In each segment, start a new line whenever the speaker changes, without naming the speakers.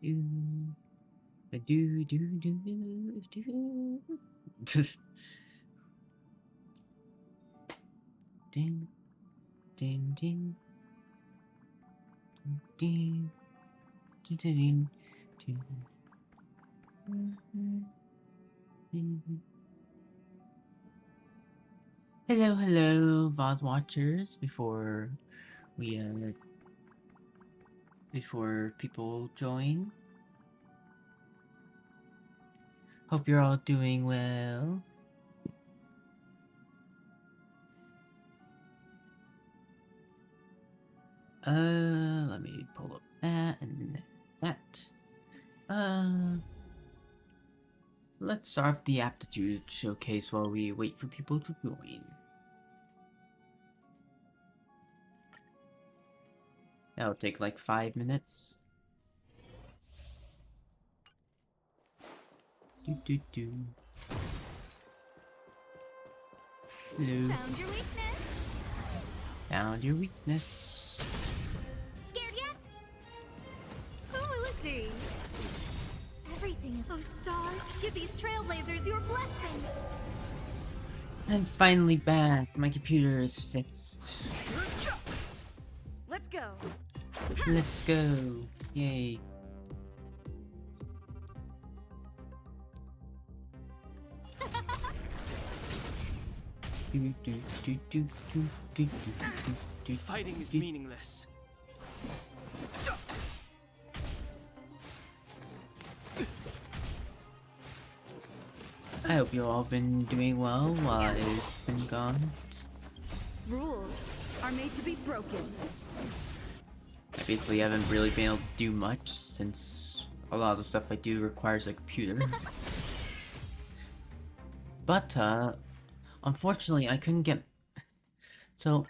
Do, do, do, do. Ding, ding, ding, ding, ding, ding, ding, ding. Hello, hello, VOD watchers. Before people join, hope you're all doing well. Let me pull up that and that. Let's start the aptitude showcase while we wait for people to join. That'll take like 5 minutes. Do. Hello.
Found your weakness.
Found your weakness.
Scared yet? Who will it be? Everything is. Oh, stars, give these trailblazers your blessing.
I'm finally back. My computer is fixed.
Let's go.
Let's go. Yay.
Fighting is meaningless.
I hope you all been doing well while I've been gone.
Rules are made to be broken.
I basically haven't really been able to do much since a lot of the stuff I do requires a computer. But, unfortunately I couldn't get... So...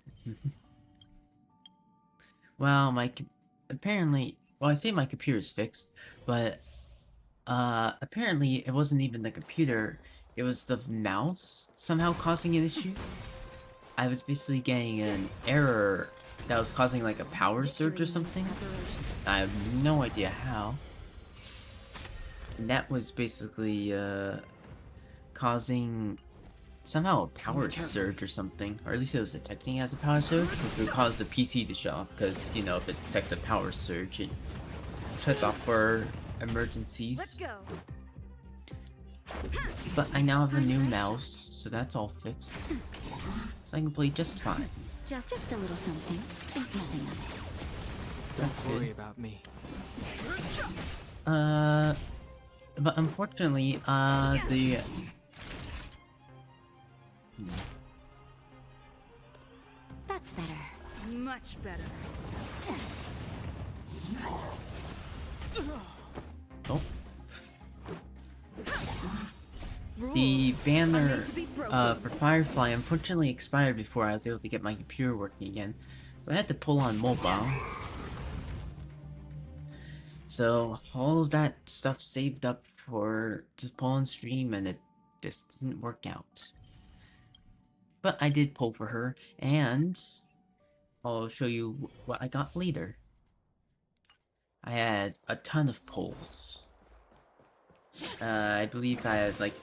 Well, apparently... Well, I say my computer's fixed, but... apparently it wasn't even the computer, it was the mouse somehow causing an issue. I was basically getting an error that was causing like a power surge or something. I have no idea how. And that was basically, causing somehow a power surge or something. Or at least it was detecting as a power surge, which would cause the PC to shut off, because, you know, if it detects a power surge, it shuts off for emergencies.
Let's go.
But I now have a new mouse, so that's all fixed. So I can play just fine.
Just a little something. Think nothing of it.
That's
Don't worry
good.
about me.
But unfortunately,
That's better. Much better.
Oh. The banner for Firefly unfortunately expired before I was able to get my computer working again. So I had to pull on mobile. So all of that stuff saved up to pull on stream, and it just didn't work out. But I did pull for her, and I'll show you what I got later. I had a ton of pulls. I believe I had like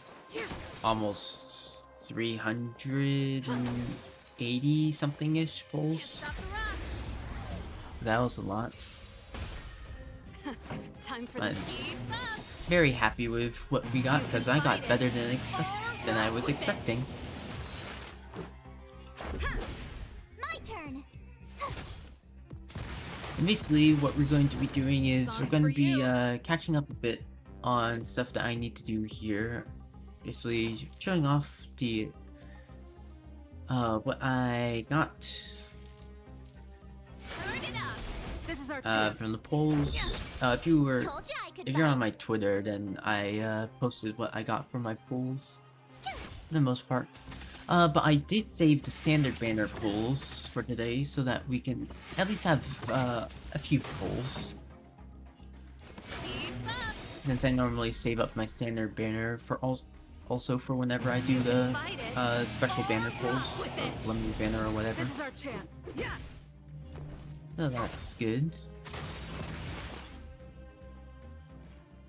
almost 380 something-ish pulls. That was a lot.
Time for
But
the speed up.
very happy with what we got, because I got better than I was expecting.
My turn.
And basically, what we're going to be doing is we're going to be catching up a bit on stuff that I need to do here. Basically, showing off the what I got
Turn it up. This is our chance.
from the polls. If you're on my Twitter, then I posted what I got from my polls for the most part. But I did save the standard banner polls for today so that we can at least have a few polls. Since I normally save up my standard banner for also for whenever I do the special banner polls, or lemon banner or whatever.
This is our chance. Yeah.
So that's good.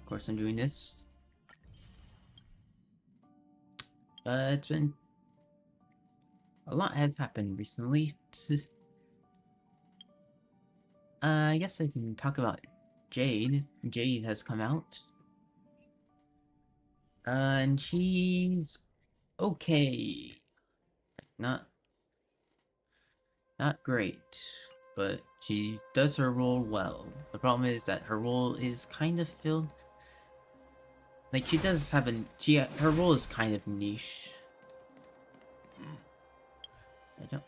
Of course, I'm doing this. It's been a lot has happened recently. I guess I can talk about Jade. Jade has come out. And she's okay. Not great, but she does her role well. The problem is that her role is kind of filled. Like she does have her role is kind of niche. I don't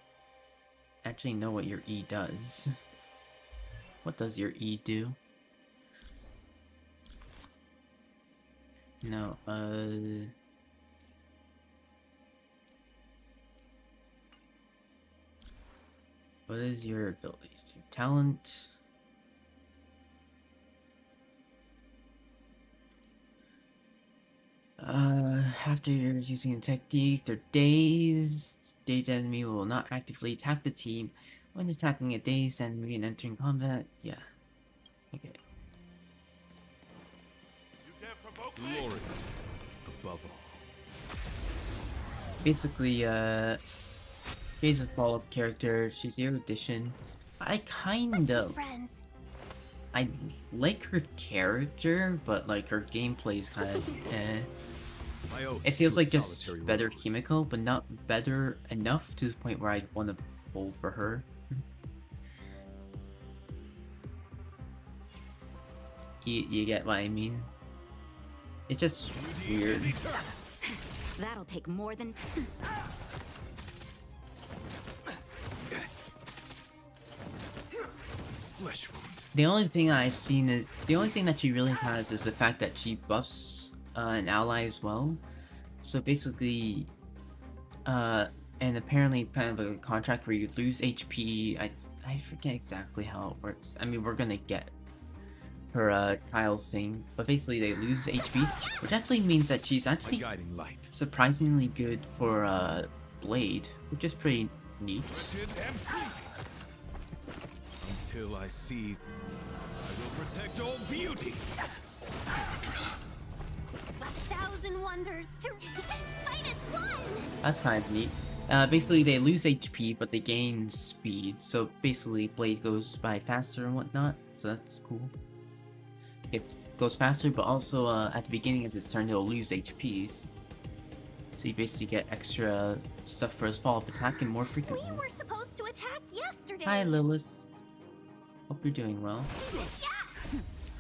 actually know what your E does. What does your E do? No, what is your abilities? Talent. After you're using a technique, they're dazed. Dazed enemy will not actively attack the team when attacking a dazed enemy and entering combat. Yeah. Okay.
Glory above all.
Basically, she's a follow-up character. She's Zero Edition. I kind of...
Friends.
I like her character, but like her gameplay is kind of eh. It feels like just better Kimiko, but not better enough to the point where I'd want to pull for her. You get what I mean? It's just weird.
That'll take more than...
Flesh wound.
The only thing I've seen is... The only thing that she really has is the fact that she buffs an ally as well. So basically... and apparently it's kind of a contract where you lose HP. I forget exactly how it works. I mean, we're gonna get her trials thing, but basically they lose HP, which actually means that she's actually
Guiding light.
surprisingly good for Blade, which is pretty neat.
Until I see, I will protect all beauty.
1,000 wonders to fight as one.
That's kind of neat. Basically they lose HP, but they gain speed, so basically Blade goes by faster and whatnot, so that's cool. It goes faster, but also at the beginning of this turn it'll lose HPs. So you basically get extra stuff for his follow-up attack and more frequently.
We were supposed to attack yesterday.
Hi Lilith. Hope you're doing well.
Yeah.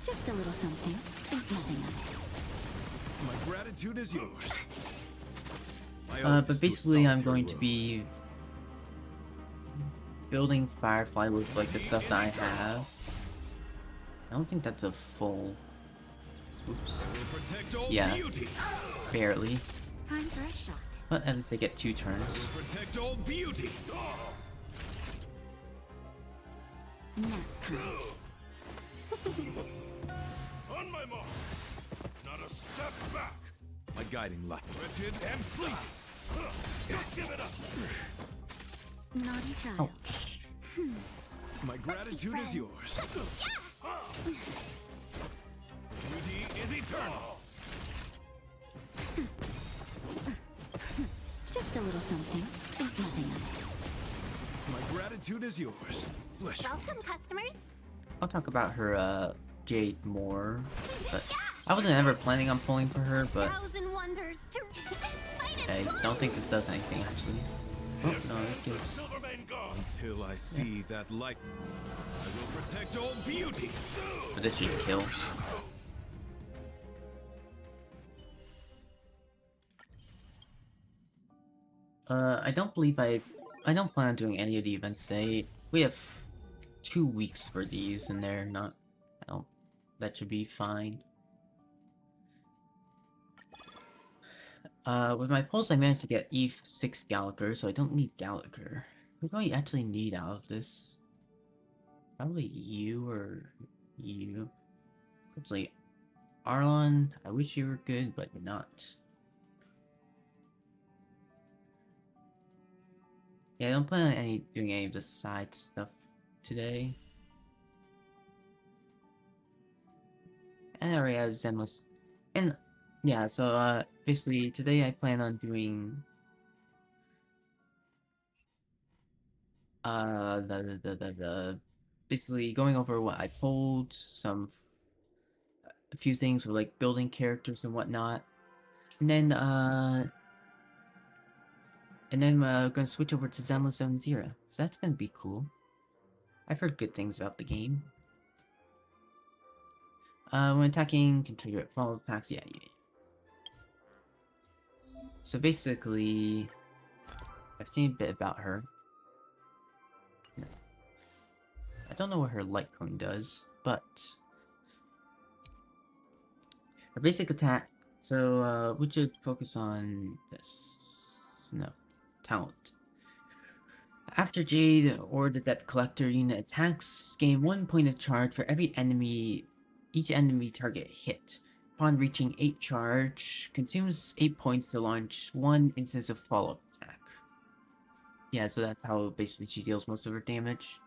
Just a little something. Think nothing of it.
My gratitude is yours. My oath is
But
to
basically I'm
solitary
going to
worlds.
be building Firefly with like the stuff that I have. I don't think that's a full... Oops.
I will protect all
Yeah.
beauty.
Barely.
Time for a shot.
But at least I get 2 turns.
Protect all beauty.
Nap time.
On my mark. Not a step back. My guiding light. Wretched and fleeting. Give it up.
Naughty child.
Ouch.
My gratitude is yours. Beauty is eternal.
Just a little something. Think nothing of it.
My gratitude is yours. Flesh.
Welcome, customers.
I'll talk about her, Jade more. But I wasn't ever planning on pulling for her, but
1,000 wonders to fight as
I
one.
don't think this does anything, actually. Oh, no, it gives...
Until I see that light, I will protect all beauty.
But this should kill. I don't believe I don't plan on doing any of the events today. We have 2 weeks for these, and they're not... I don't... That should be fine. With my pulls, I managed to get Eve 6 Gallagher, so I don't need Gallagher. Who do I actually need out of this? Probably you or you. Unfortunately, Arlon, I wish you were good, but you're not. Yeah, I don't plan on doing any of the side stuff today. And I already have Zenless. And yeah, so basically today I plan on doing basically going over what I pulled, a few things with like building characters and whatnot. And then gonna switch over to Zenless Zone Zero. So that's gonna be cool. I've heard good things about the game. When attacking, can trigger follow attacks. Yeah. So basically, I've seen a bit about her. I don't know what her light cone does, but her basic attack. So we should focus on this. No, talent. After Jade or the Debt Collector unit attacks, gain 1 point of charge for each enemy target hit. Upon reaching 8 charge, consumes 8 points to launch 1 instance of follow-up attack. Yeah, so that's how basically she deals most of her damage.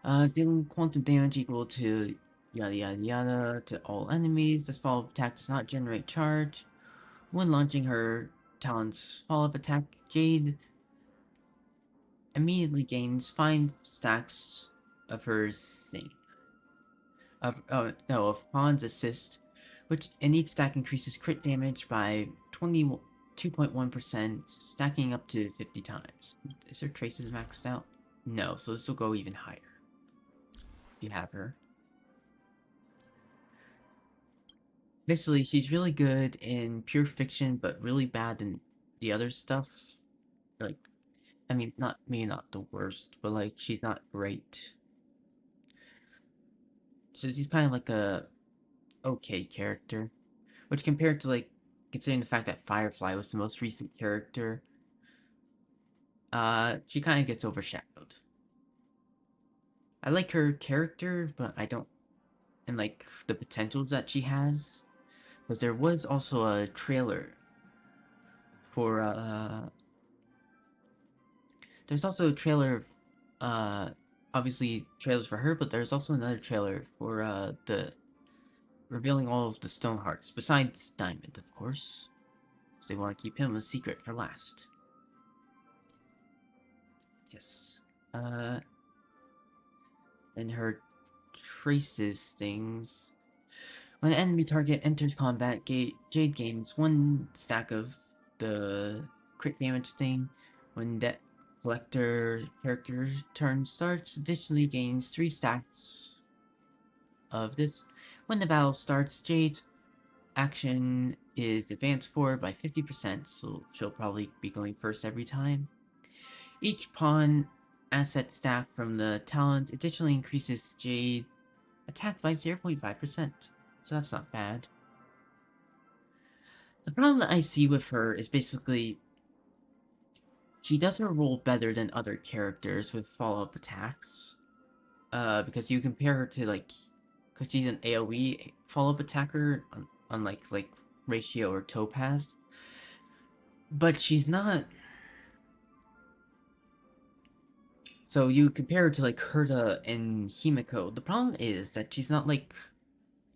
Dealing quantum damage equal to yada yada yada to all enemies. This follow-up attack does not generate charge. When launching her talent's follow-up attack, Jade immediately gains 5 stacks of her sing. Of Han's assist, which in each stack increases crit damage by 22.1%, stacking up to 50 times. Is her traces maxed out? No, so this will go even higher. If you have her. Basically, she's really good in pure fiction, but really bad in the other stuff. Like, I mean, maybe not the worst, but like, she's not great. So she's kind of like a okay character. Which compared to like, considering the fact that Firefly was the most recent character, she kind of gets overshadowed. I like her character, but I don't, and like, the potentials that she has. Because there was also a trailer for, there's also a trailer, obviously trailers for her, but there's also another trailer for, the revealing all of the stone hearts, besides Diamond, of course. So they want to keep him a secret for last. Yes. And her traces things. When an enemy target enters combat, Jade gains 1 stack of the crit damage thing. When that collector character turn starts, additionally gains 3 stacks of this. When the battle starts, Jade's action is advanced forward by 50%, so she'll probably be going first every time. Each pawn asset stack from the talent additionally increases Jade's attack by 0.5%. So that's not bad. The problem that I see with her is basically she does her role better than other characters with follow-up attacks. Because you compare her to like, because she's an AoE follow-up attacker, unlike like Ratio or Topaz. But she's not. So you compare her to like Herta and Himiko. The problem is that she's not like,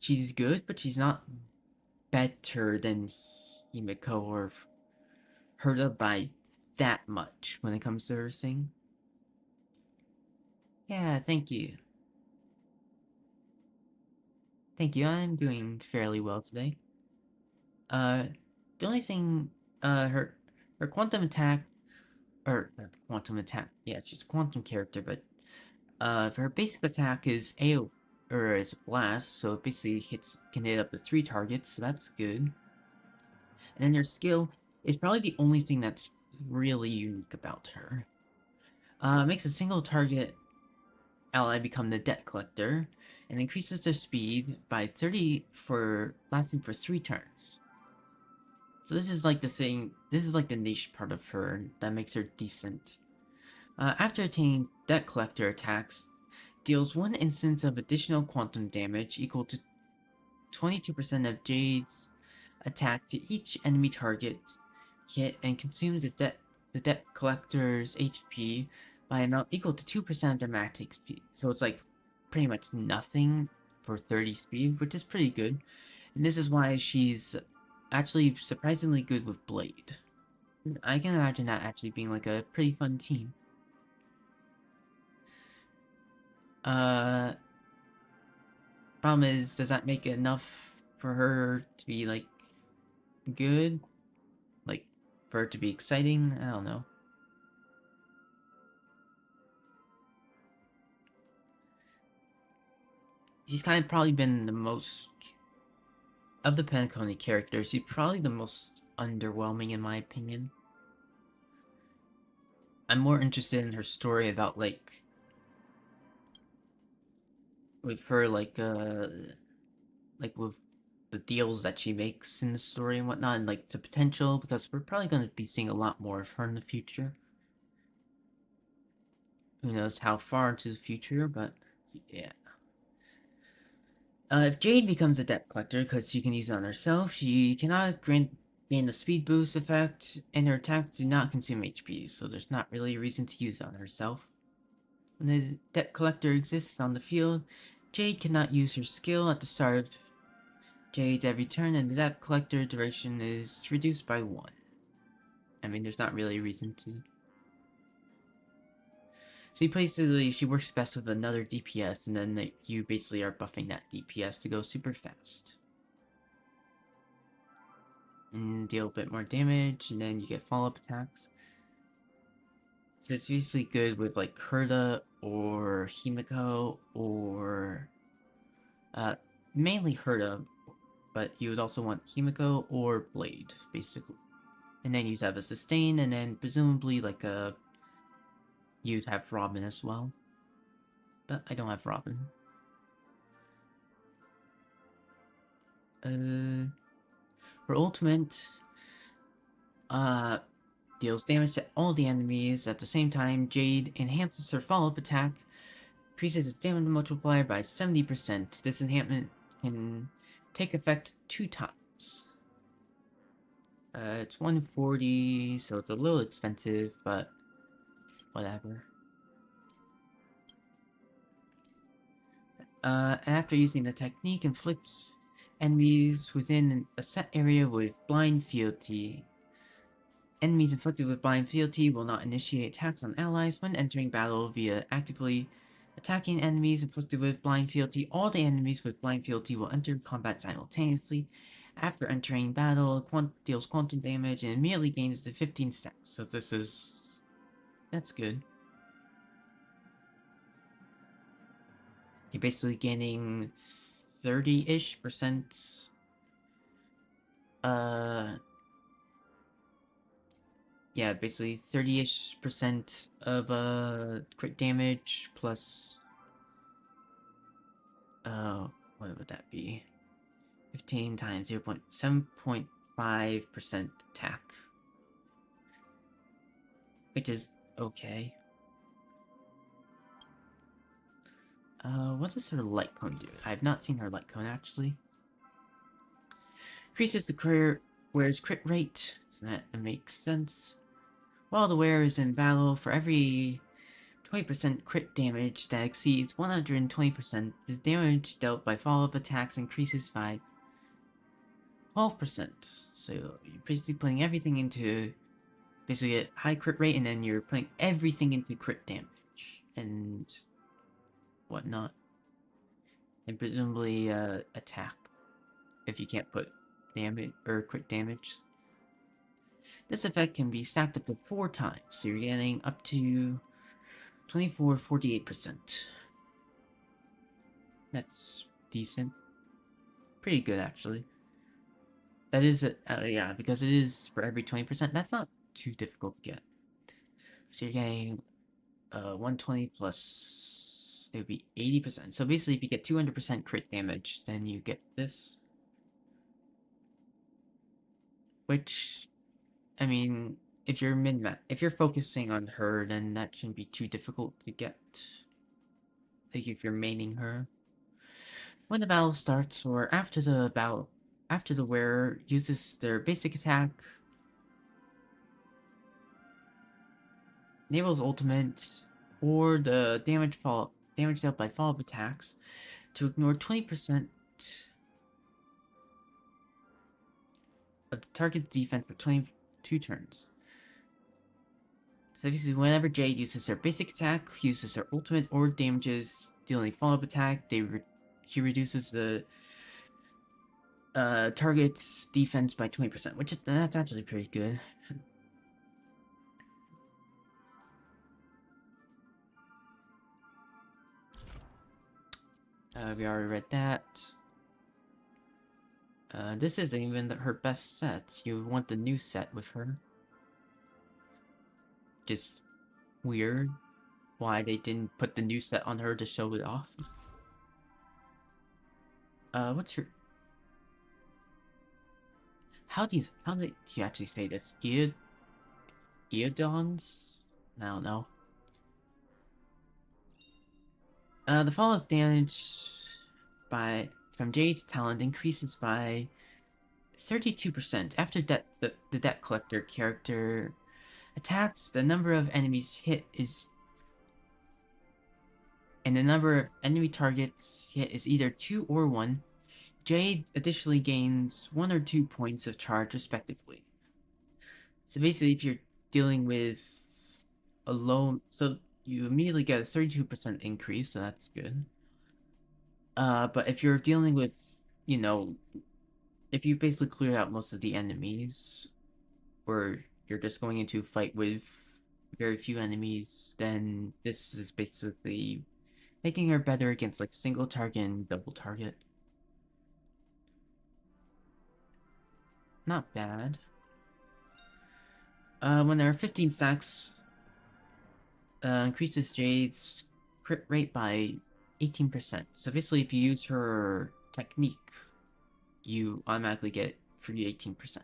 she's good, but she's not better than Himiko or Herta by that much when it comes to her thing. Yeah, thank you. Thank you, I'm doing fairly well today. The only thing, her quantum attack, quantum attack, yeah, she's a quantum character, but, her basic attack is is blast, so it basically can hit up to 3 targets, so that's good. And then her skill is probably the only thing that's really unique about her. Makes a single target ally become the debt collector, and increases their speed by 30 for lasting for 3 turns. So this is like the niche part of her that makes her decent. After attaining debt collector attacks, deals 1 instance of additional quantum damage equal to 22% of Jade's attack to each enemy target hit, and consumes the debt collector's HP by an amount equal to 2% of their max HP. So it's like pretty much nothing. for 30 speed, which is pretty good. And this is why she's actually surprisingly good with Blade. I can imagine that actually being like a pretty fun team. Problem is, does that make it enough for her to be like good? Like, for it to be exciting? I don't know. She's kind of probably been the most... Of the Penacony characters, she's probably the most underwhelming in my opinion. I'm more interested in her story about, like... With her, like, with the deals that she makes in the story and whatnot, and, like, the potential, because we're probably going to be seeing a lot more of her in the future. Who knows how far into the future, but yeah. If Jade becomes a debt collector, because she can use it on herself, she cannot gain the speed boost effect, and her attacks do not consume HP, so there's not really a reason to use it on herself. When the debt collector exists on the field, Jade cannot use her skill at the start of Jade's every turn, and the debt collector duration is reduced by 1. I mean, there's not really a reason to. So basically, she works best with another DPS, and then you basically are buffing that DPS to go super fast. And deal a bit more damage, and then you get follow-up attacks. So it's basically good with like Herda or Himiko or mainly Herda, but you would also want Himiko or Blade, basically. And then you'd have a sustain, and then presumably like you'd have Robin as well. But I don't have Robin. Her ultimate deals damage to all the enemies. At the same time, Jade enhances her follow-up attack, increases its damage multiplier by 70%. This enhancement can take effect 2 times. It's 140, so it's a little expensive, but whatever. And after using the technique, inflicts enemies within a set area with blind fealty. Enemies inflicted with blind fealty will not initiate attacks on allies when entering battle via actively attacking enemies inflicted with blind fealty. All the enemies with blind fealty will enter combat simultaneously. After entering battle, deals quantum damage and immediately gains the 15 stacks. So that's good. You're basically gaining 30-ish%. Yeah, basically 30-ish% of crit damage plus what would that be? 15 times 7.5% attack. Which is okay. What does her light cone do? I have not seen her light cone actually. Increases the wearer's crit rate, so that makes sense. While the wearer is in battle, for every 20% crit damage that exceeds 120%, the damage dealt by follow-up attacks increases by 12%. So you're basically putting everything into basically a high crit rate, and then you're putting everything into crit damage and whatnot. And presumably attack if you can't put damage or crit damage. This effect can be stacked up to 4 times, so you're getting up to 48%. That's decent. Pretty good, actually. That is, yeah, because it is for every 20%, that's not too difficult to get. So you're getting 120 plus, it would be 80%. So basically, if you get 200% crit damage, then you get this. Which, I mean, if you're focusing on her, then that shouldn't be too difficult to get. Like if you're maining her. When the battle starts, or after the wearer uses their basic attack, enables ultimate, or the damage dealt by follow-up attacks, to ignore 20% of the target defense for 22 turns. So basically, whenever Jade uses her basic attack, uses her ultimate, or damages dealing a follow-up attack, she reduces the target's defense by 20%, which that's actually pretty good. We already read that. This isn't even her best set. You want the new set with her. Just weird why they didn't put the new set on her to show it off. What's her... How do you actually say this? Eodons? I don't know. The follow-up damage from Jade's talent increases by 32% after the debt collector character attacks. The number of enemies hit is and the number of enemy targets hit is either 2 or 1. Jade additionally gains 1 or 2 points of charge respectively. So basically, if you're dealing with a low, so you immediately get a 32% increase, so that's good. But if you're dealing with, you know, if you basically clear out most of the enemies, or you're just going into a fight with very few enemies, then this is basically making her better against like single target and double target. Not bad. When there are 15 stacks, increases Jade's crit rate by 18%. So basically, if you use her technique, you automatically get free 18%.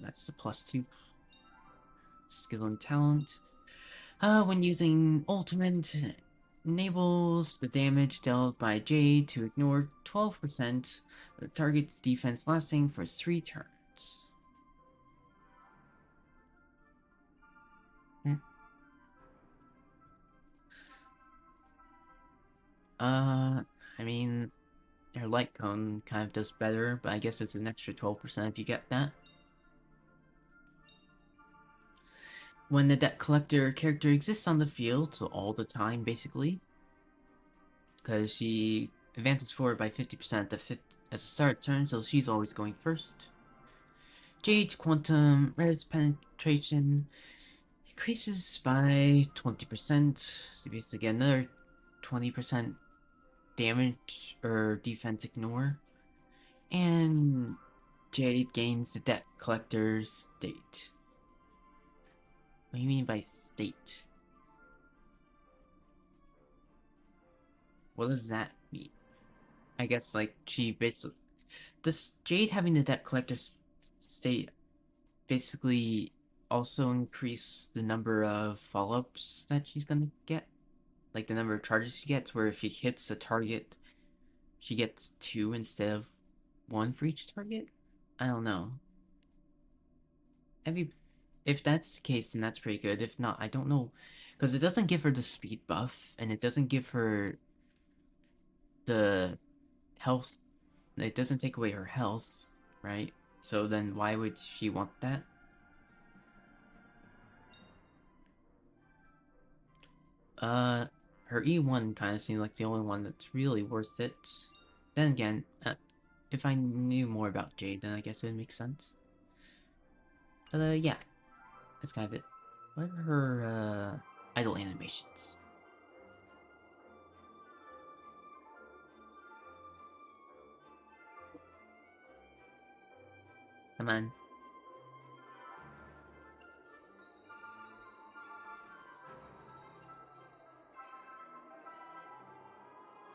That's the +2. Skill and talent. When using ultimate, enables the damage dealt by Jade to ignore 12% of the target's defense lasting for 3 turns. I mean, her light cone kind of does better, but I guess it's an extra 12% if you get that. When the debt collector character exists on the field, so all the time basically, because she advances forward by 50% at the start turn, so she's always going first. Jade's quantum res penetration increases by 20%, so basically get another 20% damage or defense ignore. And Jade gains the debt collector's state. What do you mean by state? What does that mean? I guess, like, she basically... Does Jade having the debt collector's state basically also increase the number of follow-ups that she's gonna get? Like, the number of charges she gets, where if she hits a target, she gets 2 instead of 1 for each target? I don't know. If that's the case, then that's pretty good. If not, I don't know. Because it doesn't give her the speed buff, and it doesn't give her the health. It doesn't take away her health, right? So then why would she want that? Her E1 kind of seemed like the only one that's really worth it. Then again, if I knew more about Jade, then I guess it would make sense. Yeah. That's kind of it. What are her, idle animations? Come on.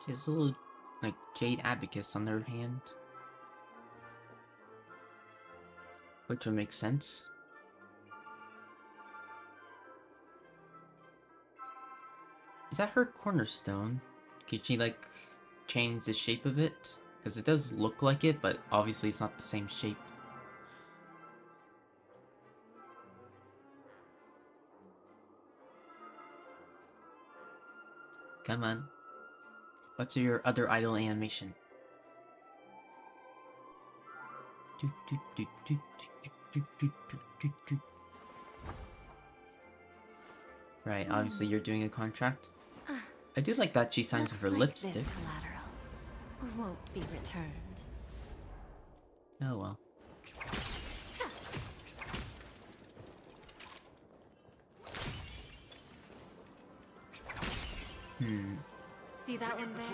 She has a little, like, Jade Abacus on her hand. Which would make sense. Is that her cornerstone? Could she, like, change the shape of it? Because it does look like it, but obviously it's not the same shape. Come on. What's your other idle animation? Right, obviously you're doing a contract. I do like that she signs with her lipstick.
This collateral won't be returned.
Oh well.
See that one there?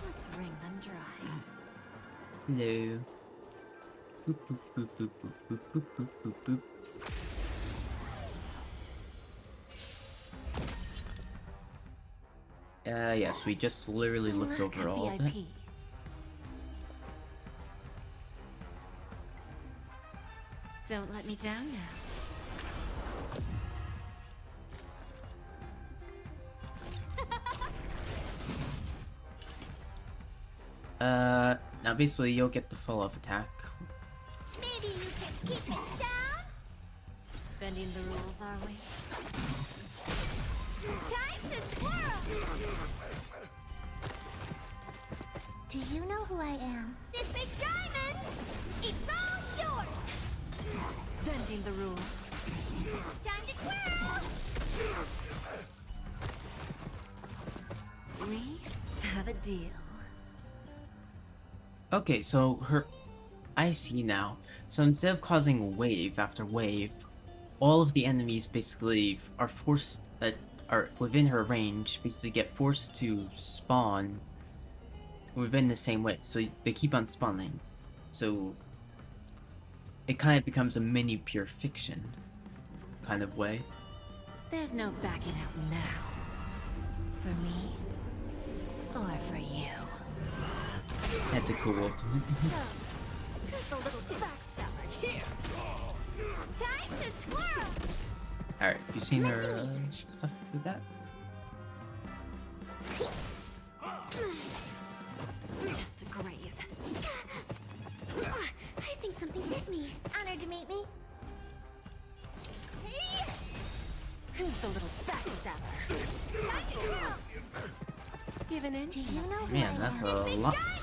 Let's wring them dry.
Hello. Boop, boop, boop, boop, boop, boop, boop, boop, boop, boop. Yes, we just literally looked
Look
over
at
all of it.
VIP. Don't let me down now.
Now basically you'll get the follow-up attack.
Maybe you can keep it down?
Bending the rules, are we?
Time to twirl! Do you know who I am? This big diamond! It's all yours!
Bending the rules.
Time to twirl!
We have a deal.
Okay, so I see now. So instead of causing wave after wave, all of the enemies basically are forced that are within her range basically get forced to spawn within the same way. So they keep on spawning. So it kind of becomes a mini pure fiction kind of way.
There's no backing out now. For me, or for you.
That's a cool ultimate.
Who's the little backstabber here? Time to twirl!
Alright, you seen her stuff with that?
Just a graze.
I think something hit me. Honored to meet me. Hey!
Who's the little backstabber?
Time to twirl!
Give an inch.
Do you know who
Man,
I
that's
am?
a
Big
lot.
diamond!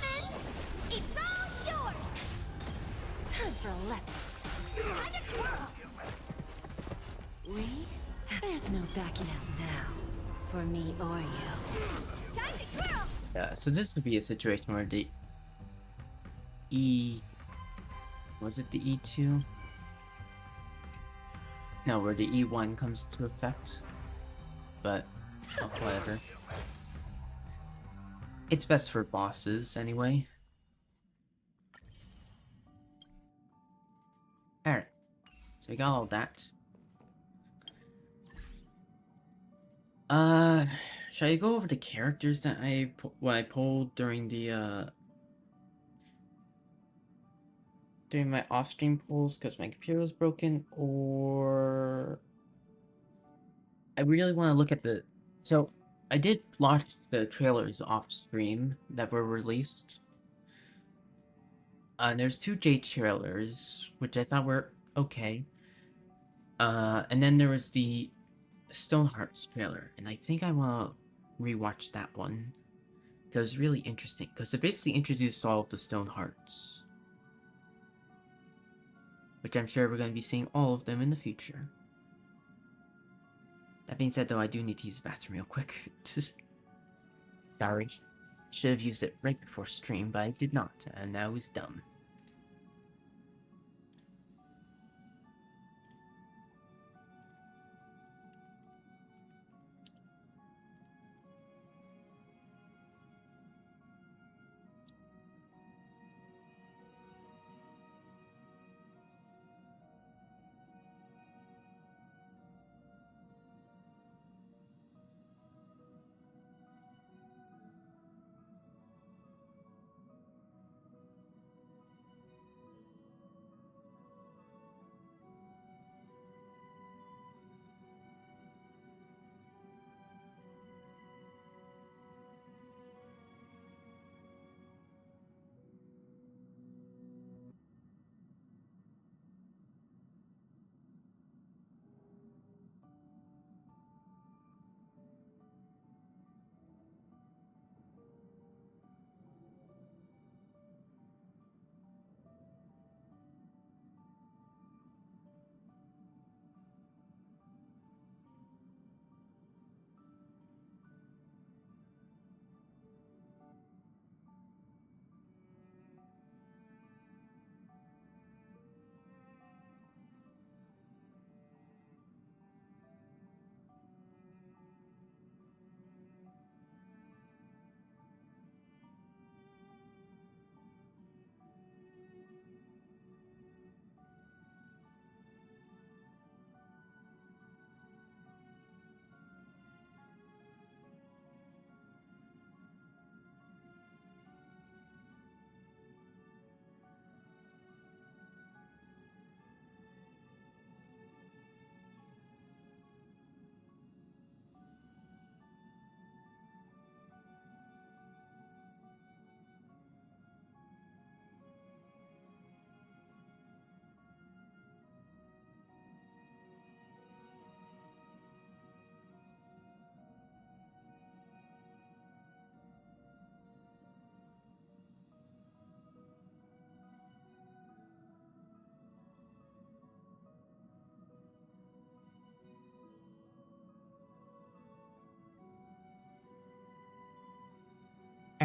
It's all yours!
Time for a lesson.
Time to twirl!
We? There's no backing out now. For me or you.
Time to twirl!
Yeah, so this would be a situation where the was it the E2? No, where the E1 comes into effect. But, oh, whatever. It's best for bosses, anyway. Alright. So we got all that. Should I go over the characters that I pulled during the, during my off-stream pulls because my computer was broken, or I really want to look at the... So, I did watch the trailers off-stream that were released. There's 2 Jade trailers, which I thought were okay. And then there was the Stonehearts trailer, and I think I want to rewatch that one. Because it's really interesting, because it basically introduced all of the Stonehearts. Which I'm sure we're going to be seeing all of them in the future. That being said, though, I do need to use the bathroom real quick. Sorry. Should have used it right before stream, but I did not, and I was dumb.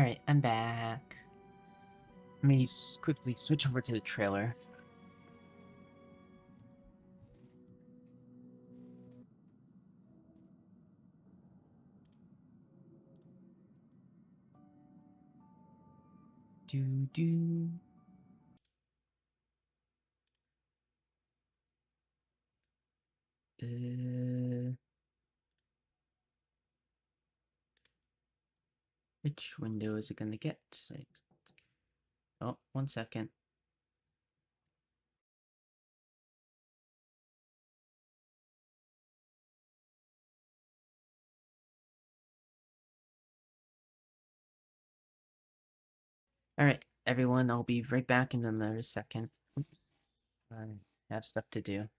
Alright, I'm back. Let me quickly switch over to the trailer. Do do. Which window is it gonna get? Oh, 1 second. Alright, everyone, I'll be right back in another second. I have stuff to do.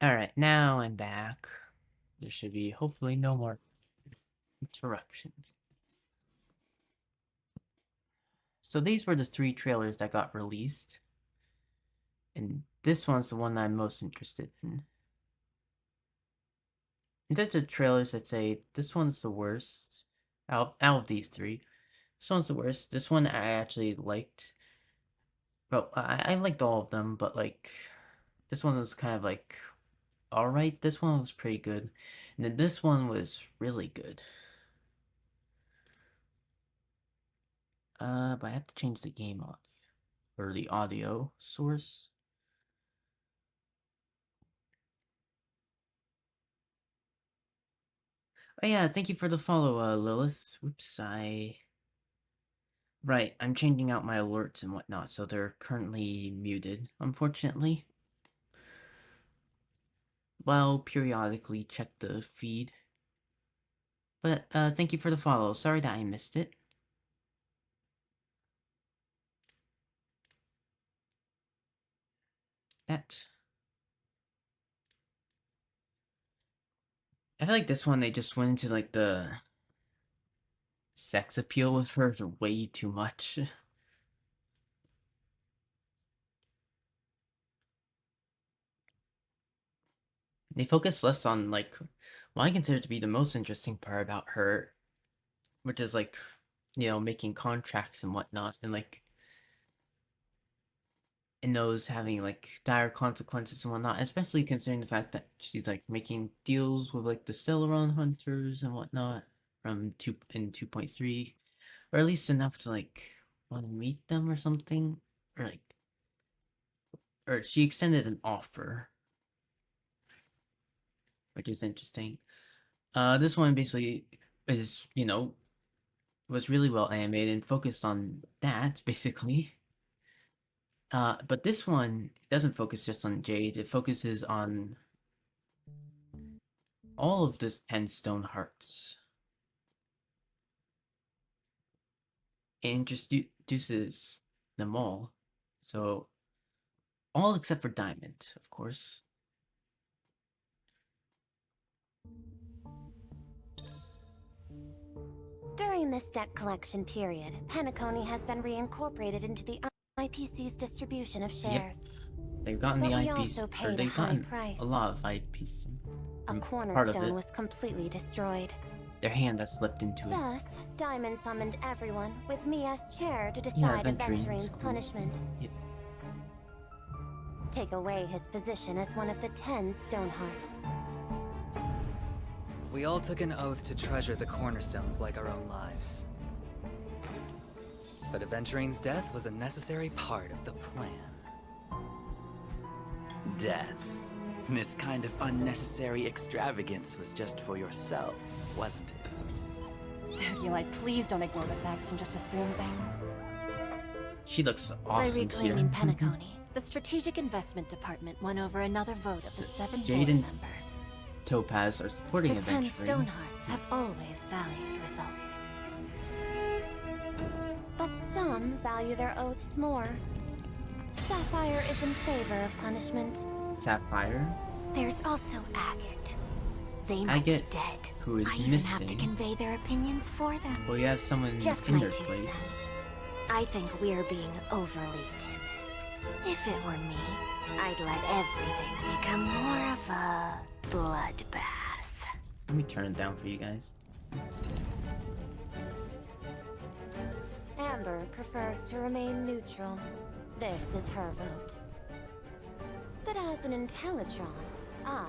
Alright, now I'm back. There should be hopefully no more interruptions. So these were the 3 trailers that got released. And this one's the one I'm most interested in. There's the trailers that say this one's the worst out of these 3. This one's the worst. This one I actually liked. Well, I liked all of them, but like this one was kind of like alright. This one was pretty good. And then this one was really good. But I have to change the game audio. Or the audio source. Oh yeah, thank you for the follow, Lilith. Whoops, Right, I'm changing out my alerts and whatnot, so they're currently muted, unfortunately. Well, periodically check the feed. But thank you for the follow. Sorry that I missed it. That. I feel like this one they just went into like the sex appeal with her way too much. They focus less on like what I consider to be the most interesting part about her, which is like, you know, making contracts and whatnot, and like in those having like dire consequences and whatnot, especially considering the fact that she's like making deals with like the Stellaron hunters and whatnot from 2.3, or at least enough to like want to meet them or something, or like, or she extended an offer, which is interesting. This one basically is, you know, was really well animated and focused on that basically. But this one doesn't focus just on Jade. It focuses on all of the 10 stone hearts. It introduces them all. So, all except for Diamond, of course.
During this debt collection period, Penacony has been reincorporated into the IPC's distribution of shares.
They've gotten
But
the
we
eyepiece,
also
or
paid a
they've
high
gotten
price.
a lot of eyepiece.
A
Part of
cornerstone
it,
was completely destroyed.
their hand has slipped into it.
Thus, Diamond summoned everyone, with me as chair, to
Yeah,
decide
Adventuring's
Adventuring's
cool.
punishment.
Yep.
Take away his position as one of the 10 Stonehearts.
We all took an oath to treasure the cornerstones like our own lives. But Aventuring's death was a necessary part of the plan.
Death. This kind of unnecessary extravagance was just for yourself, wasn't it?
Cellulite, please don't ignore the facts and just assume things.
She looks
By
awesome
reclaiming
here.
Penacony, the Strategic Investment Department won over another vote of the 7
Jade
board
and
members.
Topaz are supporting
The 10
Adventuring.
Stonehearts have always valued results.
But some value their oaths more. Sapphire is in favor of punishment.
Sapphire,
There's also Agate. They might
Agate,
be dead.
who is
I even have to
missing.
convey their opinions for them.
Well, you have someone
Just
in
my
their
2
place.
cents. I think we're being overly timid. If it were me, I'd let everything become more of a bloodbath.
Let me turn it down for you guys.
Amber prefers to remain neutral. This is her vote. But as an Intellitron, I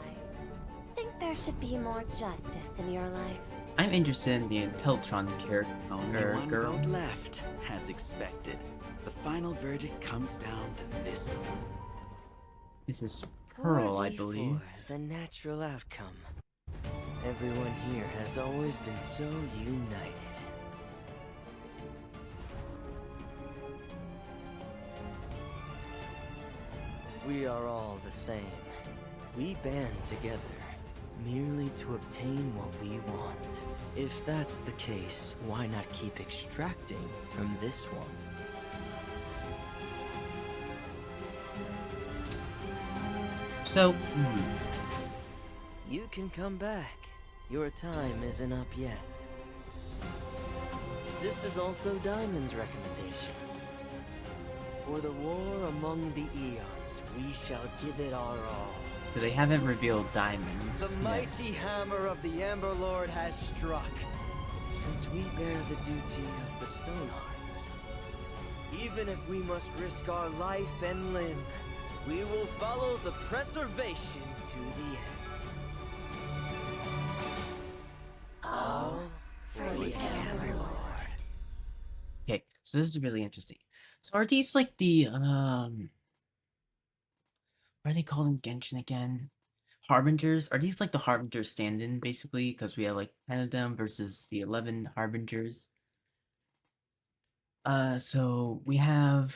think there should be more justice in your life.
I'm interested in the Inteltron character.
Only one
girl.
vote left, as expected. The final verdict comes down to this one.
This is Pearl, I believe.
4v4, the natural outcome. Everyone here has always been so united. We are all the same. We band together, merely to obtain what we want. If that's the case, why not keep extracting from this one?
So,
You can come back. Your time isn't up yet. This is also Diamond's recommendation. For the war among the eons, we shall give it our all.
so they haven't revealed Diamond.
The
yet.
mighty hammer of the Amber Lord has struck. Since we bear the duty of the Stonehearts, even if we must risk our life and limb, we will follow the preservation to the end. All for the Amber Lord.
Okay, so this is really interesting. So are these like the what are they called in Genshin again? Harbingers? Are these like the Harbingers stand-in basically? Because we have like 10 of them versus the 11 Harbingers. So we have.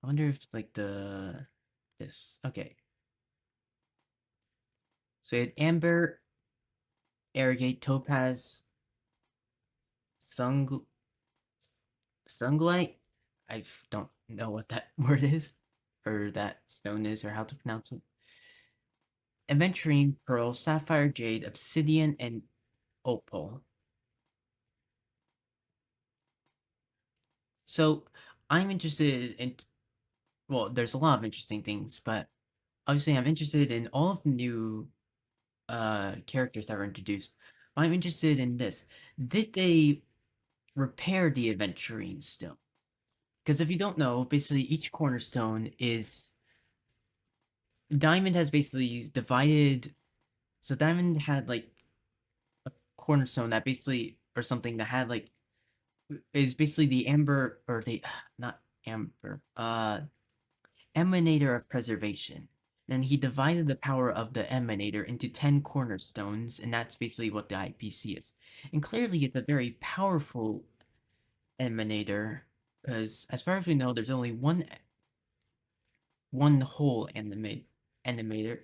I wonder if like this. Okay. So we had Amber, Arrogate, Topaz, Sung Sunglight. Don't know what that word is, or that stone is, or how to pronounce it. Aventurine, Pearl, Sapphire, Jade, Obsidian, and Opal. So I'm interested in. Well, there's a lot of interesting things, but obviously I'm interested in all of the new characters that were introduced. I'm interested in this. Did they repair the Aventurine stone? Because if you don't know, basically each cornerstone is Diamond has basically divided. So Diamond had like a cornerstone that basically, or something that had like, is basically the amber, or the not amber, emanator of preservation. Then he divided the power of the emanator into 10 cornerstones, and that's basically what the IPC is. And clearly, it's a very powerful emanator, because as far as we know, there's only one whole emanator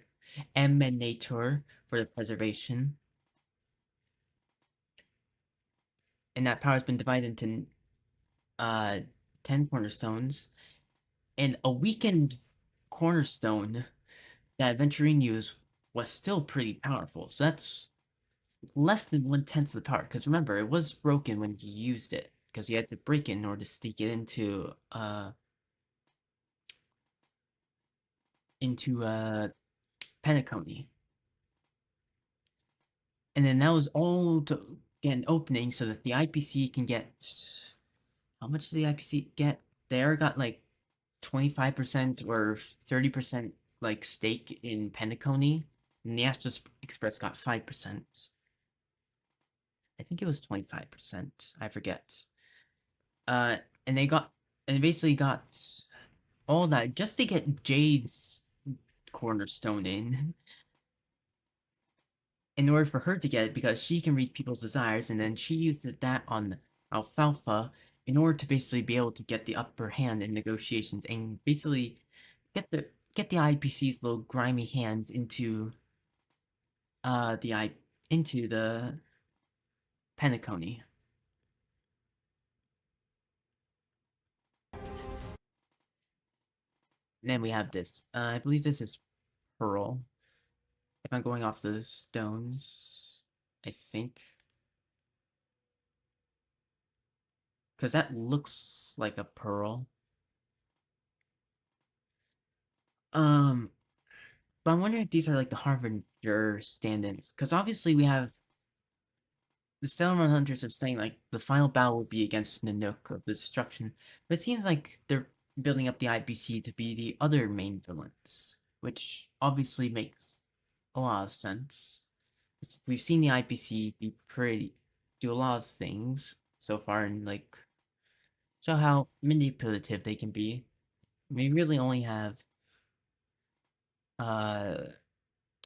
for the preservation, and that power has been divided into 10 cornerstones, and a weakened cornerstone that Venturine used was still pretty powerful. So that's less than 1/10 of the power. Because remember, it was broken when he used it, because he had to break it in order to sneak it into Penacony. And then that was all to get an opening so that the IPC can get. How much did the IPC get? They got like 25% or 30% like stake in Penacony, and the Astro Express got 5%. I think it was 25%. I forget. And they basically got all that just to get Jade's cornerstone in order for her to get it, because she can read people's desires, and then she used that on Alfalfa in order to basically be able to get the upper hand in negotiations and basically get the IPC's little grimy hands into into the Penacony. And then we have this. I believe this is Pearl. If I'm going off the stones, I think. Because that looks like a pearl. But I'm wondering if these are like the Harbinger stand-ins. Because obviously we have the Stellar Hunters are saying like the final battle will be against Nanook of the Destruction. But it seems like they're building up the IPC to be the other main villains, which obviously makes a lot of sense. We've seen the IPC do a lot of things so far, and like show how manipulative they can be. We really only have uh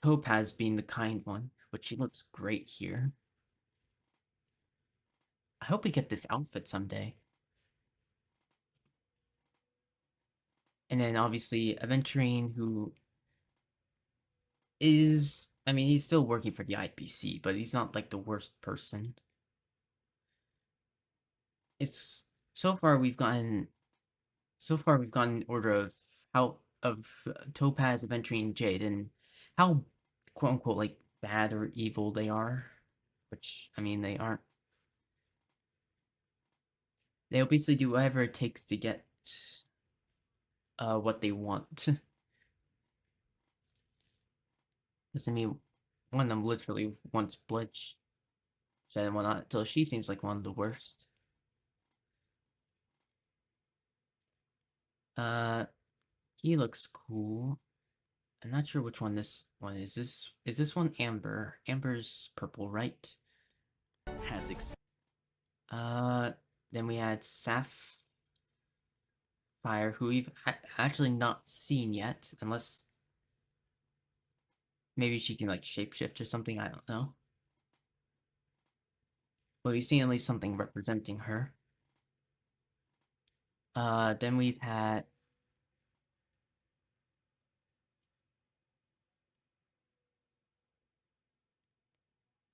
Topaz being the kind one, but she looks great here. I hope we get this outfit someday. And then obviously Aventurine, who is, I mean, he's still working for the IPC, but he's not like the worst person. It's so far we've gotten an order of how of Topaz, Aventurine, Jade, and how quote unquote like bad or evil they are. Which I mean they aren't. They'll basically do whatever it takes to get what they want. Because I mean, one of them literally wants bloodshed and whatnot, so she seems like one of the worst. He looks cool. I'm not sure which one this one is. Is this one Amber? Amber's purple, right?
Has
Then we had Sapphire, who we've actually not seen yet, unless maybe she can like shapeshift or something, I don't know. But we've seen at least something representing her. Then we've had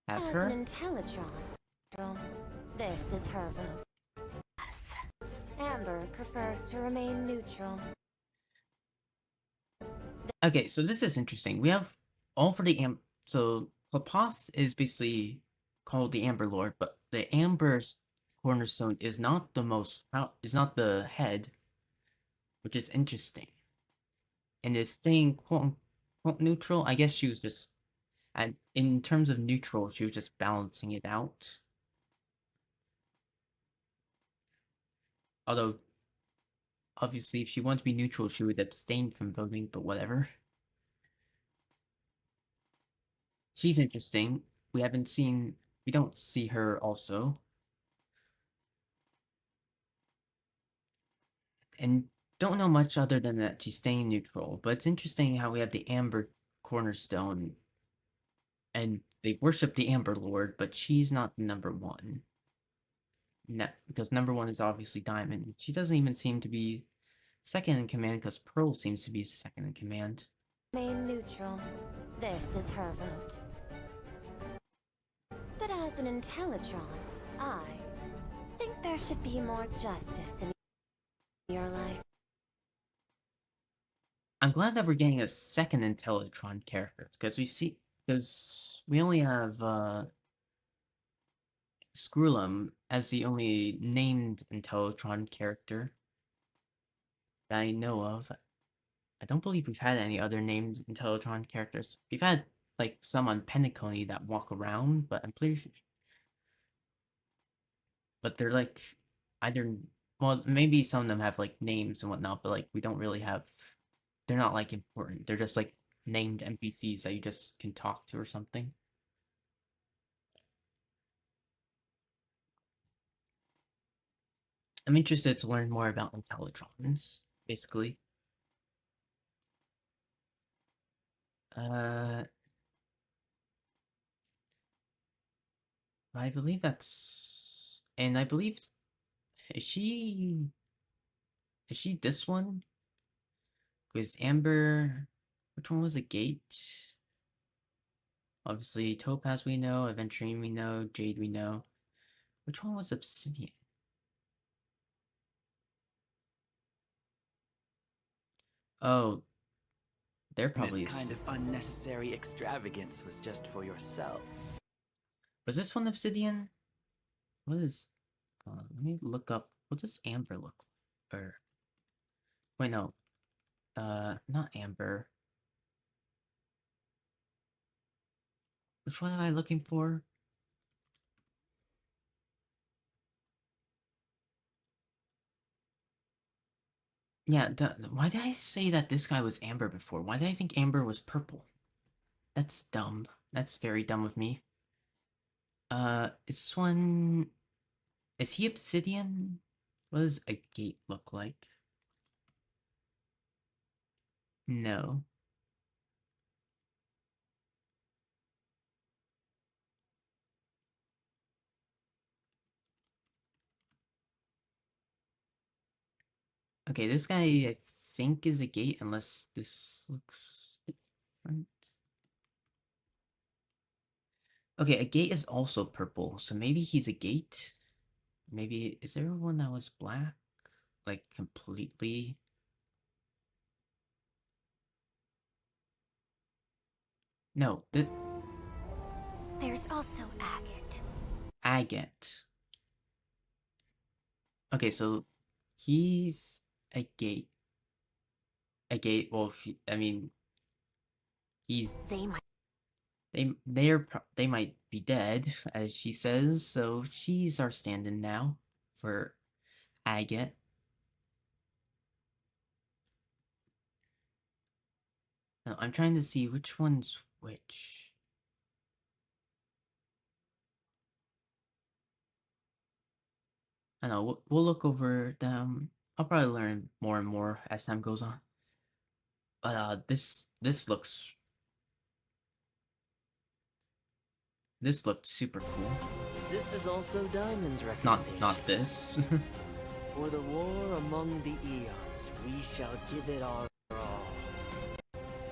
have
As
her.
an Intellitron, this is her vote. Amber prefers to remain neutral.
Okay, so this is interesting. We have all for the so Lapoth is basically called the Amber Lord, but the Amber's cornerstone is not the is not the head, which is interesting. And is staying quote neutral. I guess she was just, and in terms of neutral, she was just balancing it out. Although, obviously, if she wanted to be neutral, she would abstain from voting, but whatever. She's interesting. We don't see her also. And don't know much other than that she's staying neutral, but it's interesting how we have the Amber Cornerstone, and they worship the Amber Lord, but she's not number one. No, because number one is obviously Diamond. She doesn't even seem to be second in command, because Pearl seems to be second in command.
Remain neutral. This is her vote. But as an Intellitron, I think there should be more justice in your life.
I'm glad that we're getting a second Intellitron character, because we only have Skrulum as the only named Intellitron character that I know of. I don't believe we've had any other named Intellitron characters. We've had, like, some on Penacony that walk around, but I'm pretty sure... But they're, like, either... Well, maybe some of them have, like, names and whatnot, but, like, we don't really have... They're not, like, important. They're just, like, named NPCs that you just can talk to or something. I'm interested to learn more about Intellitrons, basically. I believe that's... And I believe... Is she this one? Because Amber... Which one was a Gate? Obviously, Topaz we know, Aventurine we know, Jade we know. Which one was Obsidian? Oh, they're probably...
This kind of unnecessary extravagance was just for yourself.
Was this one Obsidian? What is... let me look up... What does Amber look like? Or... Wait, no. Not Amber. Which one am I looking for? Yeah, why did I say that this guy was Amber before? Why did I think Amber was purple? That's dumb. That's very dumb of me. Is this one... Is he Obsidian? What does a Gate look like? No. Okay, this guy I think is a Gate, unless this looks different. Okay, a Gate is also purple, so maybe he's a Gate? Maybe... Is there one that was black? Like, completely... No, this...
There's also Agate.
Agate. Okay, so he's a Gate. A Gate, well, I mean, he's...
They might.
They might be dead, as she says, so she's our stand-in now for Agate. Now, I'm trying to see which one's which. I know, we'll look over them. I'll probably learn more and more as time goes on. But, this looks... This looked super cool.
This is also Diamond's recommendation.
Not this.
For the war among the eons, we shall give it our all.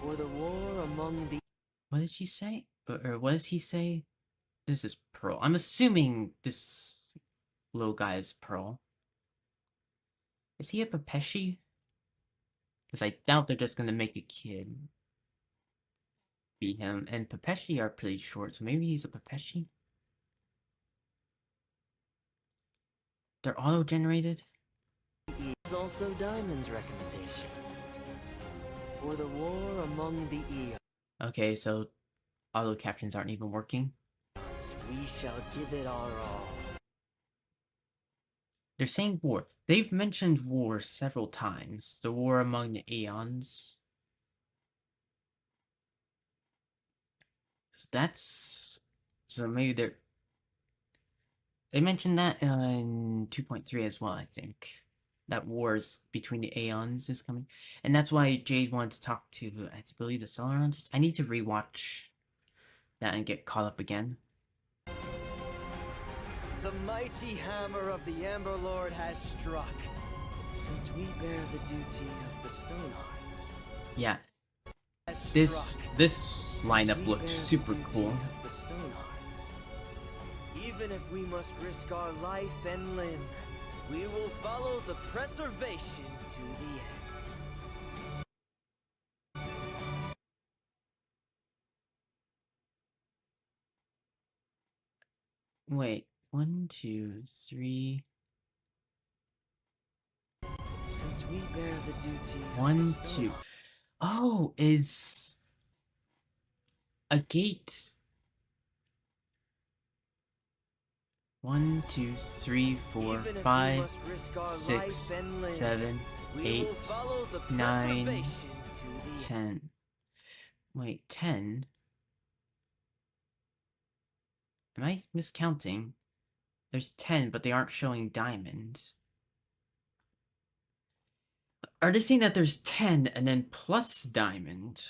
For the war among the...
What did she say? Or what does he say? This is Pearl. I'm assuming this little guy is Pearl. Is he a Pepeshi? Because I doubt they're just gonna make a kid be him. And Pepeshi are pretty short, so maybe he's a Pepeshi? They're auto-generated?
Is also Diamond's recommendation. For the war among the eons,
Okay, so auto-captions aren't even working.
we shall give it our all.
They're saying war. They've mentioned war several times. The war among the Aeons. So that's... So maybe they're... They mentioned that in 2.3 as well, I think. That wars between the Aeons is coming. And that's why Jade wanted to talk to, I believe, the Stellar Hunters. I need to rewatch that and get caught up again.
The mighty hammer of the Amber Lord has struck. Since we bear the duty of the Stonehearts.
Yeah,
has
this
struck.
lineup
We
looks
bear the
super
duty
cool.
of the Stonehearts. Even if we must risk our life and limb, we will follow the preservation to the end.
Wait, 1, 2, 3...
Since we bear the duty of
1,
the
2...
Stonehearts.
Oh, is... a gate... 1, 2, 3, 4,
Even if we
5,
must risk our
6,
life and limb,
7,
we
8,
will follow the
9,
preservation to the
10. Wait, 10? Am I miscounting? There's 10, but they aren't showing diamond. Are they saying that there's 10 and then plus diamond?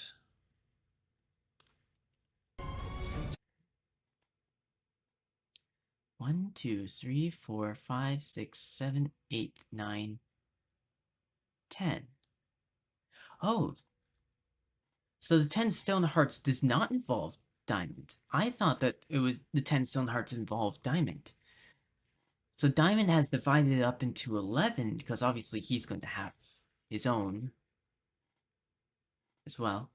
One, 2, 3, 4, 5, 6, 7, 8, 9, 10. Oh. So the 10 stone hearts does not involve diamond. I thought that it was the 10 stone hearts involved diamond. So diamond has divided it up into 11 because obviously he's going to have his own as well.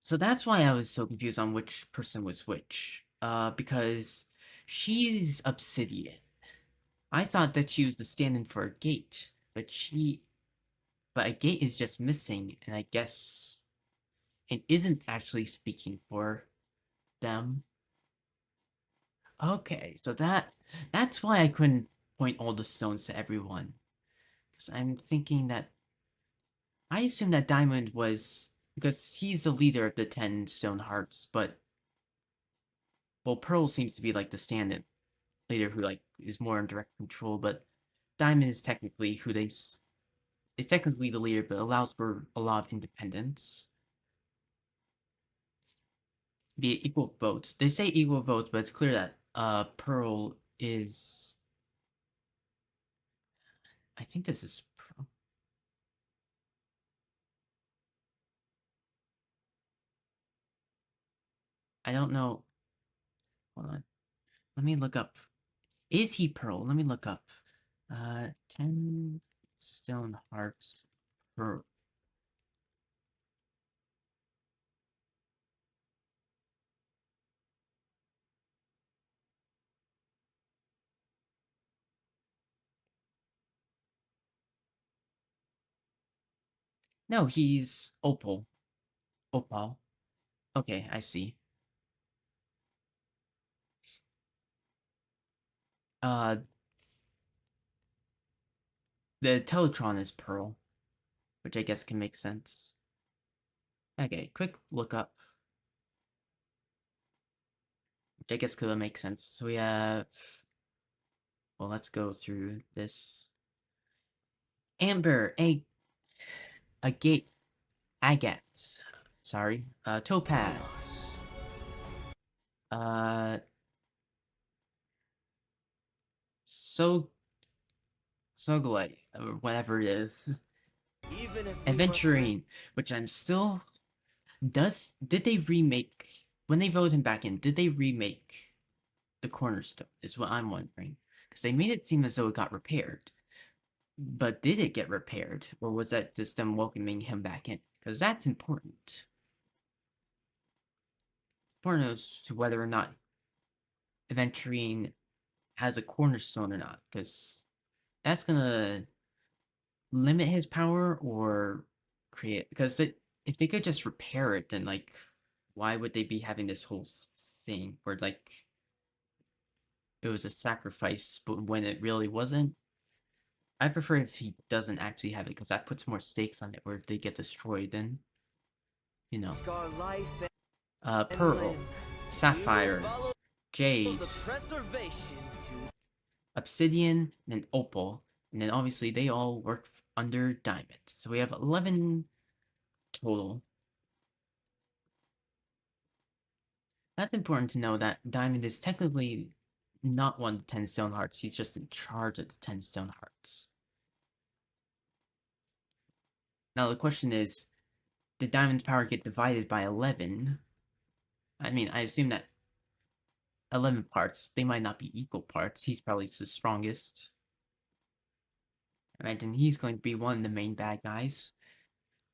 So that's why I was so confused on which person was which. Because she's obsidian. I thought that she was the stand-in for a gate, but a gate is just missing, and I guess it isn't actually speaking for them. Okay, so that's why I couldn't point all the stones to everyone. Because I'm thinking that I assume that Diamond was because he's the leader of the 10 stone hearts, but well, Pearl seems to be like the stand-in leader who like is more in direct control, but Diamond is technically who they is technically the leader, but allows for a lot of independence via equal votes. They say equal votes, but it's clear that Pearl is. I think this is Pearl. I don't know. Hold on. Let me look up. Is he Pearl? Let me look up. 10 stone hearts Pearl. No, he's Opal. Opal. Okay, I see. Uh, the Teletron is Pearl, which I guess can make sense. Okay, quick look up. Which I guess could make sense. So we have... Well, let's go through this. Amber, agate, agate. Sorry. Topaz. So... Sogolite, or whatever it is.
Even if we must
Adventuring, which I'm still... Did they remake when they voted him back in, did they remake the cornerstone? Is what I'm wondering. Because they made it seem as though it got repaired. But did it get repaired? Or was that just them welcoming him back in? Because that's important. It's important as to whether or not Aventurine has a cornerstone or not. Because that's gonna limit his power or create... Because if they could just repair it, then, like, why would they be having this whole thing where, like, it was a sacrifice, but when it really wasn't? I prefer if he doesn't actually have it, because that puts more stakes on it, where if they get destroyed, then, you know.
Scar life
Pearl,
Limb.
Sapphire,
We will follow
Jade,
the preservation to
Obsidian, and Opal. And then obviously they all work under Diamond. So we have 11 total. That's important to know that Diamond is technically not one of the 10 Stone Hearts. He's just in charge of the 10 Stone Hearts. Now the question is, did Diamond's power get divided by 11? I mean, I assume that 11 parts, they might not be equal parts. He's probably the strongest. I imagine he's going to be one of the main bad guys.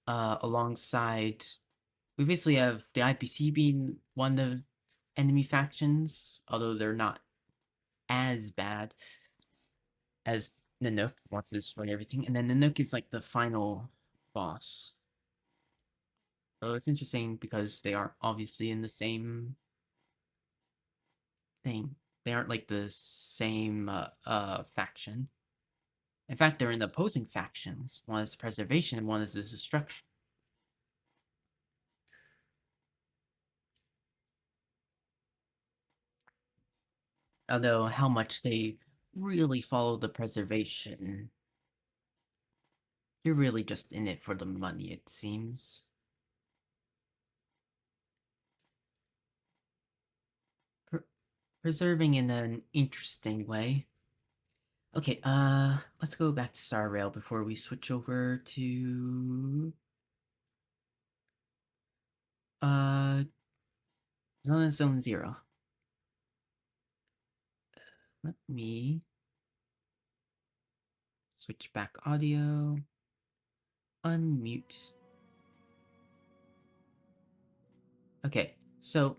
Alongside, we basically have the IPC being one of the enemy factions, although they're not as bad as Nanook wants to destroy everything. And then Nanook is like the final boss. So it's interesting because they are obviously in the same thing. They aren't like the same faction. In fact, they're in opposing factions. One is preservation and one is the destruction. Although how much they really follow the preservation, you're really just in it for the money, it seems. Preserving in an interesting way. Okay, let's go back to Star Rail before we switch over to Zenless Zone Zero. Let me switch back audio, unmute. Okay, so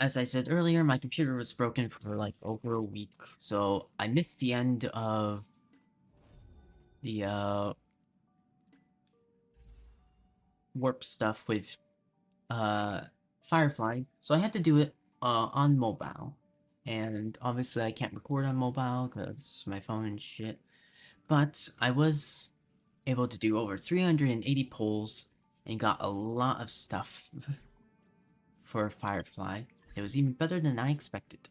as I said earlier, my computer was broken for like over a week, so I missed the end of the warp stuff with Firefly, so I had to do it on mobile. And obviously I can't record on mobile because my phone and shit. But I was able to do over 380 polls and got a lot of stuff for Firefly. It was even better than I expected.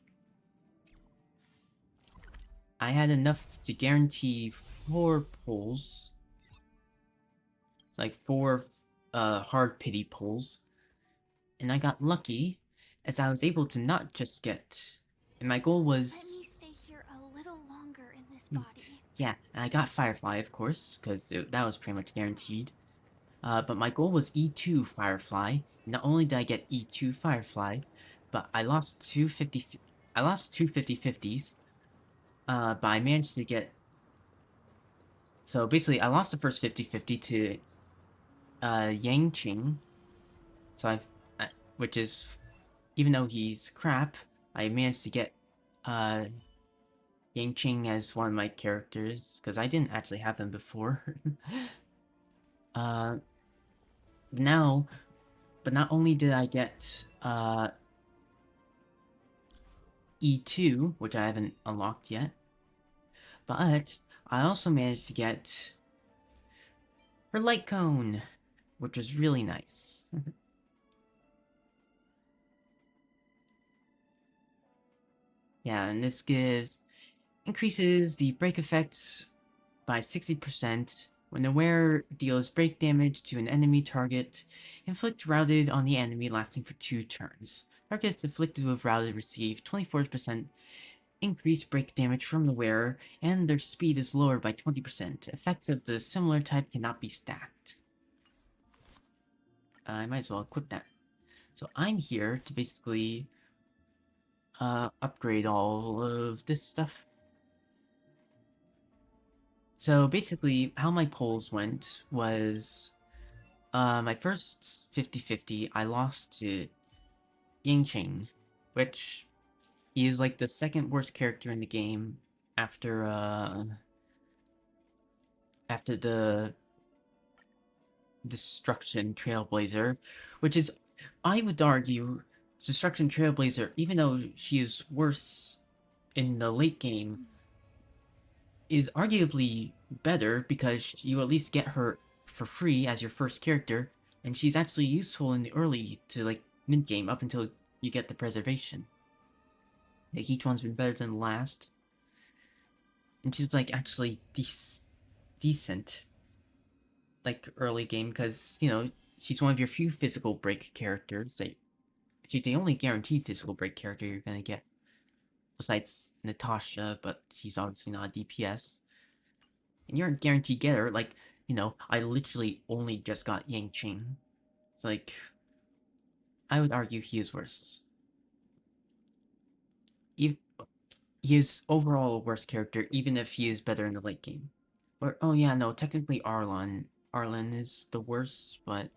I had enough to guarantee 4 polls. Like 4 hard pity polls. And I got lucky as I was able to not just get... And my goal was...
Let me stay here a little longer in this body.
Yeah, and I got Firefly, of course, because that was pretty much guaranteed. But my goal was E2 Firefly. Not only did I get E2 Firefly, but I lost two 50-50s. But I managed to get... So basically, I lost the first 50-50 to Yang Qing. So which is... Even though he's crap, I managed to get Yang Qing as one of my characters, because I didn't actually have him before. Now, but not only did I get E2, which I haven't unlocked yet, but I also managed to get her light cone, which was really nice. Yeah, and this increases the break effect by 60% when the wearer deals break damage to an enemy target, inflict routed on the enemy lasting for 2 turns. Targets afflicted with routed receive 24% increased break damage from the wearer, and their speed is lowered by 20%. Effects of the similar type cannot be stacked. I might as well equip that. So I'm here to basically upgrade all of this stuff. So basically, how my polls went was my first 50-50, I lost to Yingqing, which he is like the second worst character in the game after the Destruction Trailblazer, which is, I would argue, Destruction Trailblazer, even though she is worse in the late game, is arguably better because you at least get her for free as your first character, and she's actually useful in the early to like mid-game up until you get the preservation. Like each one's been better than the last. And she's like actually decent like early game because, you know, she's one of your few physical break characters that she's the only guaranteed physical break character you're gonna get. Besides Natasha, but she's obviously not a DPS. And you're a guaranteed getter, like, you know, I literally only just got Yangqing. It's like, I would argue he is worse. He is overall a worse character, even if he is better in the late game. Or, oh yeah, no, technically Arlan is the worst, but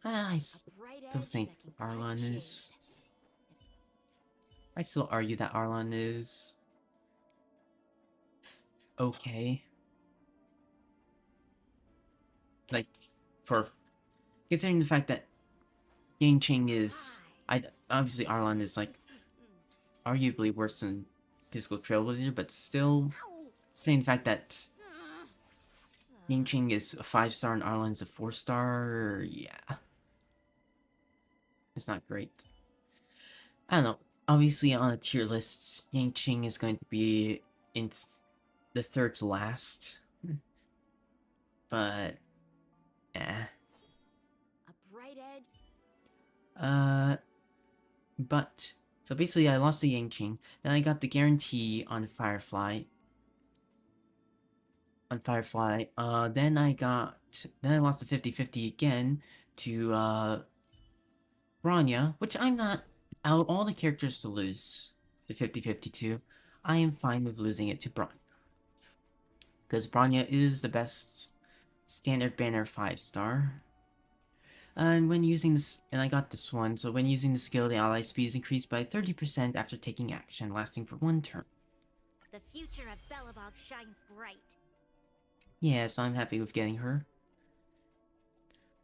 I still think Arlan is... I still argue that Arlan is okay. Like, for considering the fact that Yangqing is... obviously Arlan is, like, arguably worse than Physical Trailblazer, but still, saying the fact that Yangqing is a 5-star and Arlan's a 4-star, yeah. It's not great. I don't know. Obviously, on a tier list, Yangqing is going to be in the third to last. But, eh. But, so basically I lost the Yangqing, then I got the guarantee on Firefly. Then I lost the 50-50 again to, Bronya, which I'm not, out of all the characters to lose the 50-50 to, I am fine with losing it to Bronya. Because Bronya is the best standard banner 5-star. And when using this, and I got this one, so when using the skill, the ally speed is increased by 30% after taking action, lasting for 1 turn.
The future of Belobog shines bright.
Yeah, so I'm happy with getting her.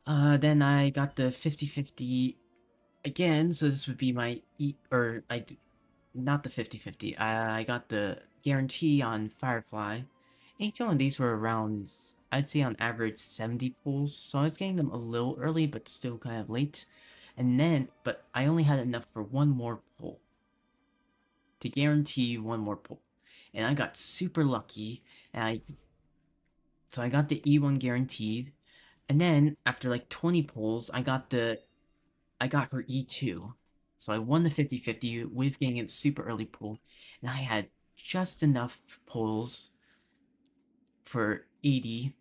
Then I got the 50-50 again, so this would be my not the 50-50. I got the guarantee on Firefly. Each one of these were around, I'd say on average 70 pulls, so I was getting them a little early, but still kind of late. And then, but I only had enough for 1 more pull. To guarantee 1 more pull. And I got super lucky, and so I got the E1 guaranteed. And then, after like 20 pulls, I got her E2. So I won the 50-50 with getting a super early pull. And I had just enough pulls for 80.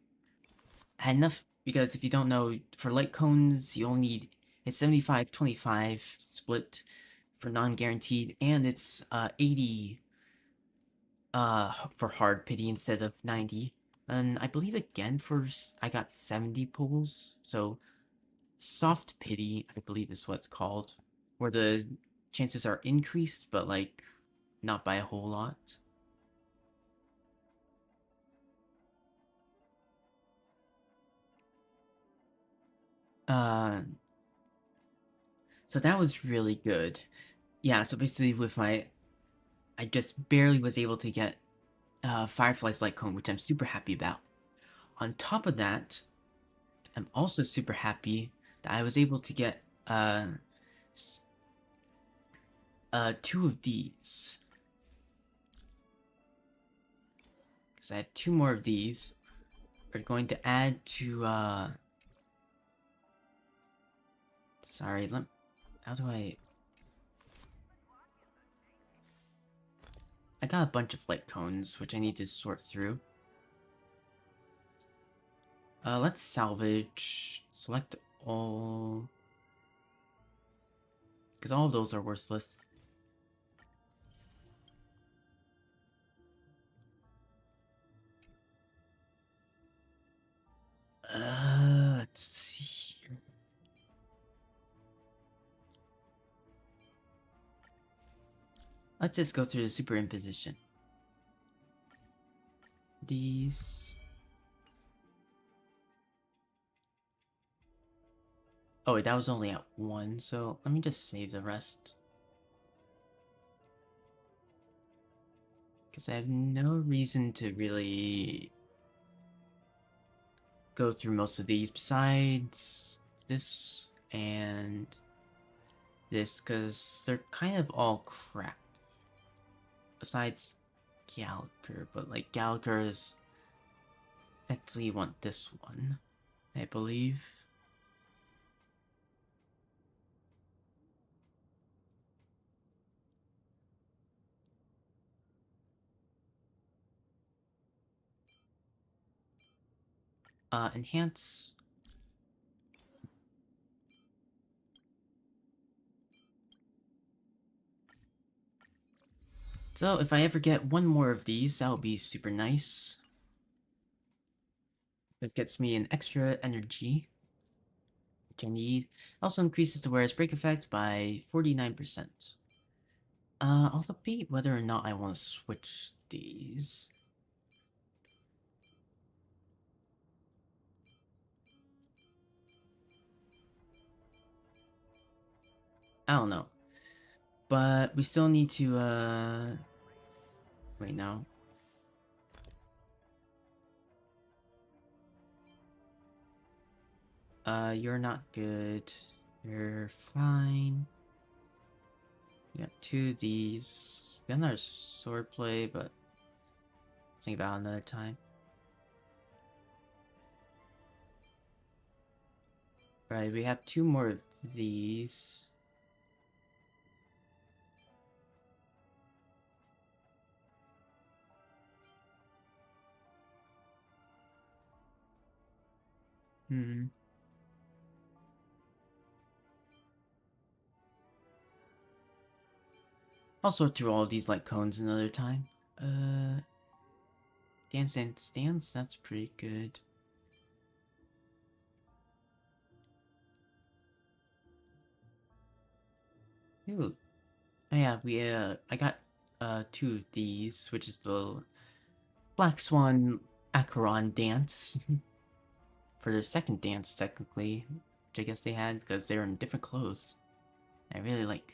I had enough, because if you don't know, for light cones, you only need a 75-25 split for non-guaranteed, and it's 80 for hard pity instead of 90. And I believe again I got 70 pulls, so soft pity, I believe is what it's called, where the chances are increased, but like not by a whole lot. So that was really good. Yeah, so basically with I just barely was able to get Firefly's Light Cone, which I'm super happy about. On top of that, I'm also super happy that I was able to get 2 of these. Because I have 2 more of these. We're going to add to sorry, how do I got a bunch of light cones, which I need to sort through. Let's salvage. Select all. because all of those are worthless. Let's see here. Let's just go through the super imposition. These. Oh wait, that was only at 1, so let me just save the rest. Because I have no reason to really go through most of these besides this and this, because they're kind of all crap. Besides Gallagher, but like Gallagher's actually want this one, I believe. Enhance. So if I ever get one more of these, that would be super nice. That gets me an extra energy, which I need. Also increases the wearer's break effect by 49%. I'll debate whether or not I want to switch these. I don't know. But we still need to, wait, no. You're not good. You're fine. We got 2 of these. We got another swordplay, but think about it another time. Right, we have 2 more of these. I'll sort through all of these like cones another time. Dance and stance, that's pretty good. Ooh. Oh yeah, I got 2 of these, which is the Black Swan Acheron dance. For their second dance, technically, which I guess they had because they're in different clothes. I really like.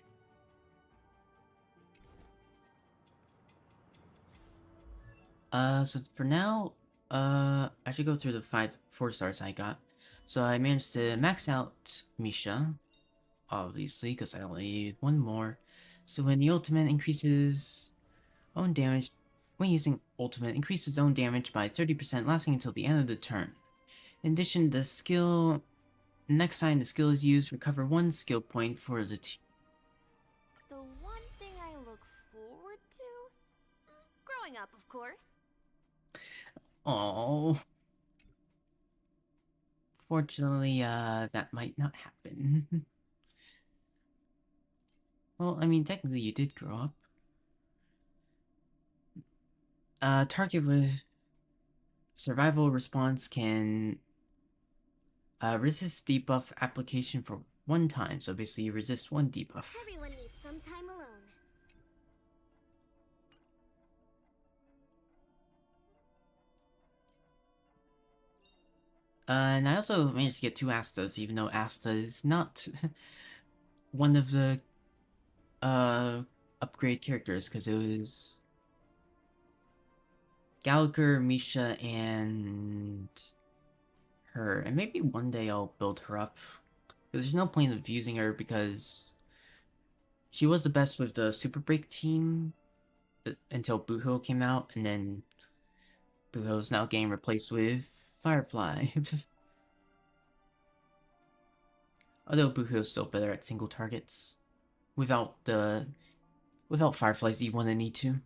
So for now, I should go through the 4 stars I got. So I managed to max out Misha, obviously, because I only need 1 more. So when the ultimate increases own damage, when using ultimate, increases own damage by 30%, lasting until the end of the turn. In addition, the skill, next time the skill is used, recover 1 skill point for the team.
The one thing I look forward to? Growing up, of course.
Oh. Fortunately, that might not happen. Well, I mean, technically you did grow up. Target with survival response can resist debuff application for 1 time, so basically you resist 1 debuff.
Everyone needs some time alone.
And I also managed to get 2 Astas, even though Asta is not one of the upgrade characters, because it was Gallagher, Misha, and her. And maybe one day I'll build her up, because there's no point of using her, because she was the best with the Super Break team until Buho came out, and then Buho's now getting replaced with Firefly. Although Buho's still better at single targets. Without Firefly's E1 and E2.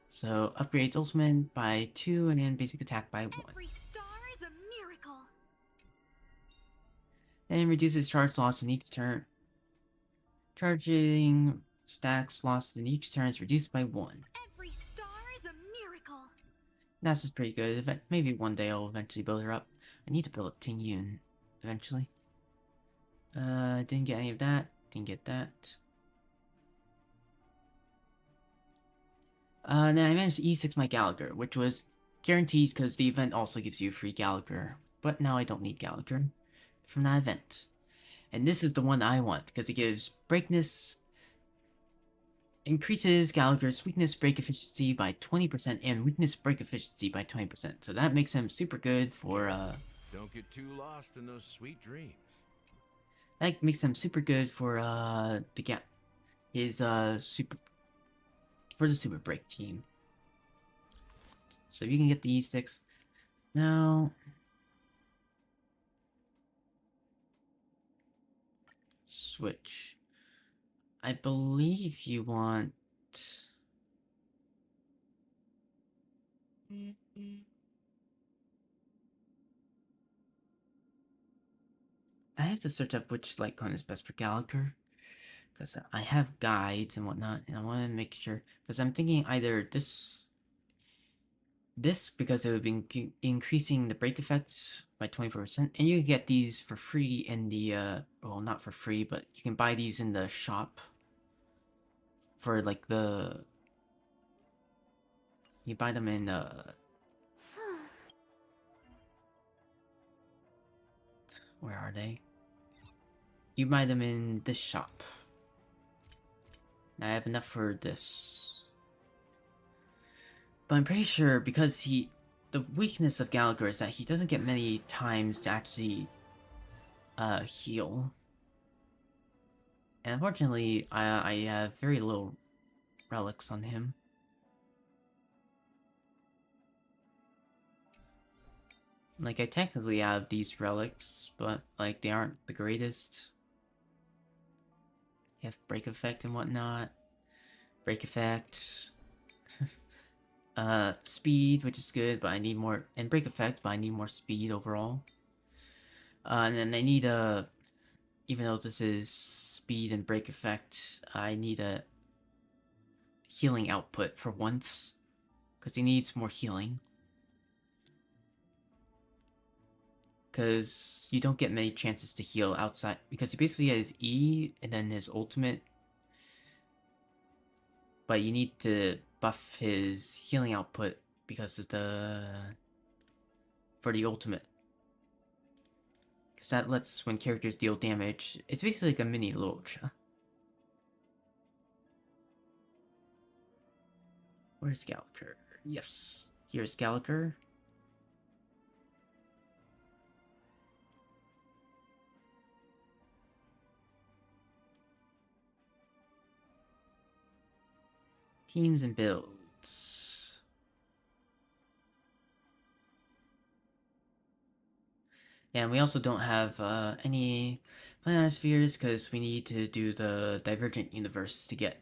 So upgrades ultimate by 2 and then basic attack by 1.
Every star is a miracle.
And reduces charge loss in each turn. Charging stacks lost in each turn is reduced by 1.
Every star is a miracle.
That's just pretty good. Maybe one day I'll eventually build her up. I need to build up Ting Yun eventually. Didn't get any of that. Didn't get that. Then I managed to E6 my Gallagher, which was guaranteed because the event also gives you free Gallagher. But now I don't need Gallagher from that event. And this is the one I want because it gives breakness, increases Gallagher's weakness break efficiency by 20% and weakness break efficiency by 20%. So that makes him super good for
Don't get too lost in those sweet dreams.
that makes him super good for his super for the super break team. So you can get the E6 now. Switch. I believe you want. I have to search up which light cone is best for Gallagher, because I have guides and whatnot, and I want to make sure, because I'm thinking either this because it would be increasing the break effects by 24%, and you can get these for free in the, well, not for free, but you can buy these in the shop for, like, you buy them in, where are they? You buy them in this shop. I have enough for this. But I'm pretty sure because the weakness of Gallagher is that he doesn't get many times to actually heal. And unfortunately, I have very little relics on him. Like, I technically have these relics, but, like, they aren't the greatest. You have break effect and whatnot. Break effect. Speed, which is good, but I need more, and break effect, but I need more speed overall. And then I need even though this is speed and break effect, I need a healing output for once, because he needs more healing. Because you don't get many chances to heal outside, because he basically has E, and then his ultimate, but you need to buff his healing output because of for the ultimate. Because that lets when characters deal damage, it's basically like a mini Locha. Where's Gallagher? Yes, here's Gallagher. Teams and builds. And we also don't have any planar spheres because we need to do the Divergent Universe to get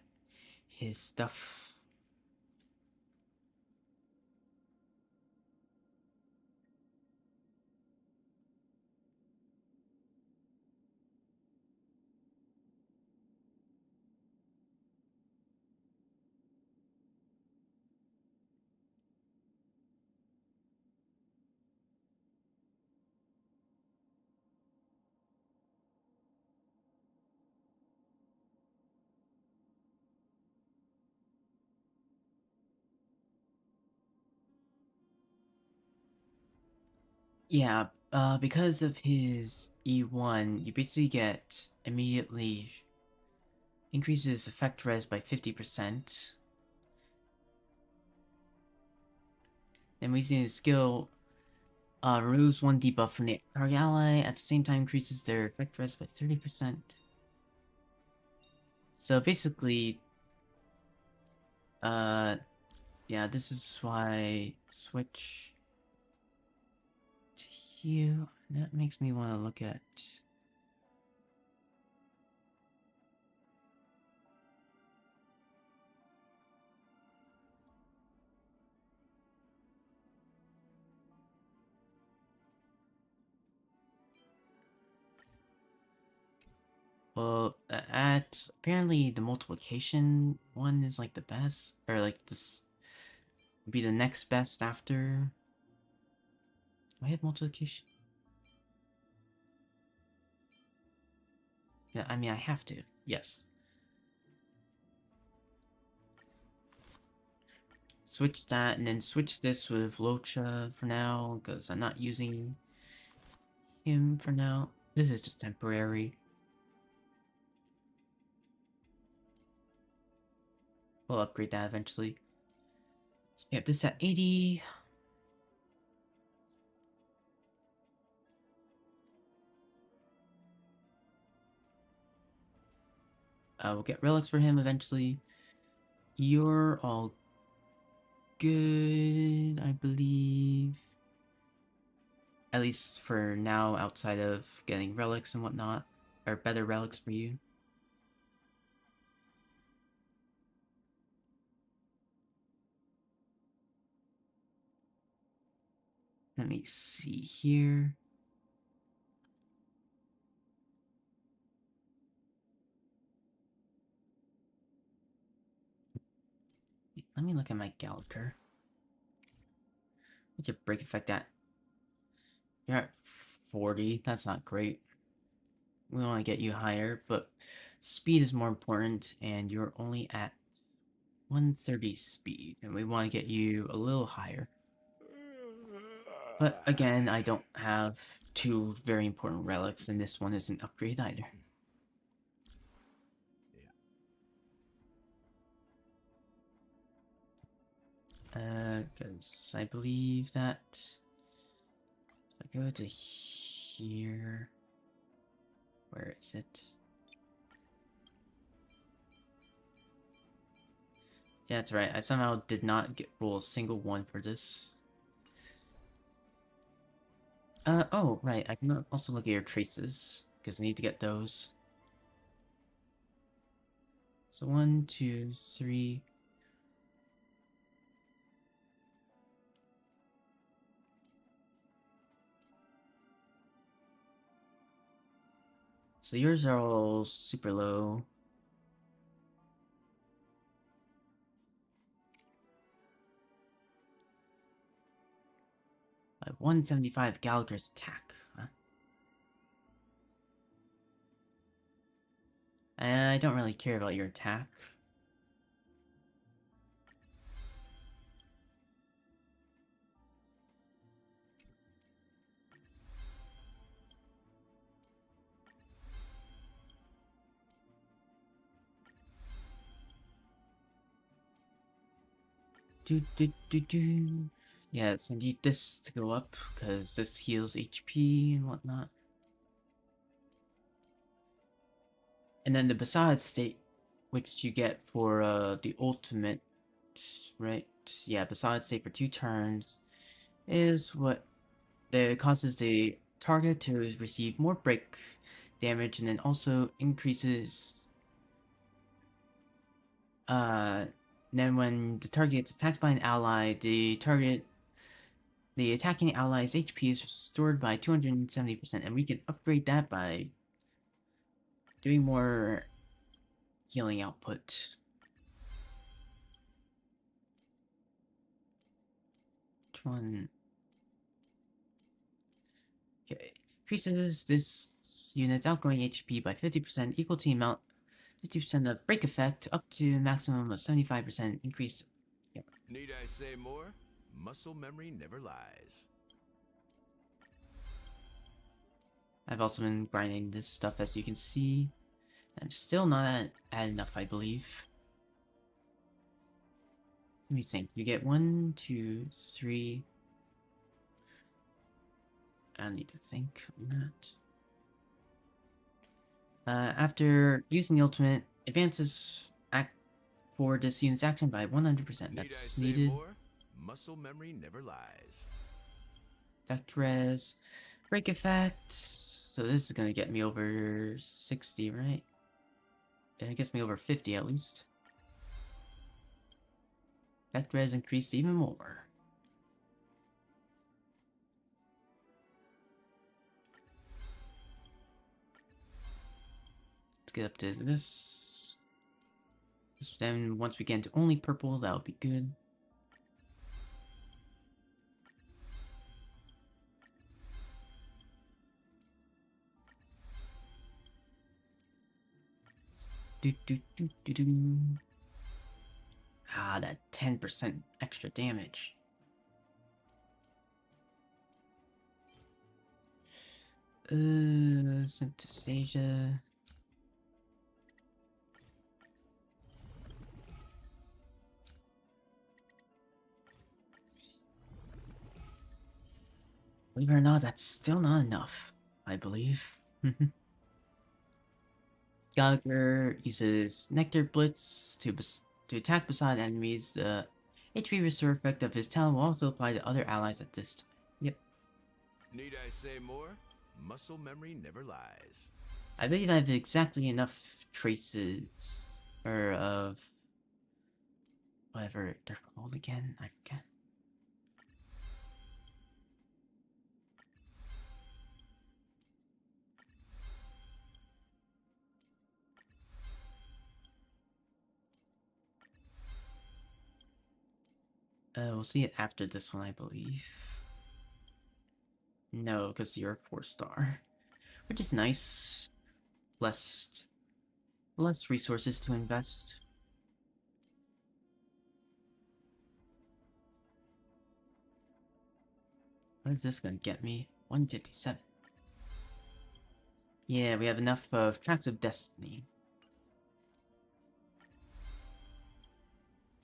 his stuff. Yeah, because of his E1, you basically get immediately increases effect res by 50%. Then we see his skill removes one debuff from the target ally, at the same time increases their effect res by 30%. So basically, yeah, this is why switch to you. That makes me want to look at. Well, at apparently the multiplication one is like the best, or like this would be the next best after. Do I have multiplication? Yeah, I mean I have to. Yes. Switch that, and then switch this with Locha for now, because I'm not using him for now. This is just temporary. We'll upgrade that eventually. So we have this at 80. We'll get relics for him eventually. You're all good, I believe. At least for now, outside of getting relics and whatnot. Or better relics for you. Let me see here. Let me look at my Gallagher. What's your break effect at? You're at 40. That's not great. We want to get you higher, but speed is more important, and you're only at 130 speed, and we want to get you a little higher. But again, I don't have two very important relics, and this one isn't upgrade either. Because I believe that if I go to here, where is it? Yeah, that's right. I somehow did not roll a single one for this. Oh, right. I can also look at your traces, because I need to get those. So 1, 2, 3. So yours are all super low. I have 175 Gallagher's attack. Huh? And I don't really care about your attack. Do. Yeah, so I need this to go up, because this heals HP and whatnot. And then the Basad state, which you get for the ultimate, right? Yeah, Basad state for 2 turns is what causes the target to receive more break damage, and then also increases then when the target gets attacked by an ally, the attacking ally's HP is restored by 270%, and we can upgrade that by doing more healing output. Which one? Okay. Increases this unit's outgoing HP by 50%, equal to the amount 50% of break effect, up to a maximum of 75% increased. Yep.
Need I say more? Muscle memory never lies.
I've also been grinding this stuff, as you can see. I'm still not at enough, I believe. Let me think. You get 1, 2, 3. I need to think on that. After using the ultimate, advances act for this unit's action by 100%. That's needed.
More? Muscle memory never lies.
Effect res. Break effects. So this is gonna get me over 60, right? Yeah, it gets me over 50 at least. Effect res increased even more. let's get up to this. Then once we get into only purple, that'll be good. Ah, that 10% extra damage. Synthesasia. Believe it or not, that's still not enough, I believe. Gallagher uses Nectar Blitz to attack beside enemies. The HP restore effect of his talent will also apply to other allies at this time. Yep.
Need I say more? Muscle memory never lies.
I believe I have exactly enough traces, or of whatever they're called again. I forget. We'll see it after this one, I believe. No, because you're a 4-star. Which is nice. Less resources to invest. What is this gonna get me? 157. Yeah, we have enough of Tracks of Destiny.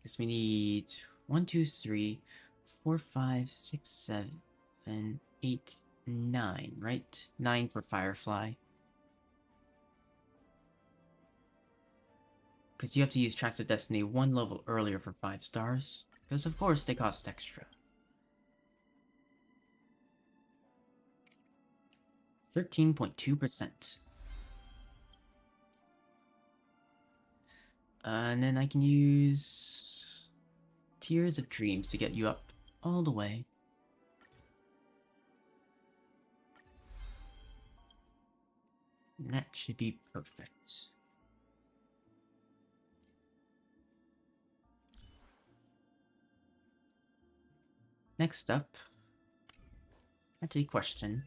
Guess we need 1, 2, 3, 4, 5, 6, 7, 8, 9, right? 9 for Firefly. Because you have to use Tracks of Destiny 1 level earlier for 5 stars. Because of course they cost extra. 13.2%. And then I can use Tears of Dreams to get you up all the way. And that should be perfect. Next up, actually question.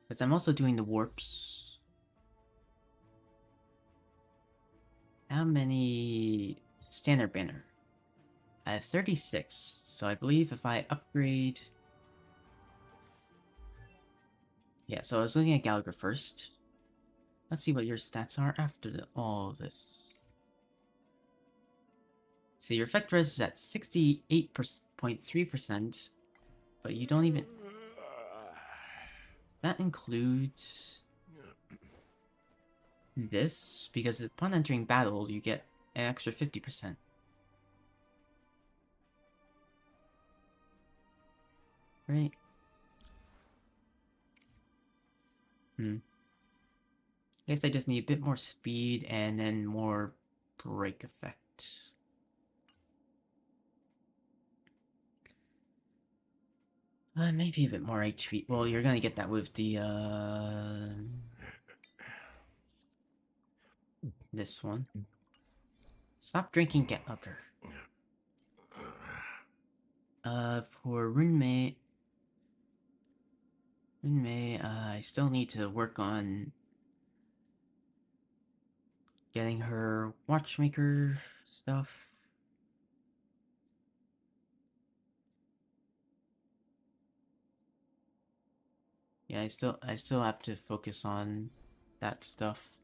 Because I'm also doing the warps. How many standard banner? I have 36, so I believe if I upgrade... Yeah, so I was looking at Gallagher first. Let's see what your stats are after all this. So your effect res is at 68.3%, but you don't even... That includes this, because upon entering battle, you get an extra 50%. Right? Guess I just need a bit more speed and then more break effect. Maybe a bit more HP. Well, you're gonna get that with the, this one. Stop drinking, get upper. For Runmei, I still need to work on getting her watchmaker stuff. Yeah, I still have to focus on that stuff.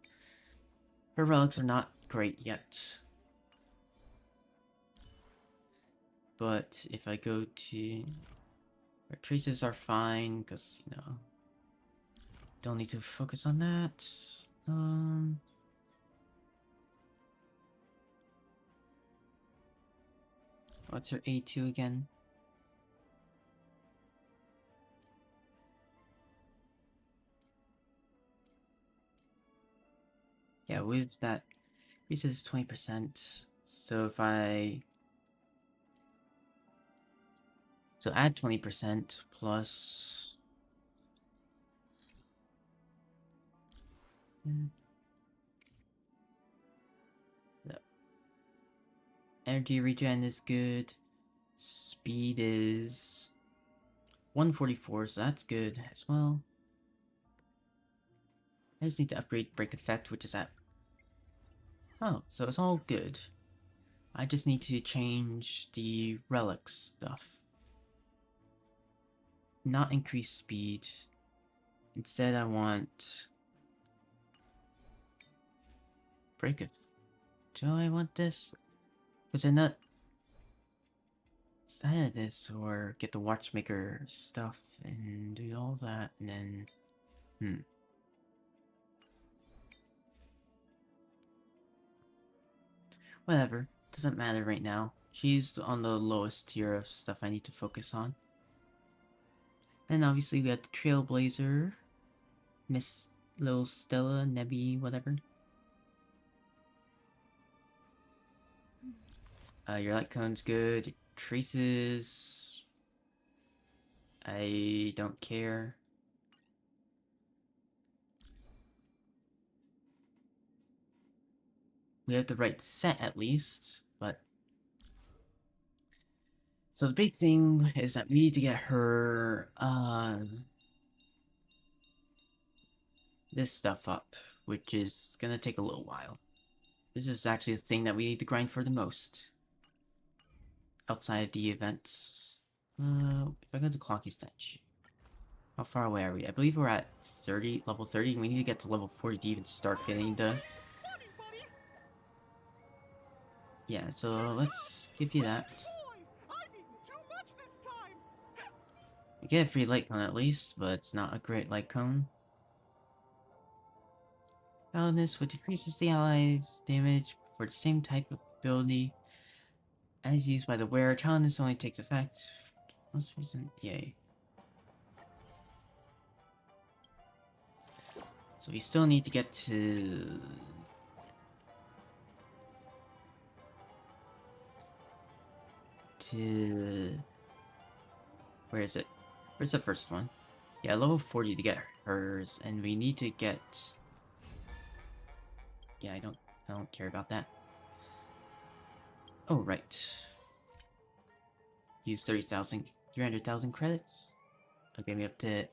Her relics are not great yet. But if I go to... Her traces are fine, because, you know... Don't need to focus on that. What's her A2 again? Yeah, with that, increases 20%. So if I... So add 20% plus... Energy regen is good. Speed is 144, so that's good as well. I just need to upgrade Break Effect, which is at... Oh, so it's all good. I just need to change the relic stuff. Not increase speed. Instead, I want... Break Effect. Do I want this? Because I'm not... It's either this or get the Watchmaker stuff and do all that, and then... Whatever. Doesn't matter right now. She's on the lowest tier of stuff I need to focus on. Then obviously we have the Trailblazer. Miss Little Stella, Nebby, whatever. Your light cone's good. Traces... I don't care. We have the right set at least, but... So the big thing is that we need to get her, this stuff up, which is gonna take a little while. This is actually the thing that we need to grind for the most. Outside of the events. If I go to Clocky Stench. How far away are we? I believe we're at 30, level 30. We need to get to level 40 to even start getting the... Yeah, so let's give you that. We get a free light cone at least, but it's not a great light cone. Paladinus, which decreases the allies' damage for the same type of ability as used by the wearer. Paladinus only takes effect. Most recent, yay. So we still need to get to... Where is it? Where's the first one? Yeah, level 40 to get hers, and we need to get... Yeah, I don't care about that. Oh, right. Use 300,000 credits. Okay, me up to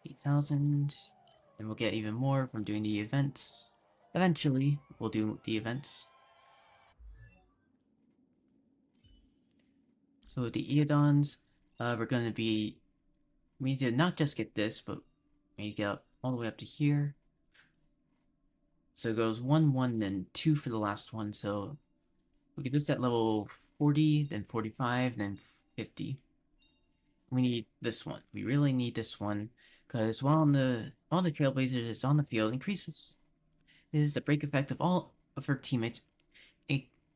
8,000. And we'll get even more from doing the events. Eventually, we'll do the events. So with the Eodons, we're going to be... We need to not just get this, but we need to get up all the way up to here. So it goes 1, 1, then 2 for the last one. So we get this at level 40, then 45, then 50. We need this one. We really need this one. Because while the Trailblazers is on the field, increases is the break effect of all of her teammates,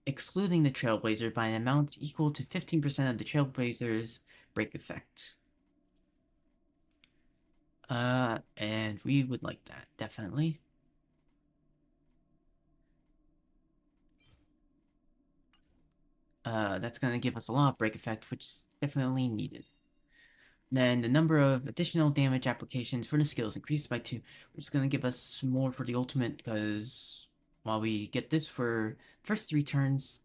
excluding the Trailblazer, by an amount equal to 15% of the Trailblazer's break effect. And we would like that, definitely. That's gonna give us a lot of break effect, which is definitely needed. Then the number of additional damage applications for the skills increases by 2, which is gonna give us more for the ultimate, because while we get this for first 3 turns,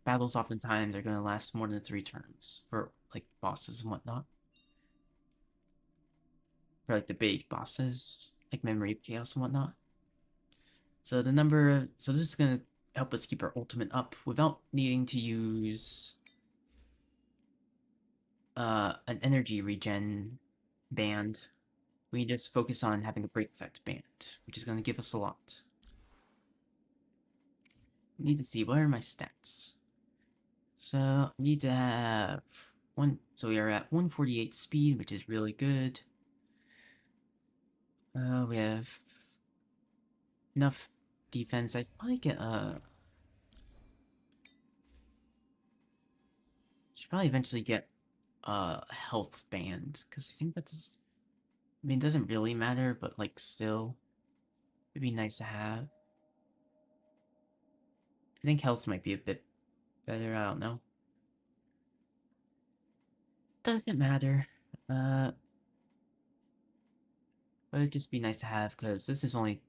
battles oftentimes are gonna last more than 3 turns for like bosses and whatnot. For like the big bosses, like Memory of Chaos and whatnot. So this is gonna help us keep our ultimate up without needing to use an energy regen band. We just focus on having a break effect band, which is gonna give us a lot. I need to see, what are my stats? So I need to have so we are at 148 speed, which is really good. We have enough defense. I'd probably get should probably eventually get a health band, because I think that's... I mean, it doesn't really matter, but like still, it'd be nice to have. I think health might be a bit better, I don't know. Doesn't matter. But it'd just be nice to have, because this is only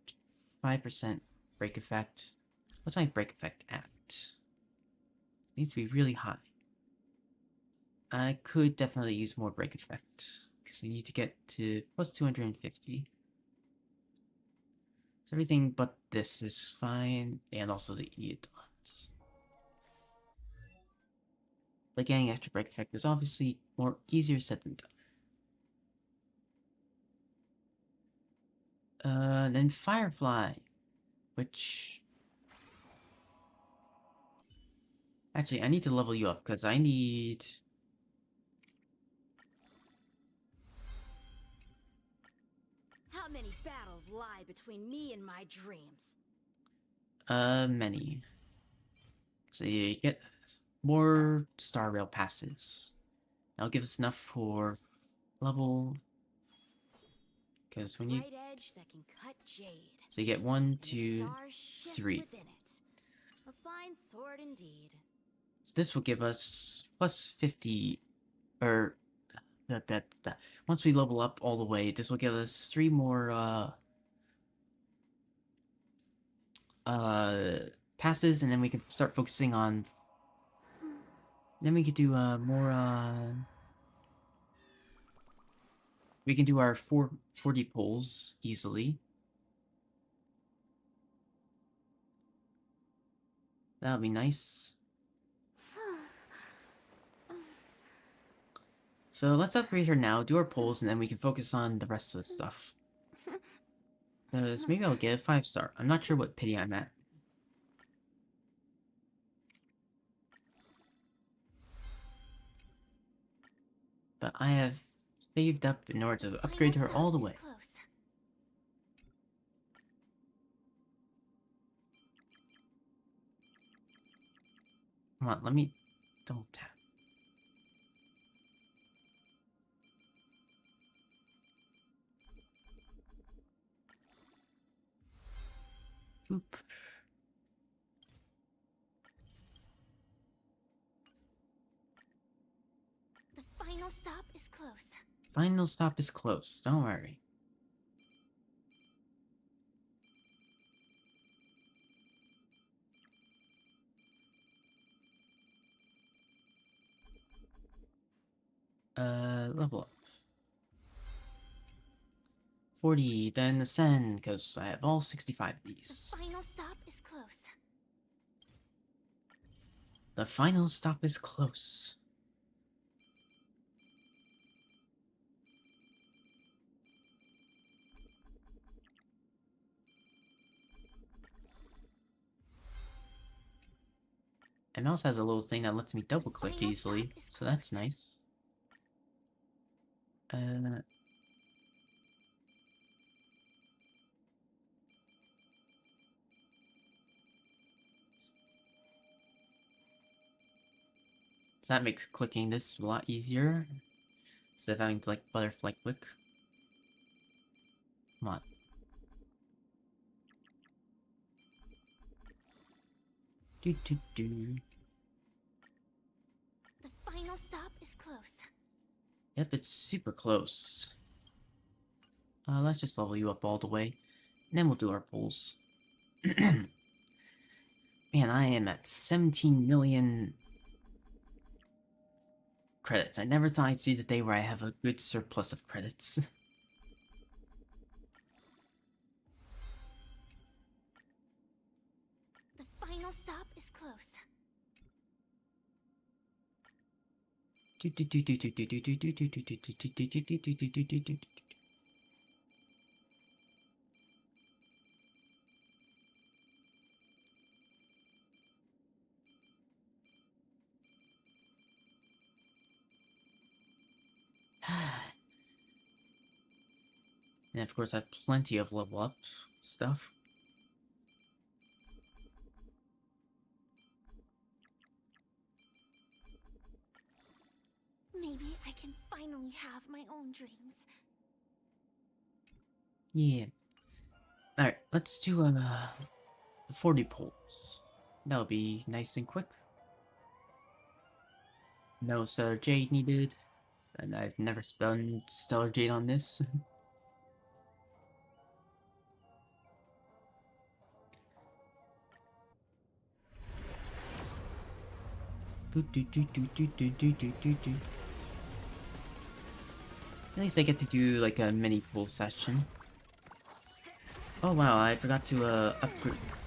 5% break effect. What's my break effect at? I needs to be really high. I could definitely use more break effect, because I need to get to plus 250. So everything but this is fine, and also the Eodons. But getting extra break effect is obviously more easier said than done. Then Firefly, which... Actually, I need to level you up, because I need...
How many battles lie between me and my dreams?
Many. So you get more Star Rail passes. That'll give us enough for level... Because when you...
Bright edge that can cut jade.
So you get 1,
And the
2,
stars shift
3.
within it. A fine sword indeed.
So this will give us plus 50... Or... Once we level up all the way, this will give us 3 more, passes, and then we can start focusing on... Then we could do, more, we can do our 40 pulls easily. That would be nice. So let's upgrade her now, do our pulls, and then we can focus on the rest of the stuff. So maybe I'll get a 5-star. I'm not sure what pity I'm at. But I have saved up in order to upgrade her all the way. Come on, let me double tap. Boop.
The final stop is close.
Final stop is close, don't worry. Level up. 40, then ascend, because I have all 65 of these.
The final stop is close.
The final stop is close. And mouse has a little thing that lets me double click easily, so that's nice. So that makes clicking this a lot easier, instead of having to like butterfly click. Come on. Do.
The final stop is close.
Yep, it's super close. Let's just level you up all the way, and then we'll do our pulls. Man, I am at 17 million credits. I never thought I'd see the day where I have a good surplus of credits.
The final stop is close.
And of course I have plenty of level up stuff.
Maybe I can finally have my own dreams.
Yeah. Alright, let's do 40 pulls. That'll be nice and quick. No Stellar Jade needed. And I've never spent Stellar Jade on this. At least I get to do like a mini pool session. Oh wow, I forgot to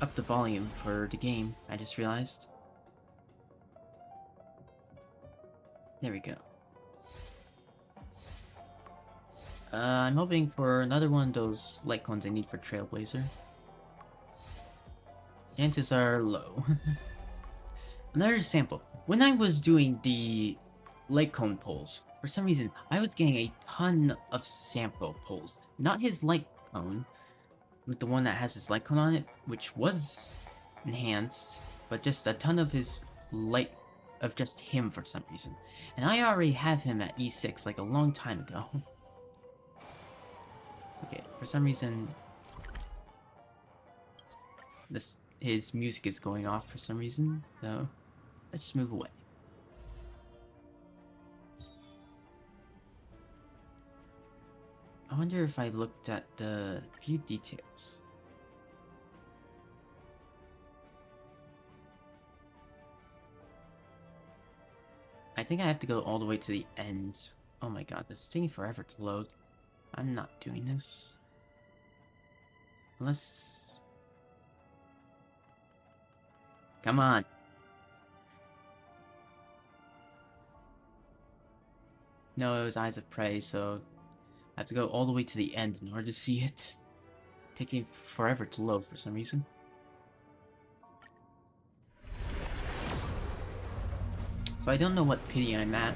up the volume for the game, I just realized. There we go. I'm hoping for another one of those light cones I need for Trailblazer. Chances are low. Another sample. When I was doing the light cone pulls, for some reason, I was getting a ton of sample pulls. Not his light cone, with the one that has his light cone on it, which was enhanced, but just a ton of his light, of just him for some reason. And I already have him at E6 like a long time ago. Okay, for some reason, his music is going off for some reason, so let's just move away. I wonder if I looked at the view details. I think I have to go all the way to the end. Oh my god, this is taking forever to load. I'm not doing this. Unless... Come on. No, it was Eyes of Prey, so I have to go all the way to the end in order to see it. Taking forever to load for some reason. So I don't know what pity I'm at.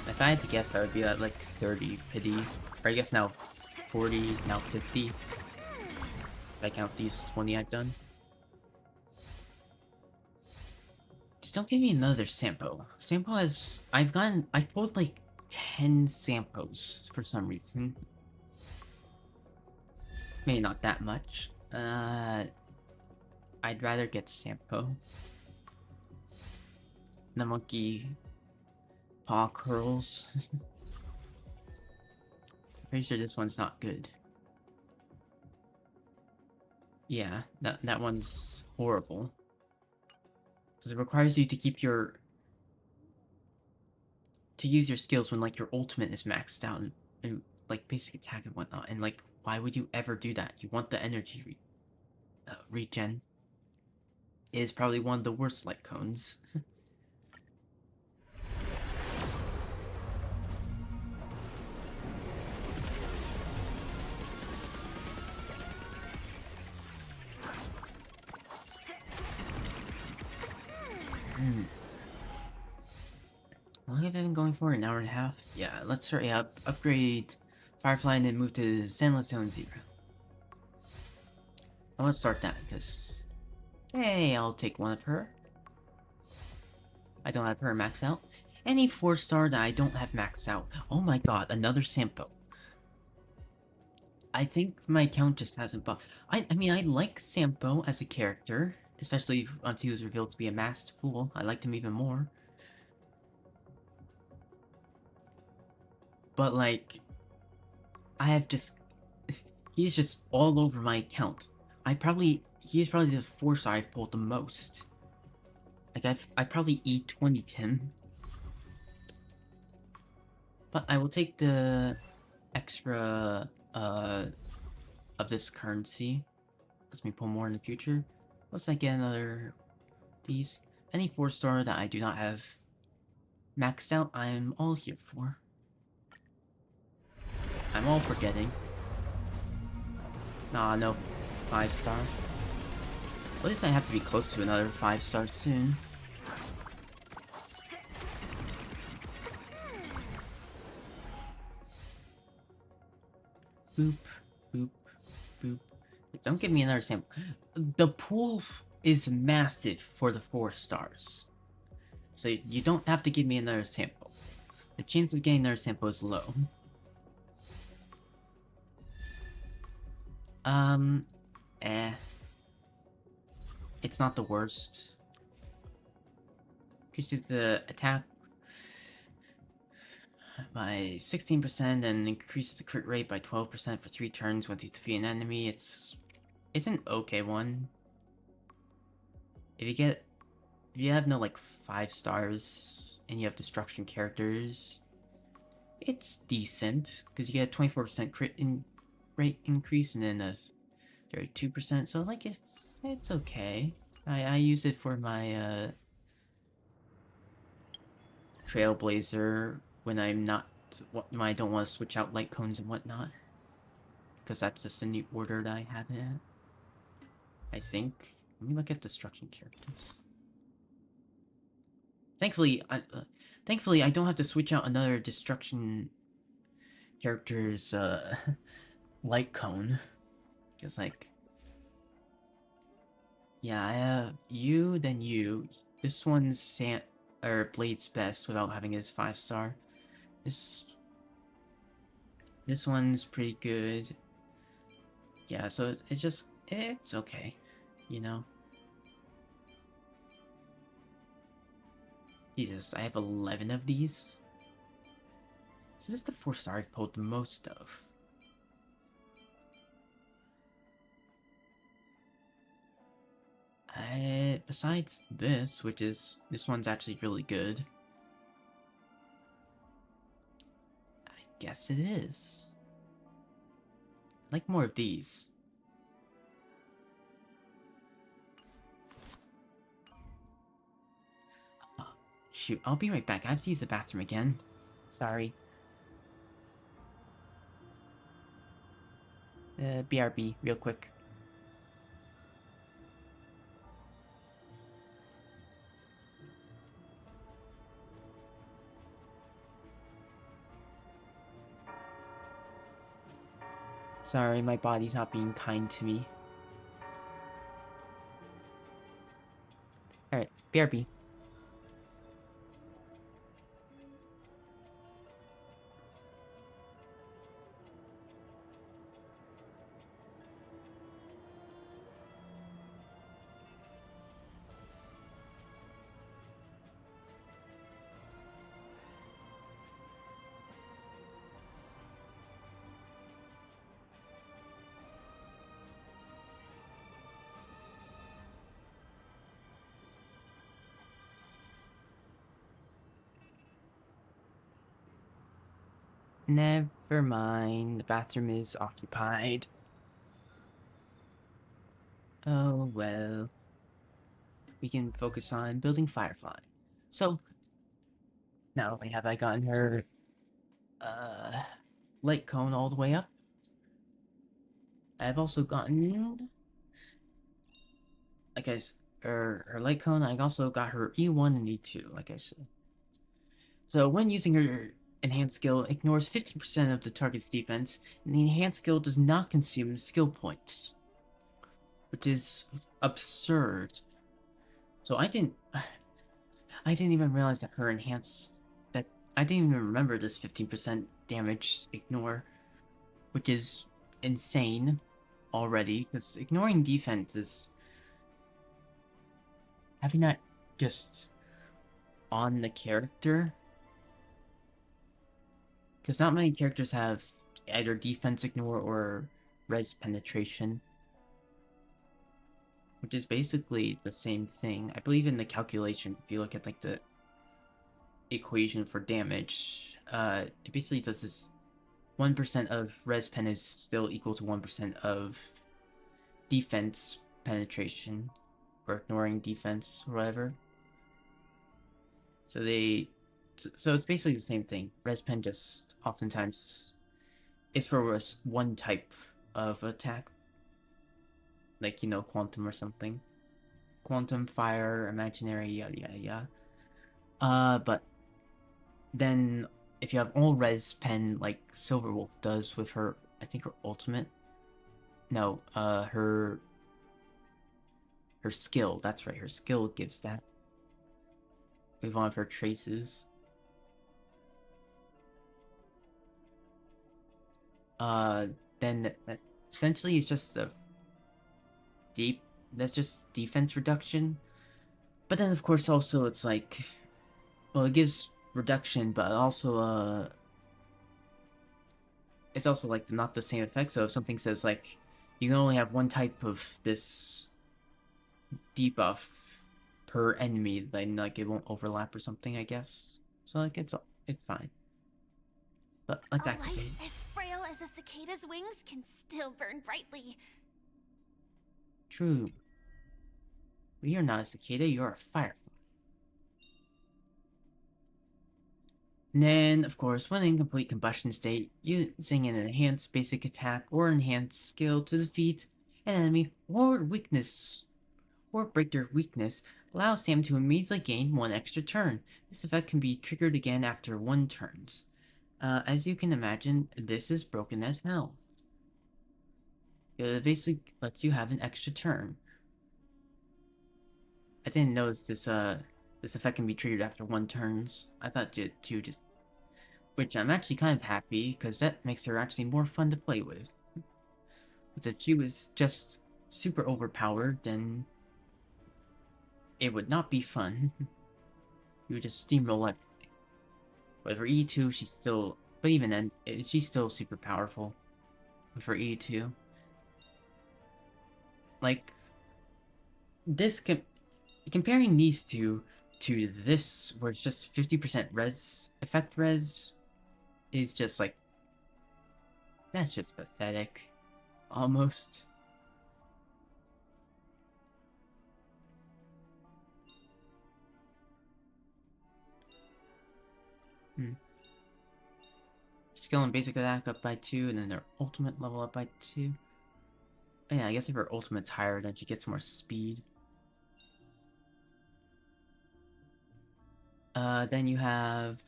If I had to guess, I would be at like 30 pity. Or I guess now 40, now 50. If I count these 20 I've done. Just don't give me another Sampo. Sampo has... I've pulled like 10 Sampos for some reason. Maybe not that much. I'd rather get Sampo. The monkey paw curls. Pretty sure this one's not good. Yeah, that one's horrible. Because it requires you to keep your... to use your skills when, like, your ultimate is maxed out and like, basic attack and whatnot. And, like, why would you ever do that? You want the energy regen. It is probably one of the worst light cones. How long have I been going for? An hour and a half? Yeah, let's hurry up, upgrade Firefly, and then move to Zenless Zone Zero. I want to start that, because... Hey, I'll take one of her. I don't have her maxed out. Any 4-star that I don't have maxed out. Oh my god, another Sampo. I think my account just hasn't buffed. I mean, I like Sampo as a character. Especially once he was revealed to be a masked fool. I liked him even more. But, like, I have just... He's just all over my account. He's probably the 4-star I've pulled the most. Like, I probably E20'd him. But I will take the extra, of this currency. Lets me pull more in the future. Let's not get another... these. Any 4-star that I do not have maxed out, I'm all here for. I'm all for getting. Nah, no 5-star. At least I have to be close to another 5-star soon. Boop, boop, boop. Don't give me another sample. The pool is massive for the 4-stars. So you don't have to give me another sample. The chance of getting another sample is low. It's not the worst. Increases the attack by 16% and increases the crit rate by 12% for 3 turns once you defeat an enemy. It's an okay one. If you get if you have no like 5 stars and you have destruction characters, it's decent because you get a 24% crit rate increase and then a 32%. So like it's okay. I use it for my Trailblazer when I'm not when I don't want to switch out light cones and whatnot, because that's just a new order that I have it at. I think. Let me look at destruction characters. Thankfully, I don't have to switch out another destruction character's light cone, because like, yeah, I have you, then you. This one's Blade's best without having his 5-star. This one's pretty good. Yeah, so it's okay, you know. Jesus, I have 11 of these. So this is the 4-star I've pulled the most of. Besides this, which is this one's actually really good. I guess it is. I like more of these. Shoot, I'll be right back. I have to use the bathroom again. Sorry. BRB, real quick. Sorry, my body's not being kind to me. Alright, BRB. Never mind, the bathroom is occupied. Oh well. We can focus on building Firefly. So, not only have I gotten her, light cone all the way up, I've also gotten, like her light cone, I also got her E1 and E2, like I said. So when using her enhanced skill, ignores 15% of the target's defense, and the enhanced skill does not consume skill points. Which is absurd. So I didn't even realize that her I didn't even remember this 15% damage ignore, which is insane already, because ignoring defense is having that just on the character, because not many characters have either defense ignore or res penetration, which is basically the same thing. I believe in the calculation, if you look at like the equation for damage, it basically does this 1% of res pen is still equal to 1% of defense penetration, or ignoring defense, or whatever. So it's basically the same thing. Res pen just oftentimes is for one type of attack. Like, you know, quantum or something. Quantum, fire, imaginary, yada yada yada. But then if you have all res pen like Silverwolf does with her, I think her ultimate. No, her skill, that's right, her skill gives that. With one of her traces. Then that essentially is just a that's just defense reduction. But then of course also it's like, well, it gives reduction, but also it's also like not the same effect. So if something says like you can only have one type of this debuff per enemy, then like it won't overlap or something, I guess. So like it's fine. But let's
A
activate.
life as frail as a cicada's wings can still burn brightly.
True. But you're not a cicada, you're a firefly. And then, of course, when in complete combustion state, using an enhanced basic attack or enhanced skill to defeat an enemy or weakness or break their weakness allows Sam to immediately gain 1 extra turn. This effect can be triggered again after 1 turns. As you can imagine, this is broken as hell. It basically lets you have an extra turn. I didn't notice this effect can be triggered after 1 turns. I thought you just... Which I'm actually kind of happy, because that makes her actually more fun to play with. But if she was just super overpowered, then it would not be fun. You would just steamroll everything. With her E2, she's still... But even then, she's still super powerful. With her E2. Like, this... Comparing these two to this, where it's just 50% res... Effect res... is just like... That's just pathetic. Almost. Skill and basic attack up by 2, and then their ultimate level up by 2. Oh, yeah, I guess if her ultimate's higher, then she gets more speed. Then you have...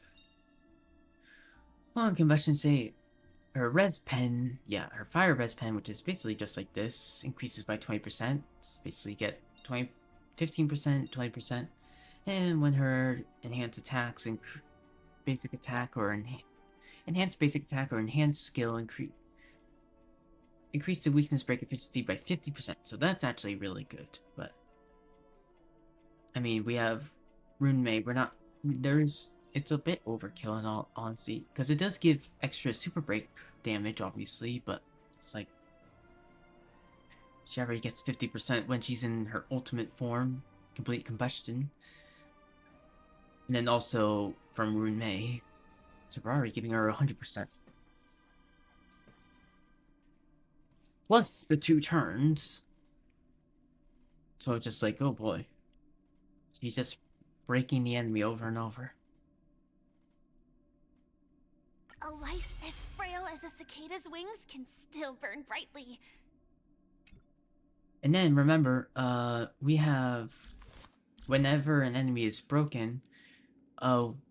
Long combustion state. Her res pen, yeah, her fire res pen, which is basically just like this, increases by 20%. So basically get 15%, 20%. And when her enhanced attacks, basic attack, or enhanced basic attack, or enhanced skill, increase the weakness break efficiency by 50%. So that's actually really good. But, I mean, we have Rune May, it's a bit overkill in all honesty, because it does give extra super break damage, obviously, but it's like she already gets 50% when she's in her ultimate form, complete combustion. And then also from Rune May, so we're already giving her 100%. Plus the 2 turns. So it's just like, oh boy. She's just breaking the enemy over and over.
A life as frail as a cicada's wings can still burn brightly.
And then remember, we have whenever an enemy is broken,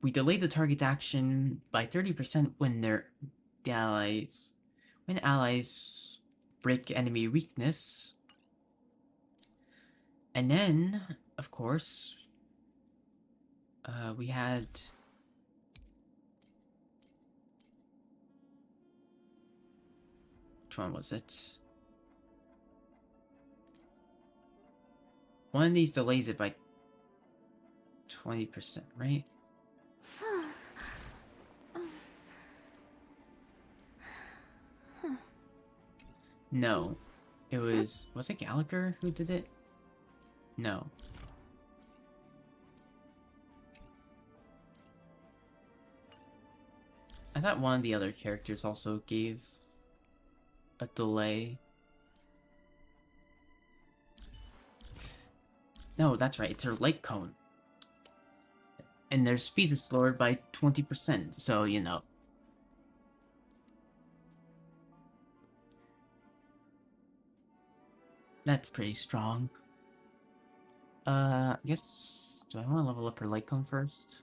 we delay the target's action by 30% when allies break enemy weakness. And then, of course, we had... Which one was it? One of these delays it by 20%, right? No. It was it Gallagher who did it? No. I thought one of the other characters also gave a delay. No, that's right, it's her light cone. And their speed is lowered by 20%, so, you know. That's pretty strong. I guess... Do I want to level up her light cone first?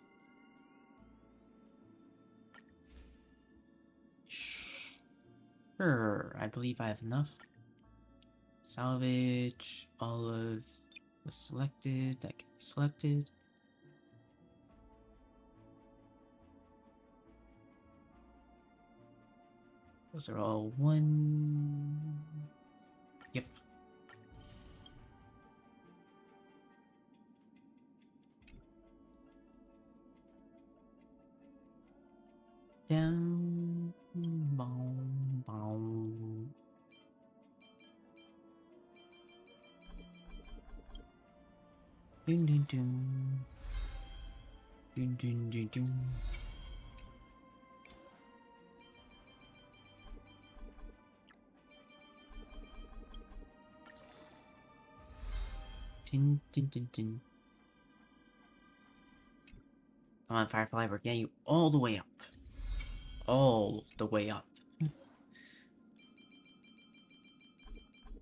Sure, I believe I have enough. Salvage, olive was selected, that can be selected. Those are all one... Yep. Down... Boom, boom. Dun dun dun. Dun dun dun dun. Dun dun dun dun. Come on, Firefly, we're getting you all the way up. All the way up.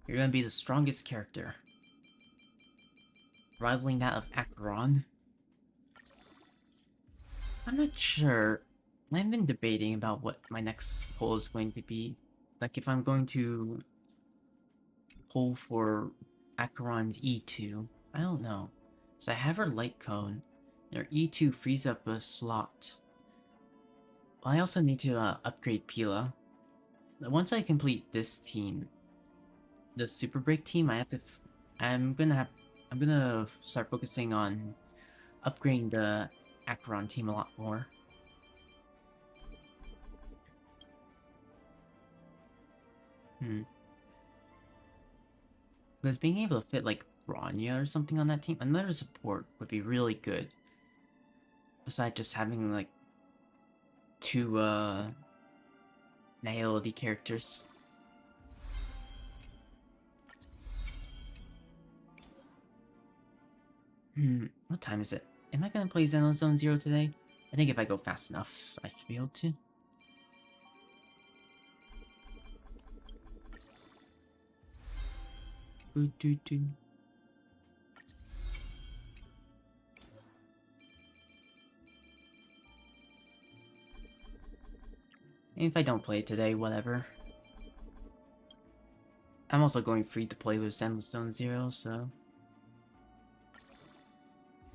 You're gonna be the strongest character. Rivaling that of Acheron. I'm not sure. I've been debating about what my next pull is going to be. Like, if I'm going to pull for Acheron's E2. I don't know. So I have her light cone. And her E2 frees up a slot. I also need to upgrade Pila. Once I complete this team, the Super Break team, I'm gonna start focusing on upgrading the Acheron team a lot more. Because being able to fit like Bronya or something on that team, another support would be really good. Besides just having like two Nihility characters. What time is it? Am I gonna play Zenless Zone Zero today? I think if I go fast enough, I should be able to. Doo-doo-doo. If I don't play today, whatever. I'm also going free to play with Zenless Zone Zero, so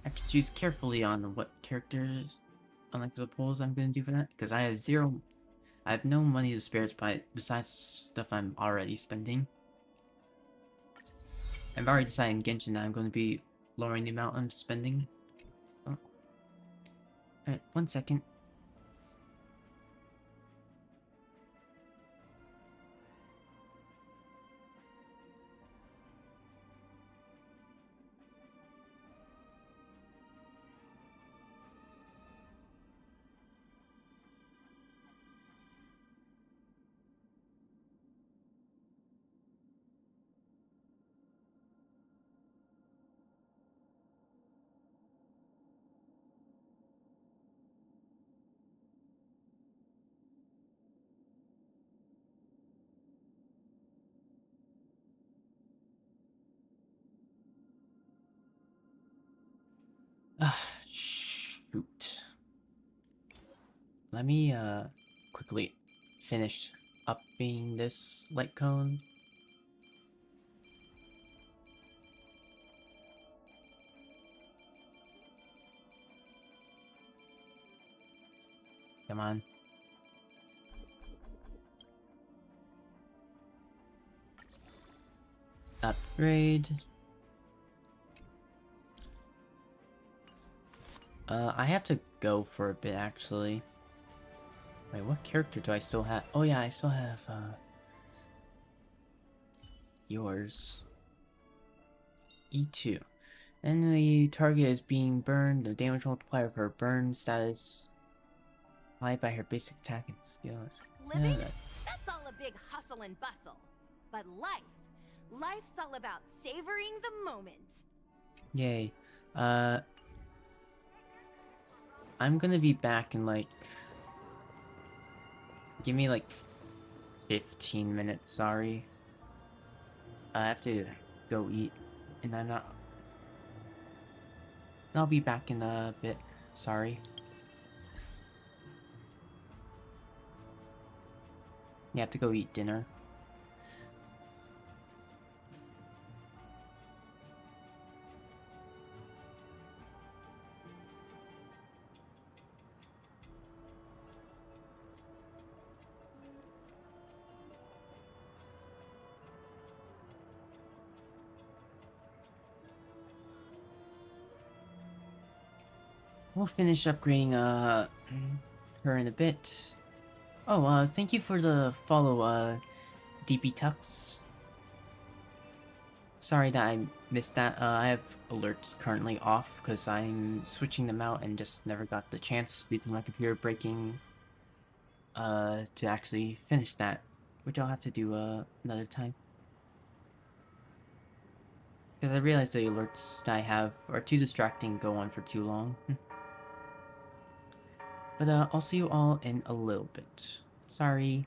I have to choose carefully on what characters, unlike the polls I'm going to do for that, because I have no money to spare besides stuff I'm already spending. I've already decided in Genshin that I'm going to be lowering the amount I'm spending. Oh. Alright, 1 second. Shoot. Let me, quickly finish upping this light cone. Come on. Upgrade. I have to go for a bit, actually. Wait, what character do I still have? Oh yeah, I still have, yours. E2. And the target is being burned. The damage multiplier of her burn status applied by her basic attack and skills.
Living? That's all a big hustle and bustle. But life's all about savoring the moment.
Yay. I'm gonna be back in like... Give me like 15 minutes, sorry. I have to go eat, and I'll be back in a bit, sorry. You have to go eat dinner. We'll finish upgrading her in a bit. Oh, thank you for the follow, DP Tux. Sorry that I missed that. I have alerts currently off because I'm switching them out and just never got the chance, leaving my computer breaking, to actually finish that, which I'll have to do, another time. Because I realize the alerts that I have are too distracting, go on for too long. But, I'll see you all in a little bit. Sorry.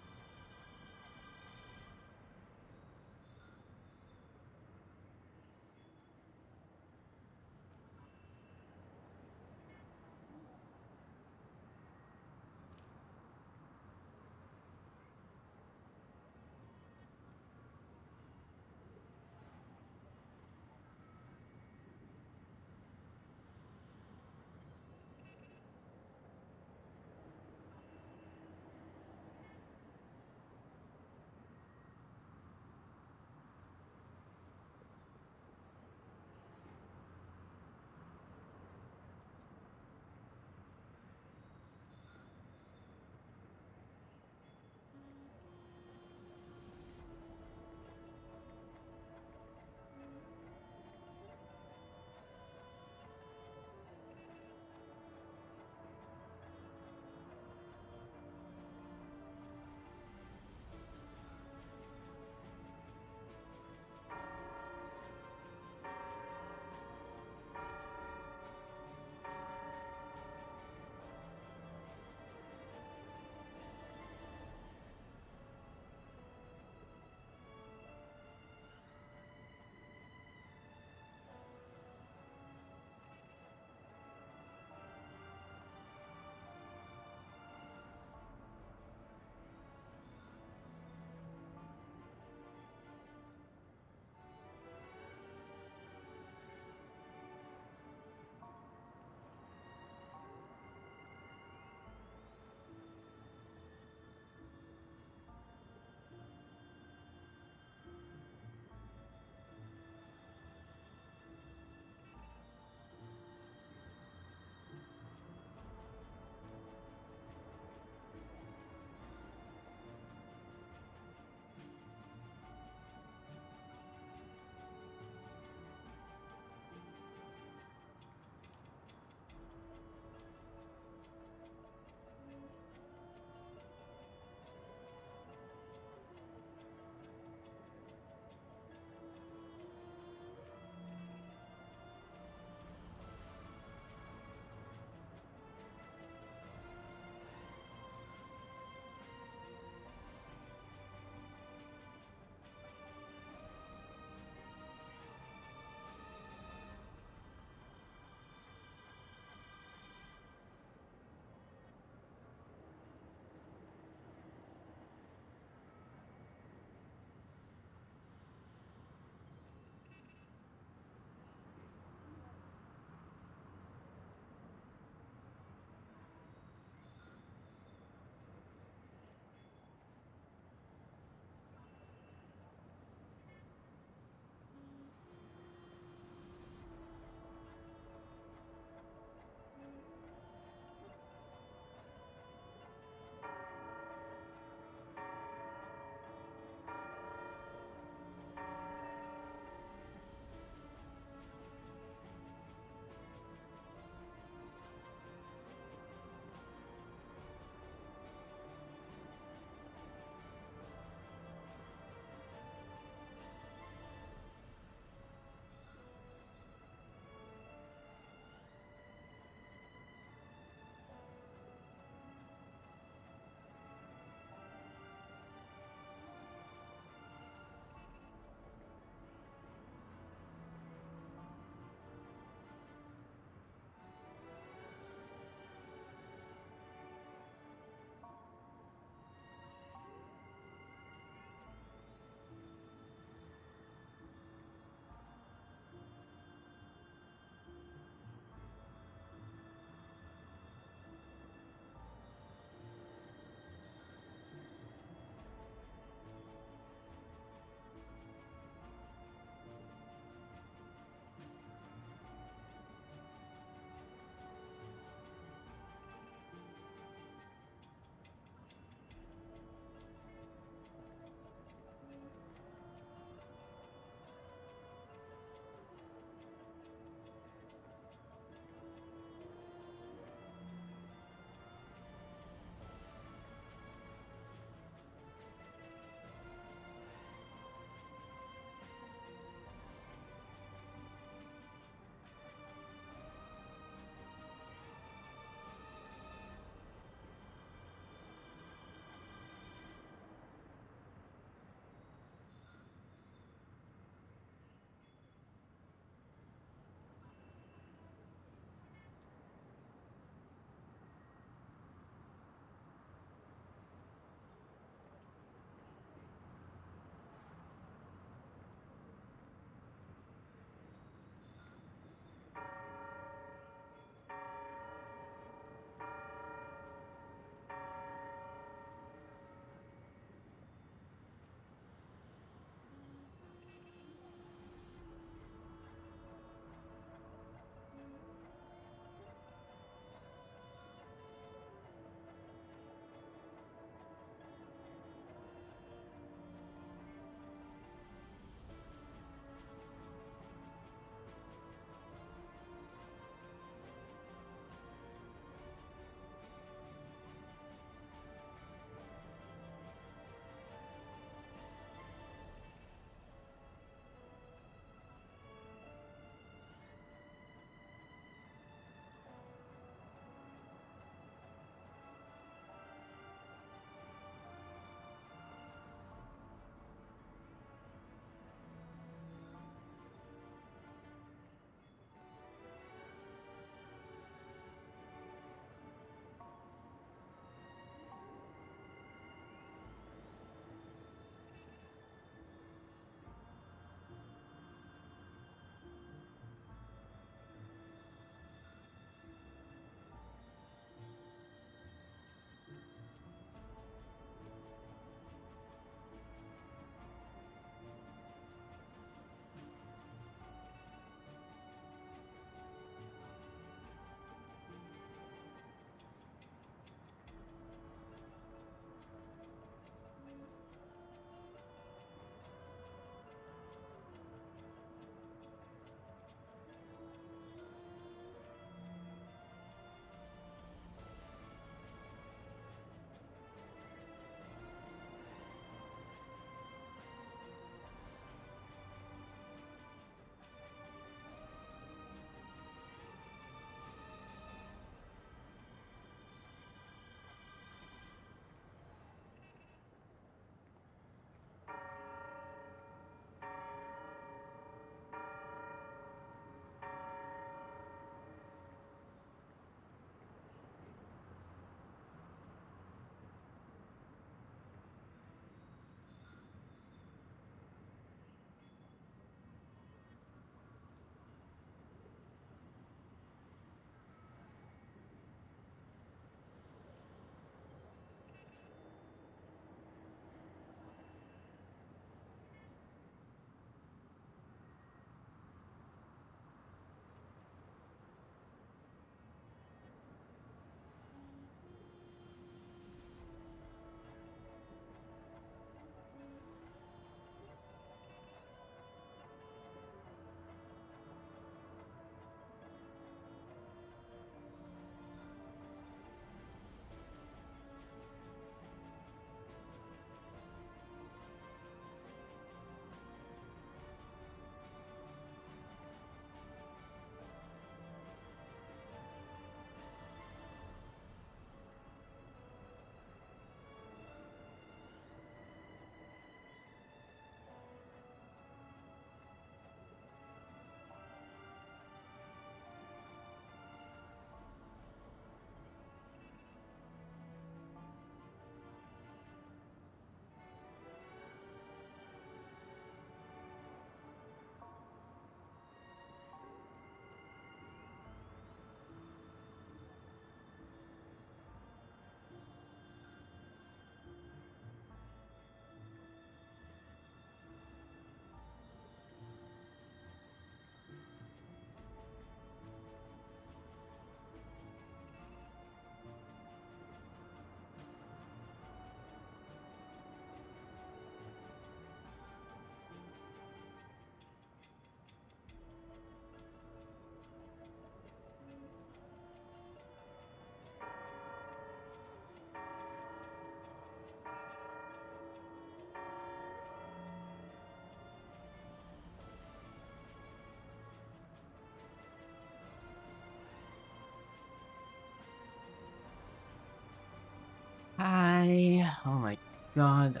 Oh my god,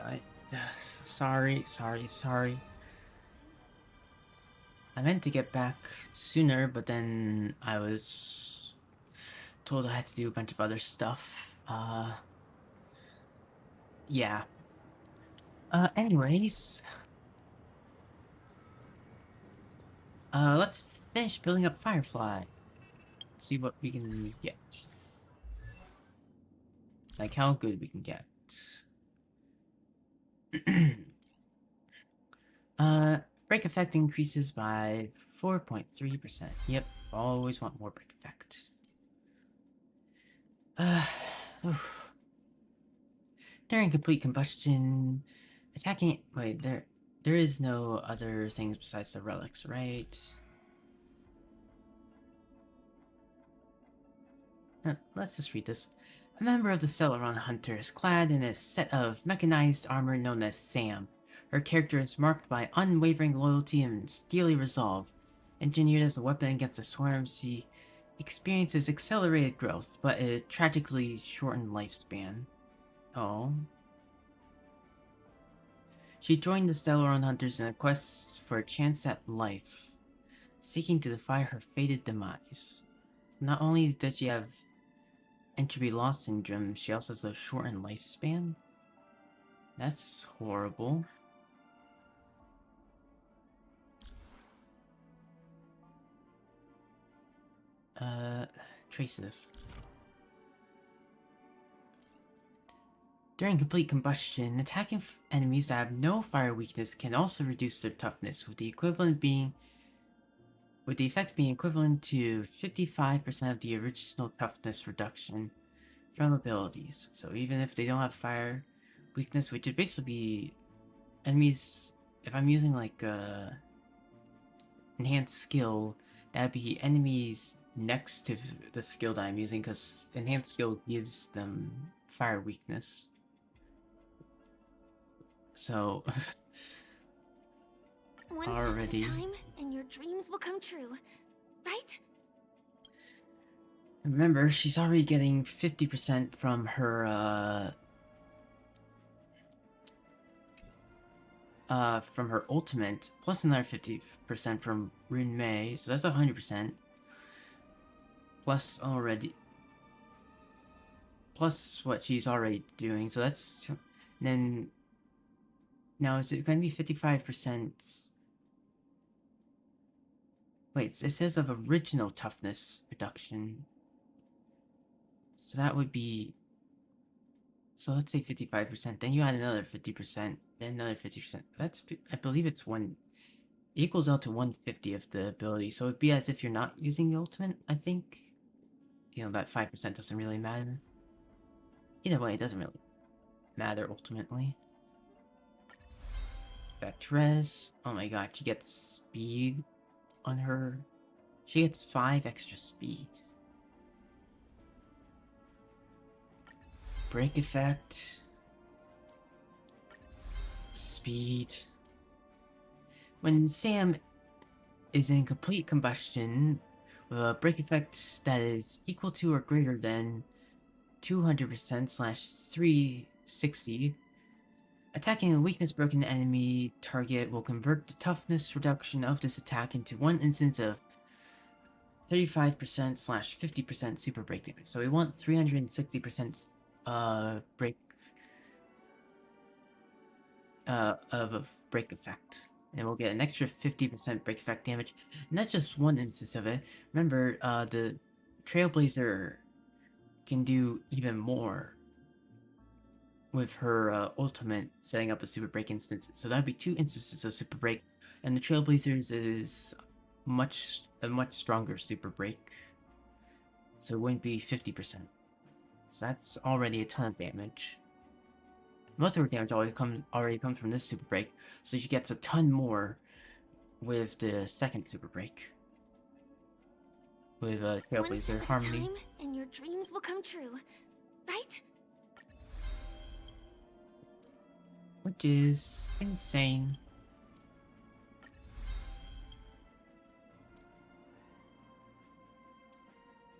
sorry. I meant to get back sooner, but then I was told I had to do a bunch of other stuff. Yeah. Anyways. Let's finish building up Firefly. See what we can get. Like, how good we can get. Break effect increases by 4.3%. Yep, always want more break effect. Oof. During complete combustion, attacking. Wait, there is no other things besides the relics, right? Let's just read this. A member of the Celeron Hunters, clad in a set of mechanized armor known as Sam. Her character is marked by unwavering loyalty and steely resolve. Engineered as a weapon against the swarm, she experiences accelerated growth, but a tragically shortened lifespan. Oh. She joined the Celeron Hunters in a quest for a chance at life, seeking to defy her fated demise. Not only does she have entropy loss syndrome, she also has a shortened lifespan? That's horrible. Traces. During complete combustion, attacking enemies that have no fire weakness can also reduce their toughness, with the effect being equivalent to 55% of the original toughness reduction from abilities. So even if they don't have fire weakness, which would basically be enemies, if I'm using like enhanced skill, that'd be enemies next to the skill that I'm using, because enhanced skill gives them fire weakness. So
One
already
step at a time, and your dreams will come true, right?
remember, she's already getting 50% from her ultimate, plus another 50% from Rune Mei, so that's 100%. Plus what she's already doing, so that's... Then... Now, is it going to be 55%? Wait, it says of original toughness reduction. So that would be... So let's say 55%, then you add another 50%, then another 50%. That's... I believe it's one... It equals out to 150 of the ability, so it'd be as if you're not using the ultimate, I think. You know, that 5% doesn't really matter. Either way, it doesn't really matter ultimately. Effect res. Oh my god, she gets speed on her. She gets 5 extra speed. Break effect. Speed. When Sam is in complete combustion, with a break effect that is equal to or greater than 200%/360, attacking a weakness broken enemy target will convert the toughness reduction of this attack into one instance of 35%/50% super break damage. So we want 360% break of break effect. And we'll get an extra 50% break effect damage. And that's just one instance of it. Remember, the Trailblazer can do even more with her ultimate setting up a super break instance. So that'd be 2 instances of super break. And the Trailblazers is a much stronger super break. So it wouldn't be 50%. So that's already a ton of damage. Most of her damage already comes from this super break, so she gets a ton more with the second super break. With Trailblazer Harmony.
One step at a time, and your dreams will come true, right?
Which is insane.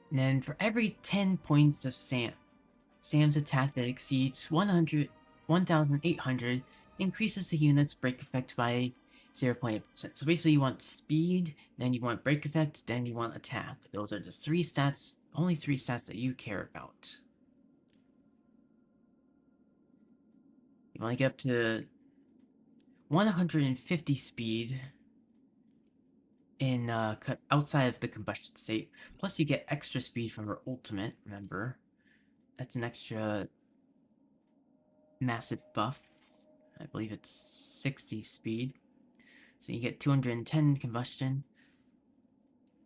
And then for every 10 points of Sam's attack that exceeds 100 1,800 increases the unit's break effect by 0.8%. So basically you want speed, then you want break effect, then you want attack. Those are the three stats, only three stats that you care about. You want to get up to 150 speed in outside of the combustion state. Plus you get extra speed from her ultimate, remember. That's an extra massive buff. I believe it's 60 speed. So you get 210 combustion.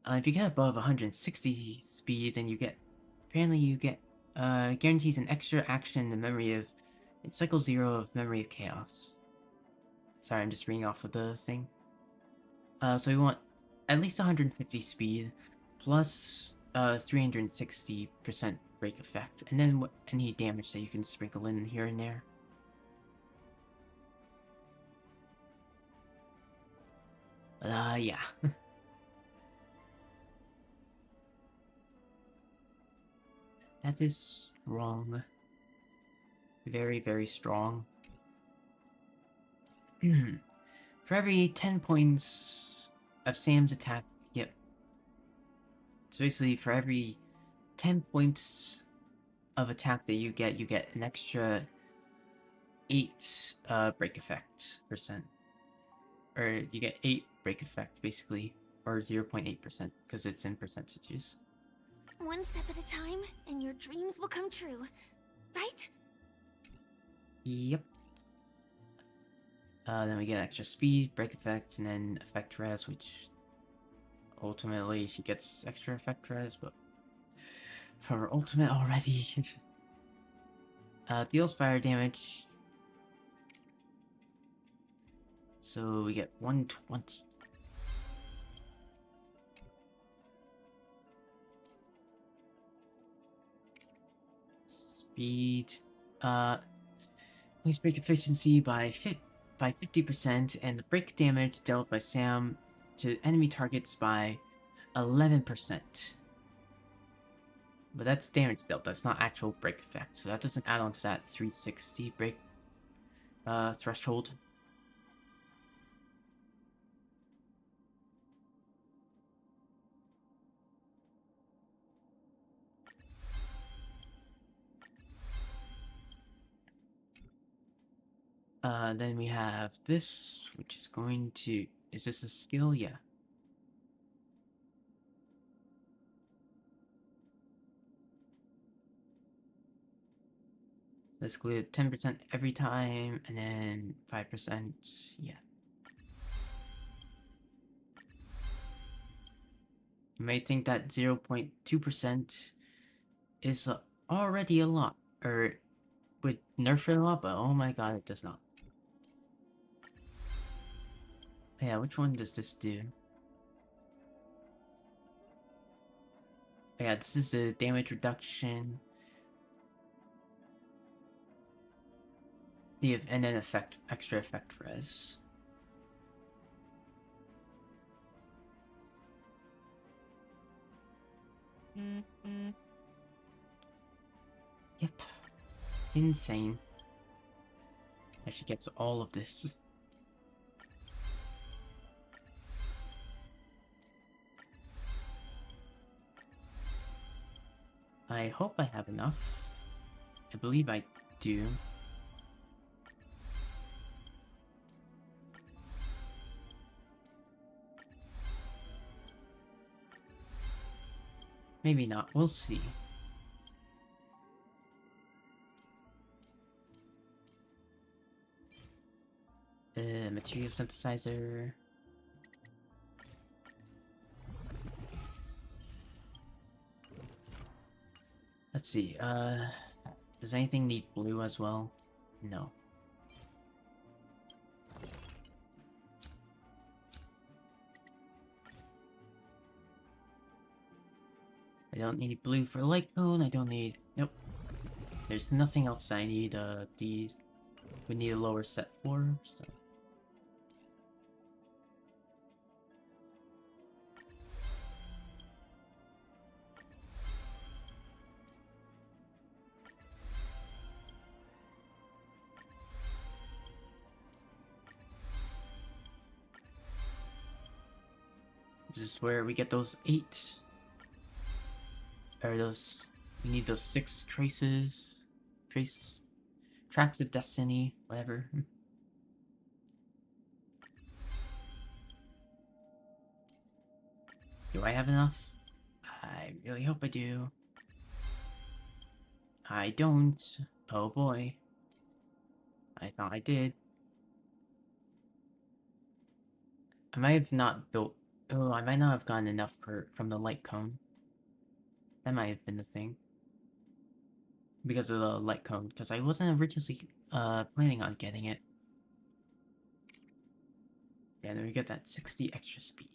If you get above 160 speed, then you get... Apparently you get... guarantees an extra action in memory of... In cycle 0 of Memory of Chaos. Sorry, I'm just reading off of the thing. So we want at least 150 speed, plus 360% break effect, and then any damage that you can sprinkle in here and there. Yeah. That is strong. Very, very strong. For every 10 points of Sam's attack, yep. So basically, for every 10 points of attack that you get an extra 8 break effect percent. Or you get 8 break effect, basically. Or 0.8%, because it's in percentages.
One step at a time, and your dreams will come true. Right?
Yep. Then we get extra speed, break effect, and then effect res, which ultimately she gets extra effect res, but from her ultimate already. Deals fire damage. So we get 120. Speed. Increase break efficiency by 50%, and the break damage dealt by Sam to enemy targets by 11%. But that's damage dealt, that's not actual break effect, so that doesn't add on to that 360 break threshold. Then we have this, which is going to... Is this a skill? Yeah. Basically 10% every time, and then 5%, yeah. You might think that 0.2% is already a lot, or would nerf it a lot, but oh my god, it does not. Yeah, which one does this do? Yeah, this is the damage reduction. And then extra effect res. Yep. Insane. That she gets all of this. I hope I have enough. I believe I do. Maybe not. We'll see. Material synthesizer. Let's see, does anything need blue as well? No. I don't need blue for light cone, I don't need... Nope. There's nothing else I need, these... We need a lower set for, so... This is where we get those 8. Or those... We need those 6 traces. Tracks of destiny, whatever. Do I have enough? I really hope I do. I don't. Oh boy. I thought I did. I might have not built... Oh, I might not have gotten enough from the light cone. That might have been the thing. Because of the light cone, because I wasn't originally planning on getting it. Yeah, then we get that 60 extra speed.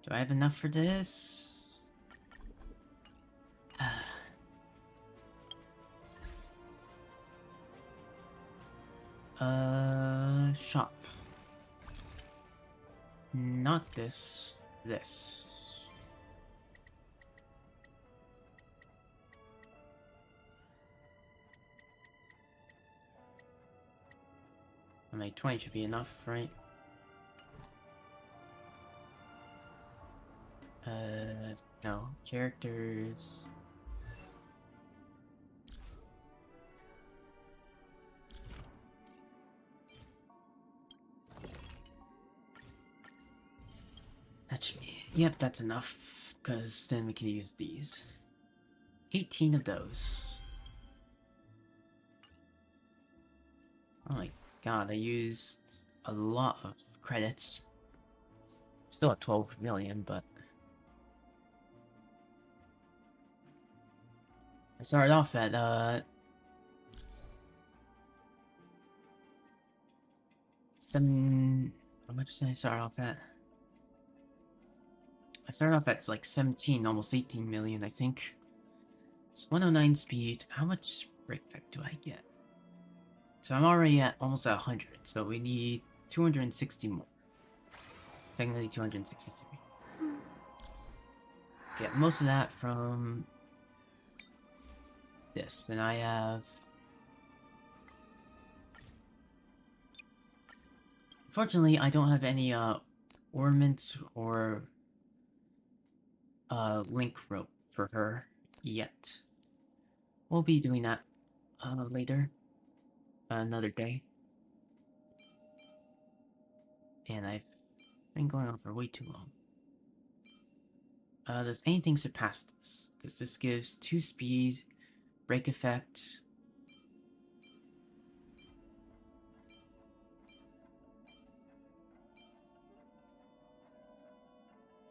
Do I have enough for this? Shop. Not this. This. I mean, 20 should be enough, right? No. Characters. That should be... Yep, that's enough. Because then we can use these. 18 of those. Oh my god, I used a lot of credits. Still at 12 million, but... I started off at, how much did I start off at? I started off at like 17, almost 18 million, I think. It's 109 speed. How much break effect do I get? So I'm already at almost at 100, so we need 260 more. Technically 263. Get most of that from this, and I have... Unfortunately, I don't have any ornaments or link rope for her yet. We'll be doing that later, another day. And I've been going on for way too long. Does anything surpass this? Because this gives 2 speed, break effect.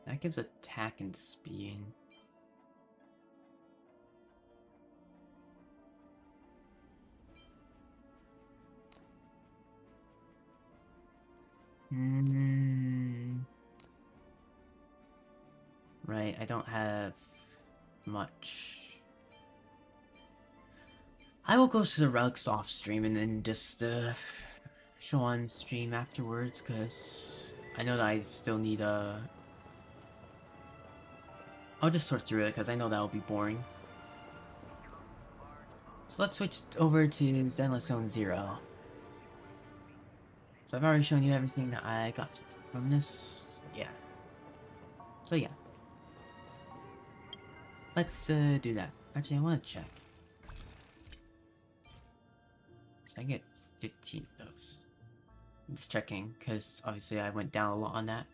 That gives attack and speed. Right, I don't have much. I will go to the relics off stream and then just show on stream afterwards, because I know that I still need I'll just sort through it, because I know that'll be boring. So let's switch over to Zenless Zone Zero. So I've already shown you everything that I got from this. Yeah. So yeah. Let's do that. Actually, I want to check. So I get 15 of those. I'm just checking, because obviously I went down a lot on that.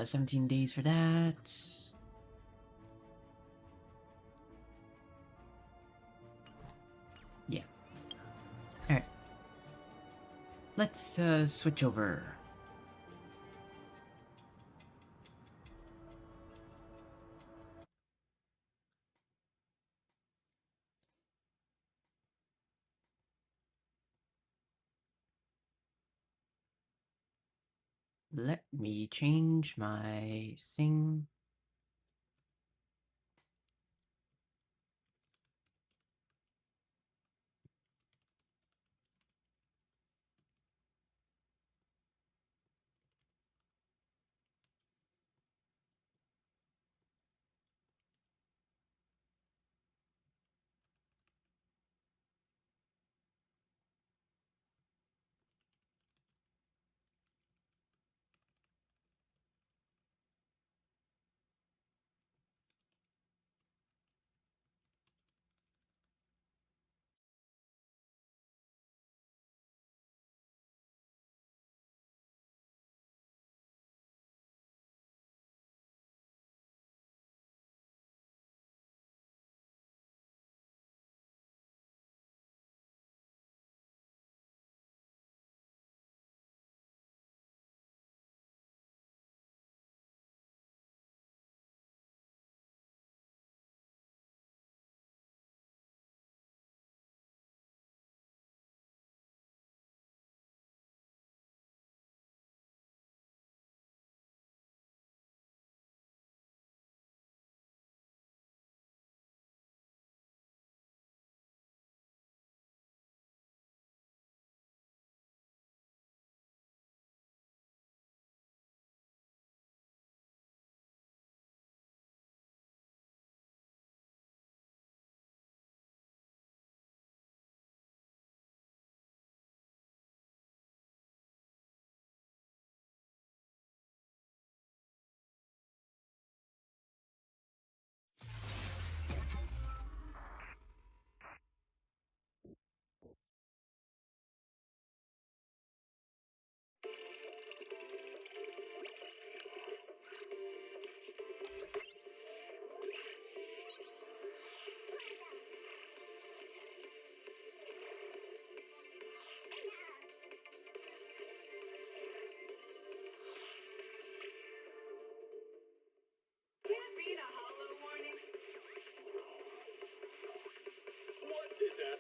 17 days for that. Yeah. Alright. Let's switch over. Let me change my thing.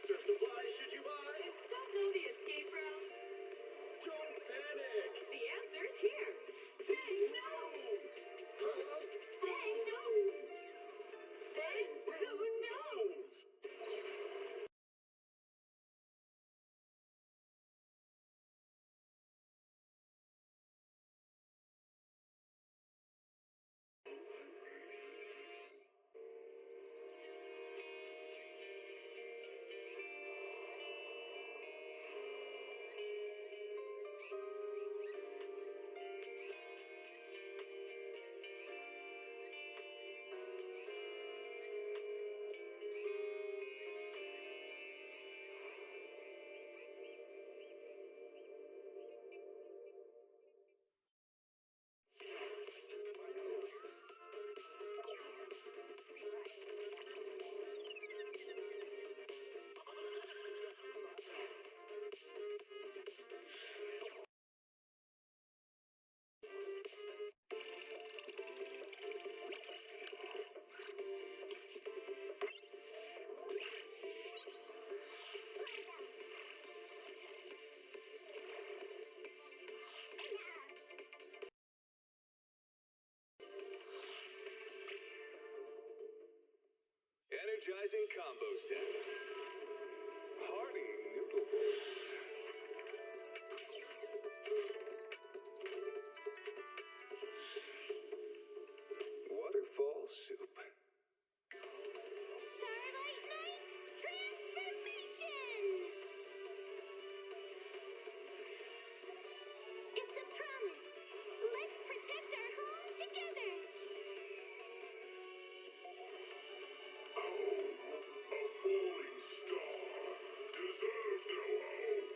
extra supplies should you buy?
Don't know the escape route?
Don't panic!
The answer's here. Bang knows!
Huh?
Bang knows! Bang who knows?
Energizing combo sets. Hearty noodle boost. Waterfall soup.
Starlight Knight transformation! It's a promise. Let's protect our home together.
A falling star deserves no home.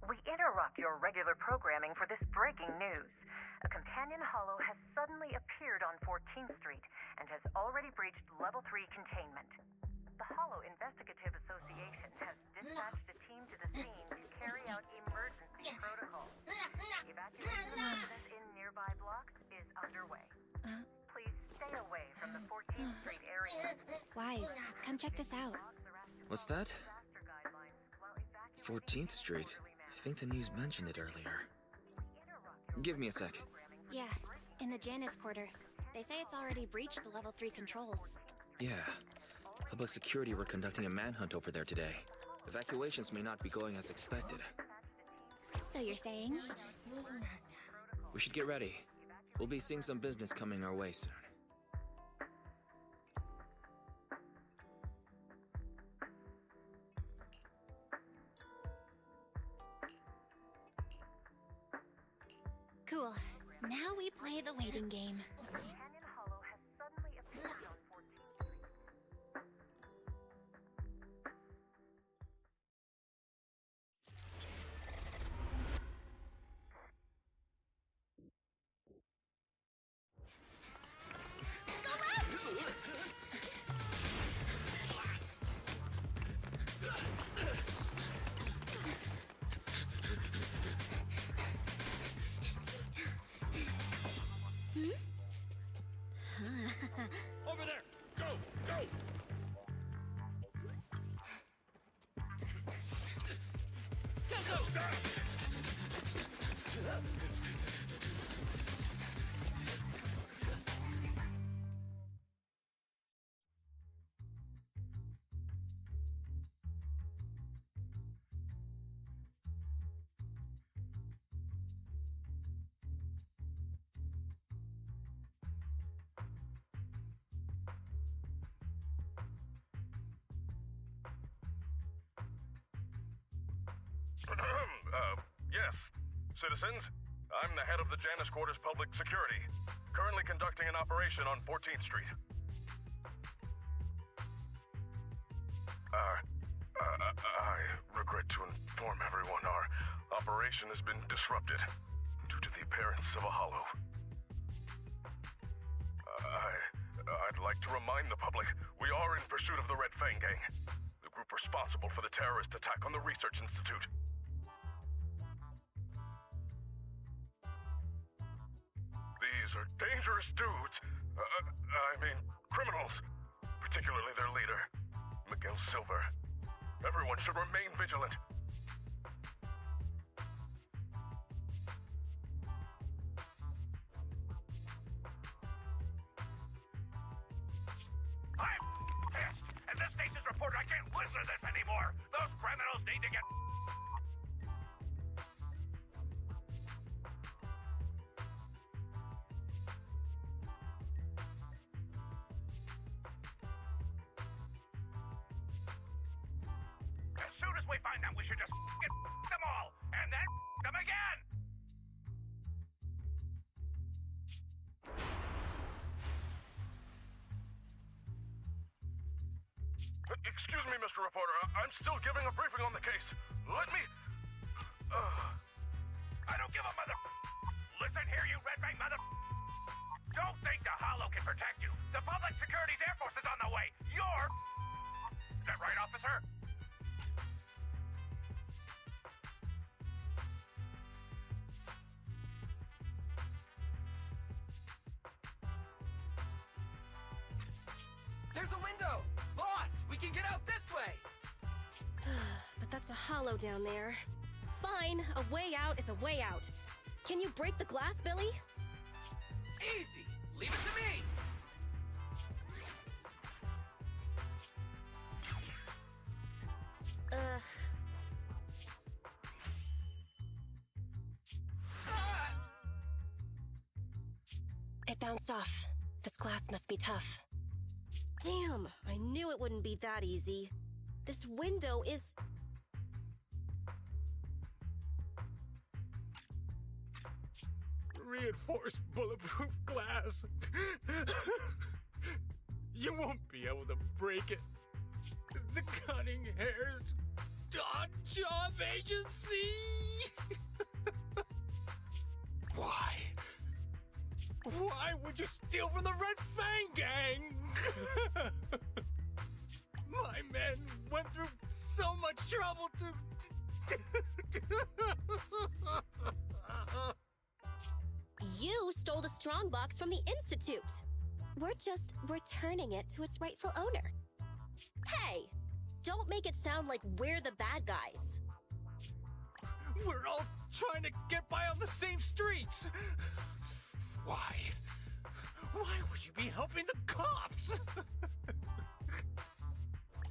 We interrupt your regular programming for this breaking news. A companion hollow has suddenly appeared on 14th Street and has already breached Level 3 containment. The Hollow Investigative Association has dispatched a team to the scene to carry out emergency protocols. Evacuation of residents in nearby blocks is underway. Please stay away from the 14th Street area.
Wise, come check this out.
What's that? 14th Street. I think the news mentioned it earlier. Give me a sec.
Yeah, in the Janus quarter. They say it's already breached the level 3 controls.
Yeah. Public security were conducting a manhunt over there today. Evacuations may not be going as expected.
So you're saying?
We should get ready. We'll be seeing some business coming our way soon.
Cool. Now we play the waiting game.
Companion hollow has suddenly appeared on 14th Street.
Over there! Go! Go!
Yes. Citizens, I'm the head of the Janus Quarters Public Security, currently conducting an operation on 14th Street. I regret to inform everyone our operation has been disrupted due to the appearance of a hollow. I'd like to remind the public we are in pursuit of the Red Fang Gang, the group responsible for the terrorist attack on the Research Institute. These are dangerous dudes. Criminals. Particularly their leader, Miguel Silver. Everyone should remain vigilant.
I'm pissed! And this station's reporter, I can't listen to this anymore! Those criminals need to get... As soon as we find them, we should just get them all, and then them again!
Excuse me, Mr. Reporter. I'm still giving a briefing on the case. Let me...
I don't give a mother... Listen here, you Red Fang mother... Don't think the Hollow can protect you. The Public Security's Air Force is on the way. You're... Is that right, officer?
There's a window! Boss, we can get out this way!
But that's a hollow down there. Fine, a way out is a way out. Can you break the glass, Billy?
Easy! Leave it to me!
It bounced off. This glass must be tough. Damn, I knew it wouldn't be that easy. This window is...
Reinforced bulletproof glass. You won't be able to break it. The cunning hairs on job agency. would you steal from the Red Fang Gang? My men went through so much trouble to...
You stole the strongbox from the Institute. We're just returning it to its rightful owner. Hey! Don't make it sound like we're the bad guys.
We're all trying to get by on the same streets. Why? Why would you be helping the cops?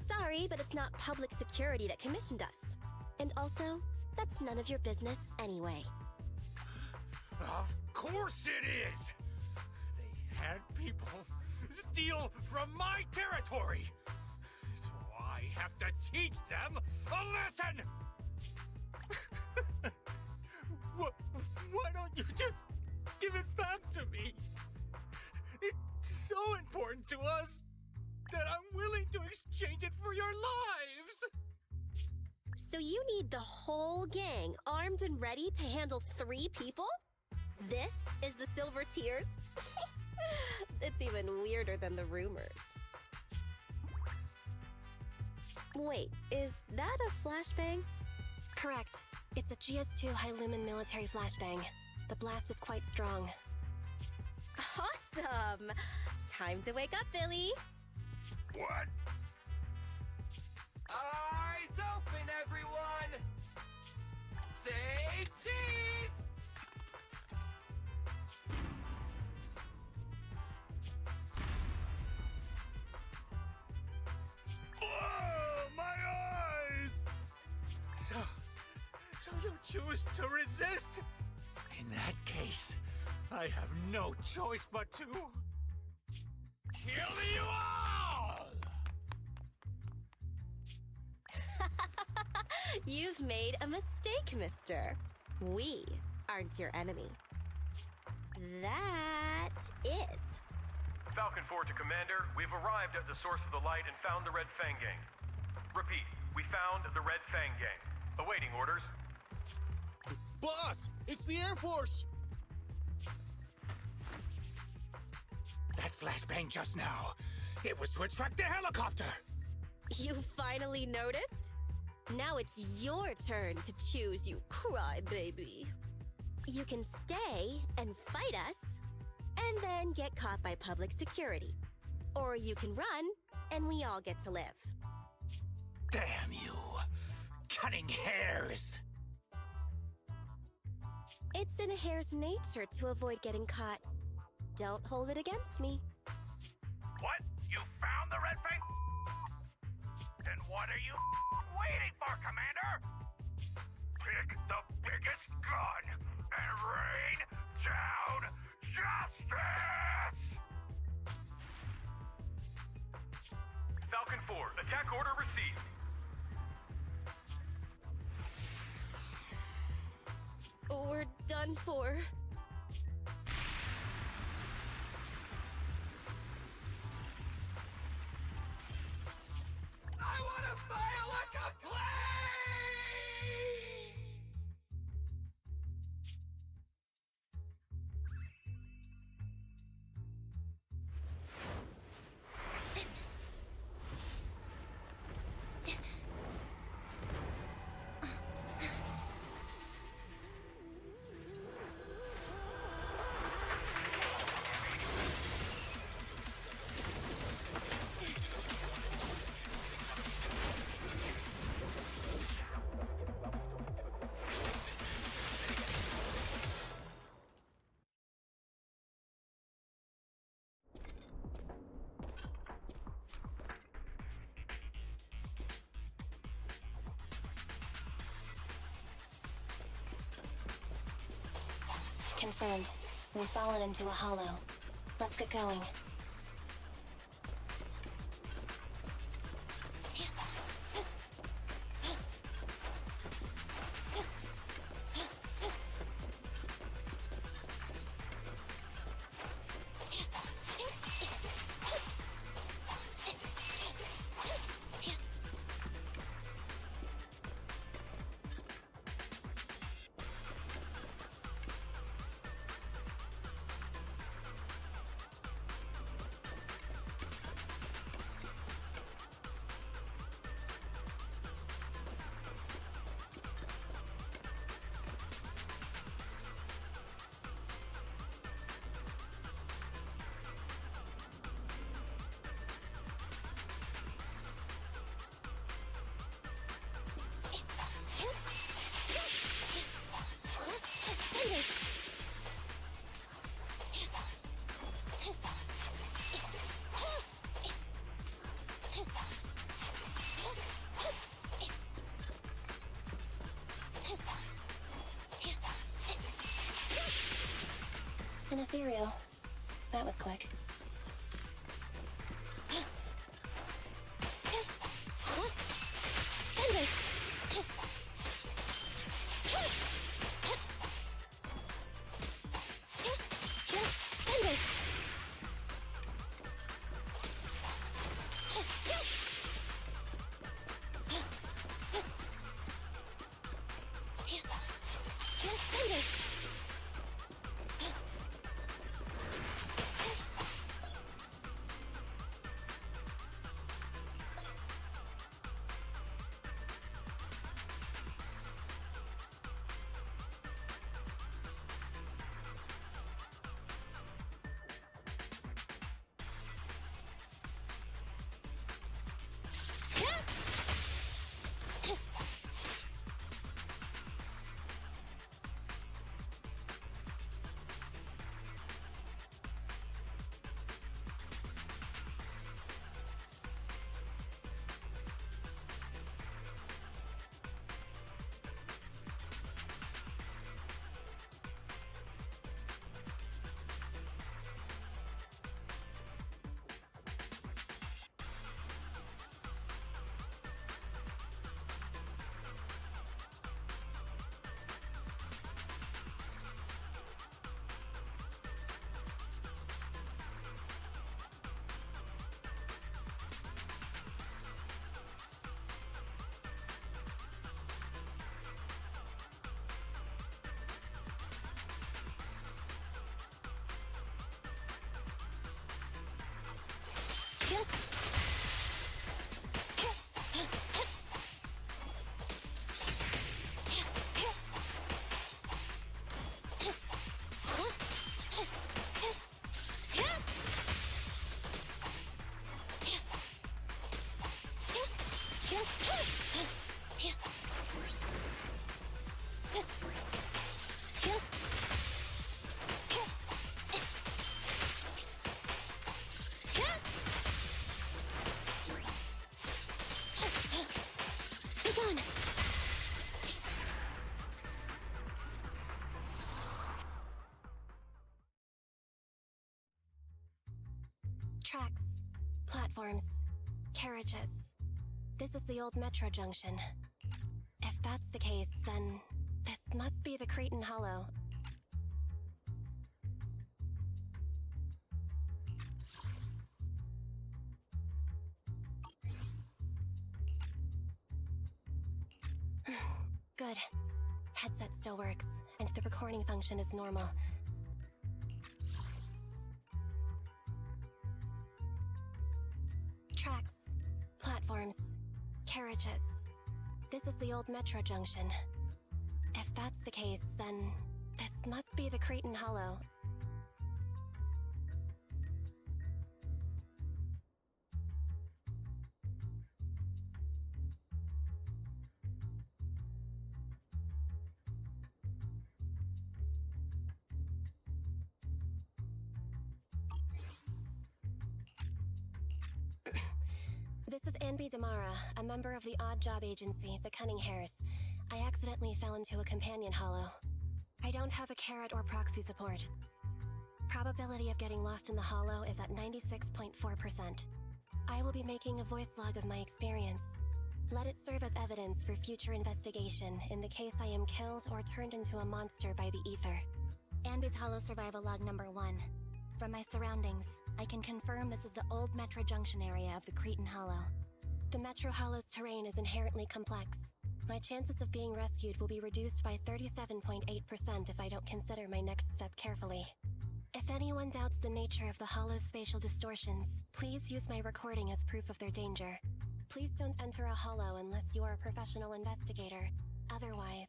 Sorry, but it's not public security that commissioned us. And also, that's none of your business anyway.
Of course it is! They had people steal from my territory! So I have to teach them a lesson! Why don't you just give it back to me? It's so important to us that I'm willing to exchange it for your lives!
So you need the whole gang armed and ready to handle 3 people? This is the Silver Tears? It's even weirder than the rumors. Wait, is that a flashbang?
Correct. It's a GS2 high-lumen military flashbang. The blast is quite strong.
Awesome! Time to wake up, Billy!
What?
Eyes open, everyone! Say cheese!
Oh, my eyes! So you choose to resist? In that case, I have no choice but to... kill you all!
You've made a mistake, mister. We aren't your enemy. That is.
Falcon 4 to Commander, we've arrived at the source of the light and found the Red Fang Gang. Repeat, we found the Red Fang Gang. Awaiting orders.
Boss, it's the Air Force! That flashbang just now, it was to attract the helicopter!
You finally noticed? Now it's your turn to choose, you crybaby. You can stay and fight us, and then get caught by public security. Or you can run, and we all get to live.
Damn you! Cunning hares!
It's in a hare's nature to avoid getting caught. Don't hold it against me.
What? You found the Red Fang? Then what are you waiting for, Commander? Pick the biggest gun and rain down justice! Falcon 4, attack order received.
We're done for.
I want to file a complaint!
Confirmed. We've fallen into a hollow. Let's get going. ethereal. That was quick. Tracks, platforms, carriages. This is the old metro junction. If that's the case, then this must be the Cretan Hollow. Good. Headset still works, and the recording function is normal. Tracks, platforms, carriages. This is the old metro junction. If that's the case, then this must be the Cretan Hollow. This is Anby Damara, a member of the odd job agency, the Cunning Hares. I accidentally fell into a companion hollow. I don't have a carrot or proxy support. Probability of getting lost in the hollow is at 96.4%. I will be making a voice log of my experience. Let it serve as evidence for future investigation in the case I am killed or turned into a monster by the ether. Anby's hollow survival log number 1. From my surroundings, I can confirm this is the old Metro Junction area of the Cretan Hollow. The Metro Hollow's terrain is inherently complex. My chances of being rescued will be reduced by 37.8% if I don't consider my next step carefully. If anyone doubts the nature of the Hollow's spatial distortions, please use my recording as proof of their danger. Please don't enter a Hollow unless you are a professional investigator. Otherwise...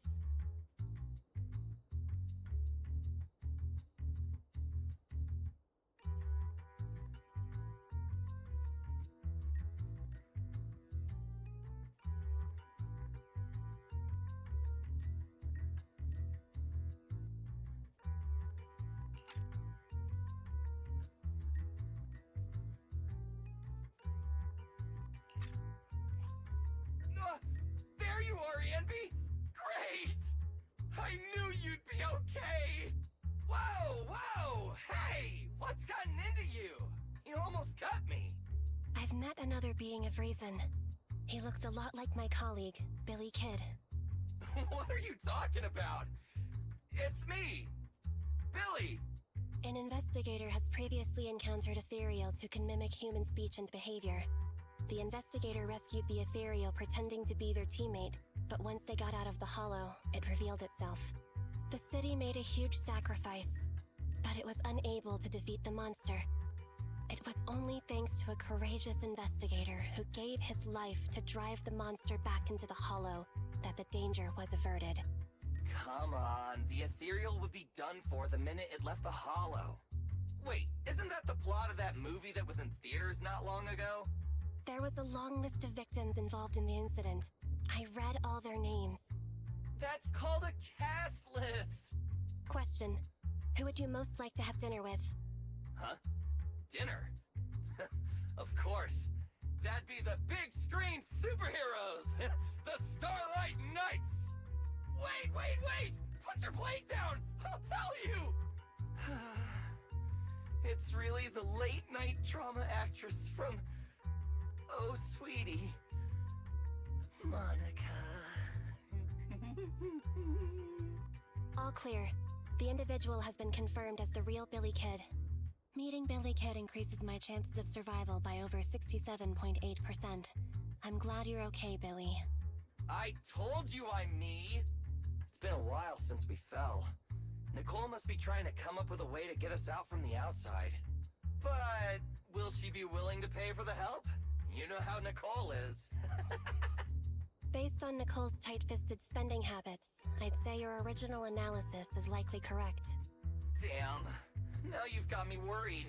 There you are, Anby! Great! I knew you'd be okay!
Whoa, whoa! Hey! What's gotten into you? You almost cut me.
I've met another being of reason. He looks a lot like my colleague, Billy Kid.
What are you talking about? It's me! Billy!
An investigator has previously encountered ethereals who can mimic human speech and behavior. The investigator rescued the ethereal pretending to be their teammate, but once they got out of the hollow, it revealed itself. The city made a huge sacrifice, but it was unable to defeat the monster. It was only thanks to a courageous investigator who gave his life to drive the monster back into the hollow that the danger was averted.
Come on, the ethereal would be done for the minute it left the hollow. Wait, isn't that the plot of that movie that was in theaters not long ago?
There was a long list of victims involved in the incident. I read all their names.
That's called a cast list!
Question: who would you most like to have dinner with?
Huh? Dinner? Of course. That'd be the big screen superheroes! The Starlight Knights! Wait! Put your plate down! I'll tell you! It's really the late night drama actress from... Oh, sweetie. Monica.
All clear. The individual has been confirmed as the real Billy Kid. Meeting Billy Kid increases my chances of survival by over 67.8%. I'm glad you're okay, Billy.
I told you I'm me! It's been a while since we fell. Nicole must be trying to come up with a way to get us out from the outside. But will she be willing to pay for the help? You know how Nicole is.
Based on Nicole's tight-fisted spending habits, I'd say your original analysis is likely correct.
Damn. Now you've got me worried.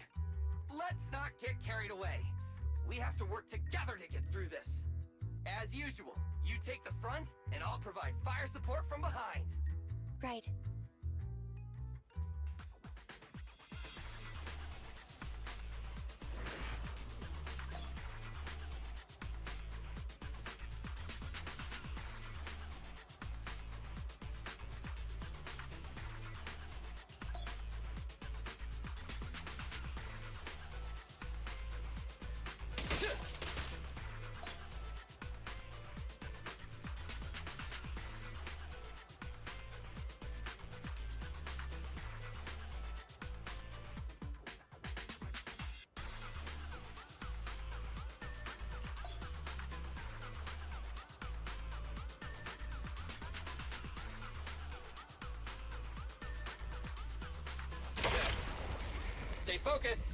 Let's not get carried away. We have to work together to get through this. As usual, you take the front, and I'll provide fire support from behind.
Right.
Stay focused!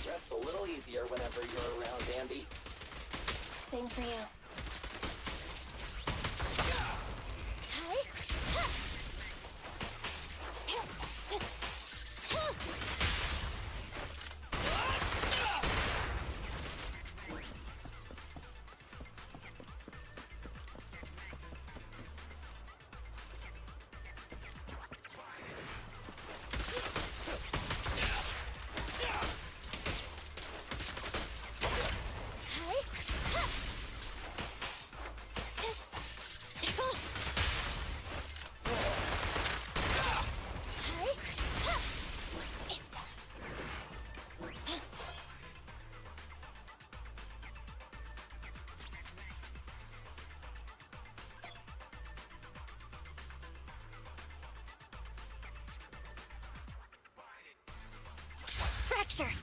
progress a little easier whenever you're around, Ambi.
Same for you. Fracture!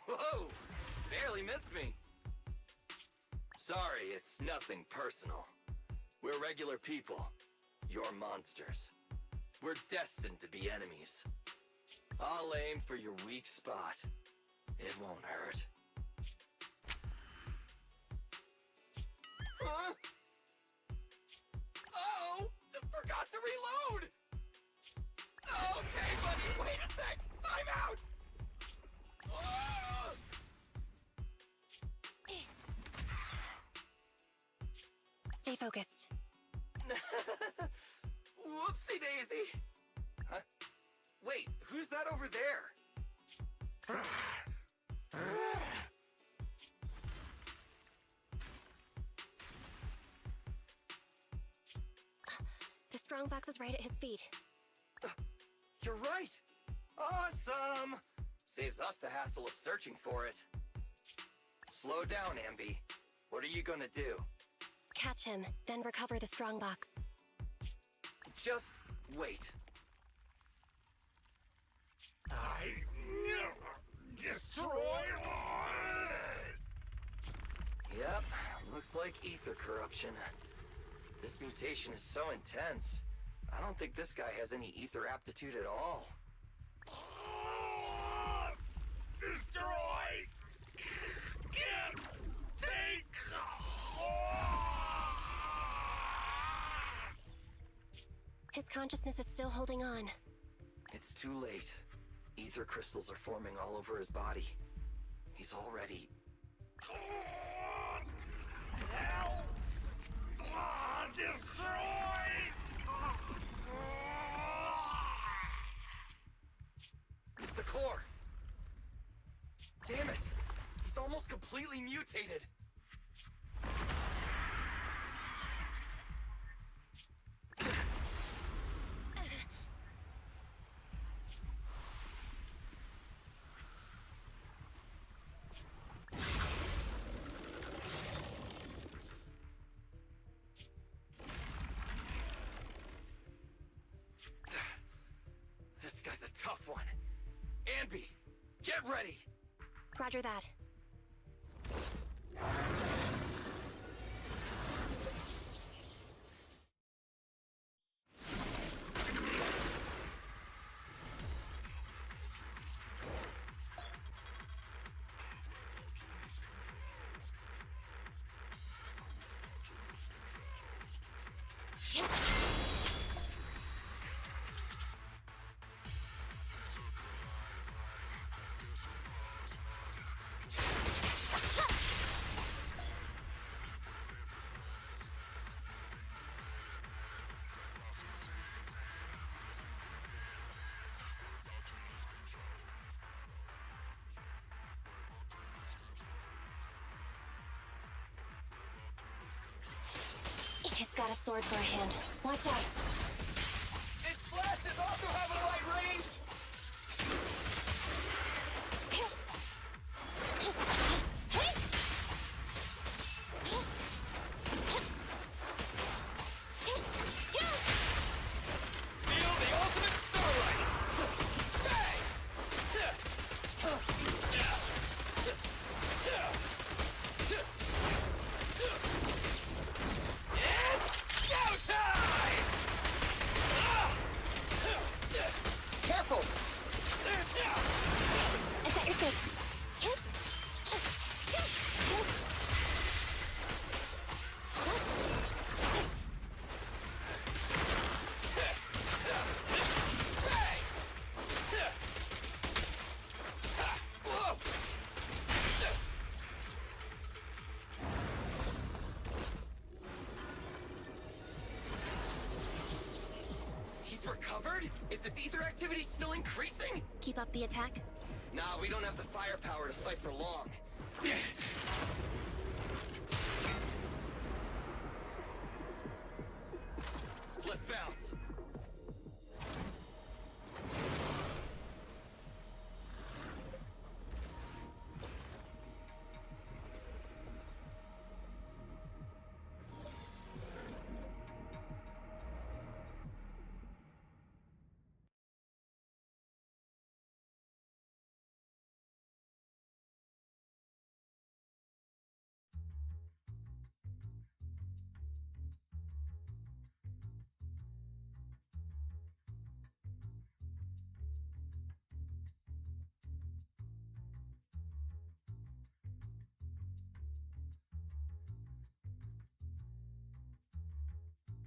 Whoa! Barely missed me. Sorry, it's nothing personal. We're regular people. You're monsters. We're destined to be enemies. I'll aim for your weak spot. It won't hurt. Huh? Oh! Forgot to reload! Okay, buddy, wait a sec! Time out! Ah!
Stay focused.
Whoopsie daisy! Huh? Wait, who's that over there?
The strongbox is right at his feet.
You're right! Awesome! Saves us the hassle of searching for it. Slow down, Ambi. What are you gonna do?
Catch him, then recover the strongbox.
Just wait.
I destroy
Yep, looks like ether corruption. This mutation is so intense. I don't think this guy has any ether aptitude at all.
Destroy! Get! Take!
His consciousness is still holding on.
It's too late. Ether crystals are forming all over his body. He's already...
Hell! Destroy!
It's the core! Damn it! He's almost completely mutated! This guy's a tough one. Ambi, get ready!
Roger that. It's got a sword for a hand. Watch out.
Its flashes also have a wide range!
recovered? Is this ether activity still increasing?
Keep up the attack.
Nah, we don't have the firepower to fight for long. Let's bounce.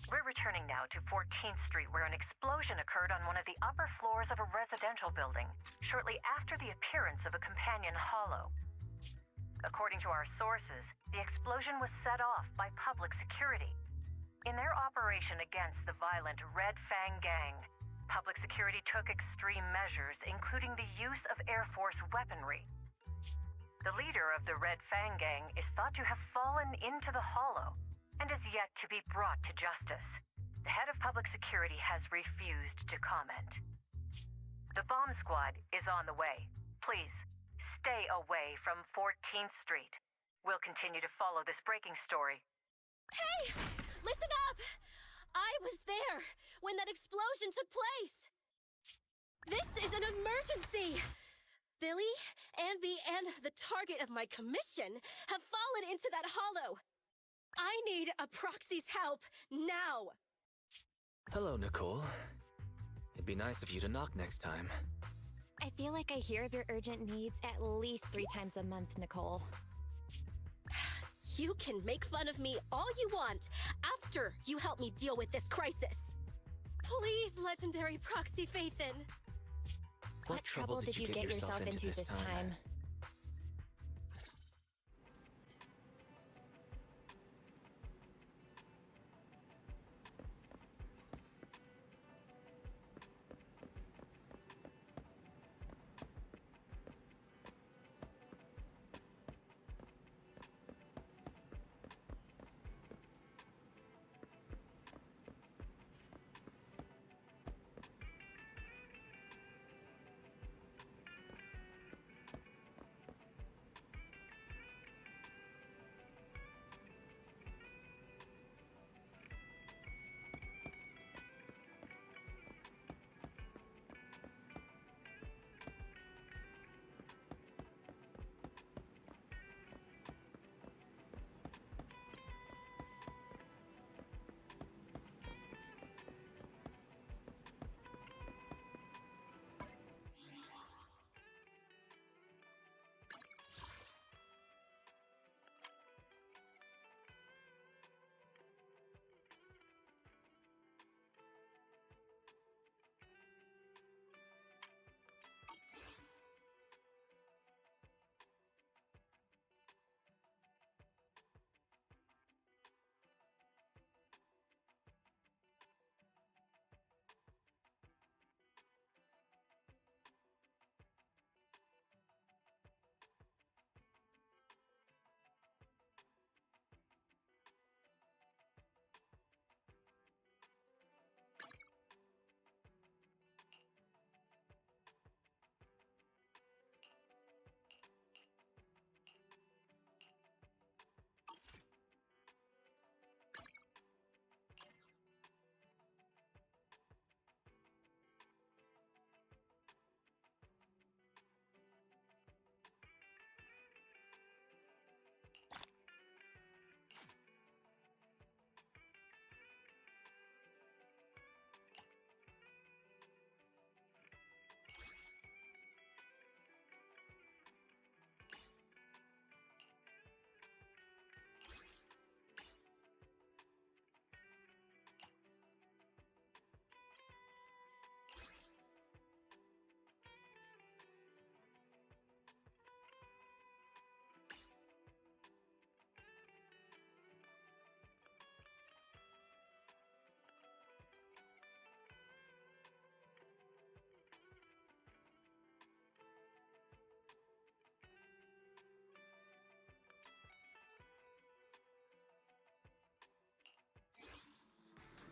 We're returning now to 14th Street, where an explosion occurred on one of the upper floors of a residential building, shortly after the appearance of a companion hollow. According to our sources, the explosion was set off by public security. In their operation against the violent Red Fang Gang, public security took extreme measures, including the use of Air Force weaponry. The leader of the Red Fang Gang is thought to have fallen into the hollow and is yet to be brought to justice. The head of public security has refused to comment. The bomb squad is on the way. Please, stay away from 14th Street. We'll continue to follow this breaking story.
Hey! Listen up! I was there when that explosion took place! This is an emergency! Billy, Anby, and the target of my commission have fallen into that hollow. I need a proxy's help, now!
Hello, Nicole. It'd be nice of you to knock next time.
I feel like I hear of your urgent needs at least 3 times a month, Nicole.
You can make fun of me all you want after you help me deal with this crisis. Please, legendary Proxy Phaethon.
What trouble did you get yourself into this time?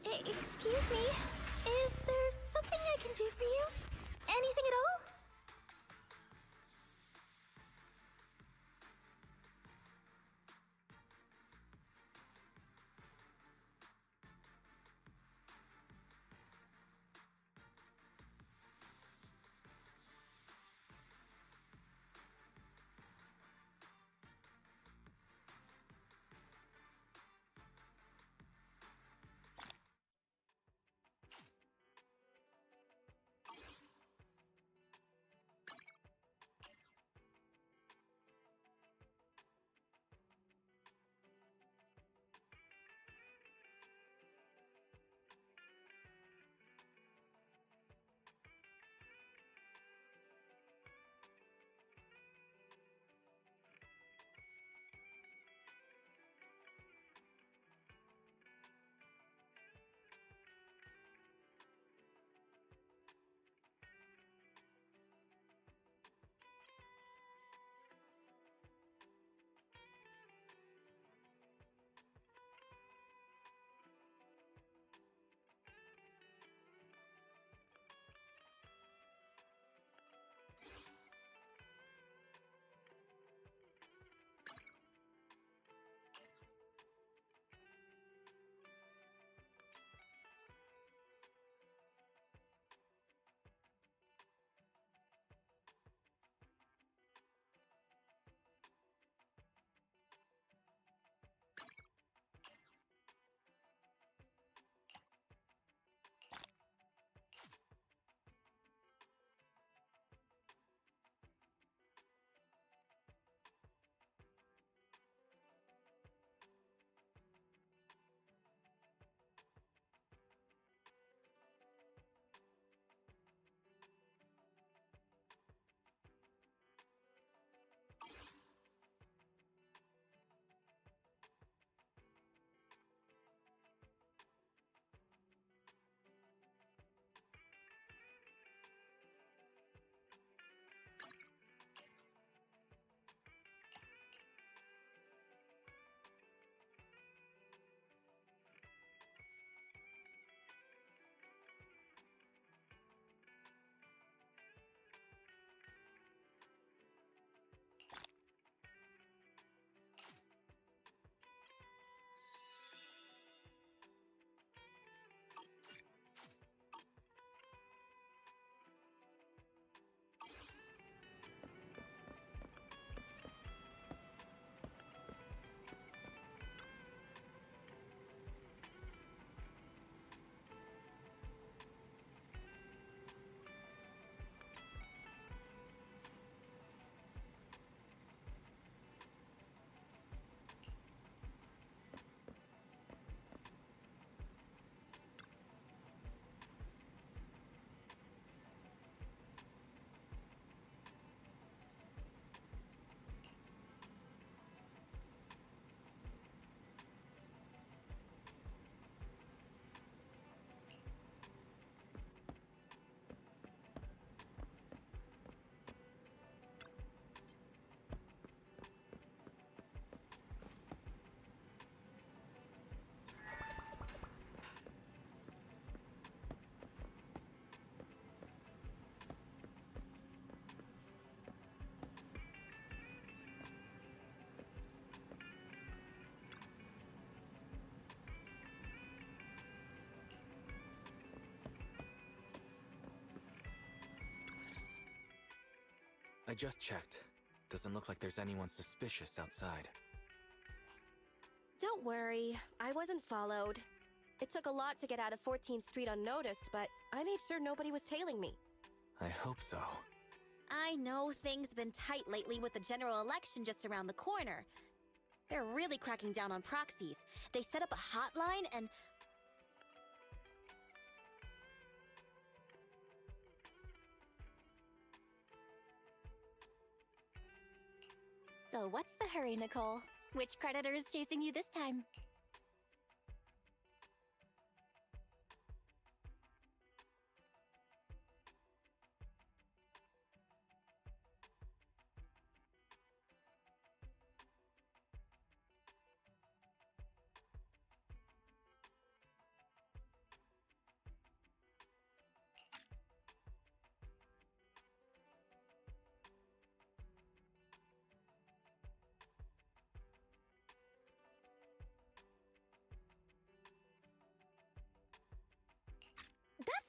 Excuse me, is there something I can do for you? Anything at all?
I just checked. Doesn't look like there's anyone suspicious outside.
Don't worry, I wasn't followed. It took a lot to get out of 14th Street unnoticed, but I made sure nobody was tailing me.
I hope so.
I know things been tight lately with the general election just around the corner. They're really cracking down on proxies. They set up a hotline and... So what's the hurry, Nicole? Which creditor is chasing you this time?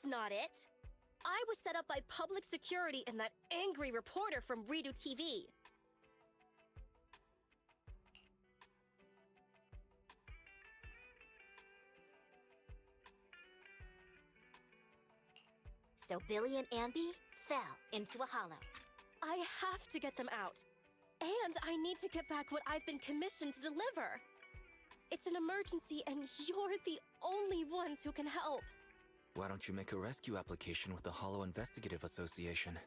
That's not it. I was set up by public security and that angry reporter from Redo TV.
So Billy and Ambi fell into a hollow.
I have to get them out. And I need to get back what I've been commissioned to deliver. It's an emergency and you're the only ones who can help.
Why don't you make a rescue application with the Hollow Investigative Association?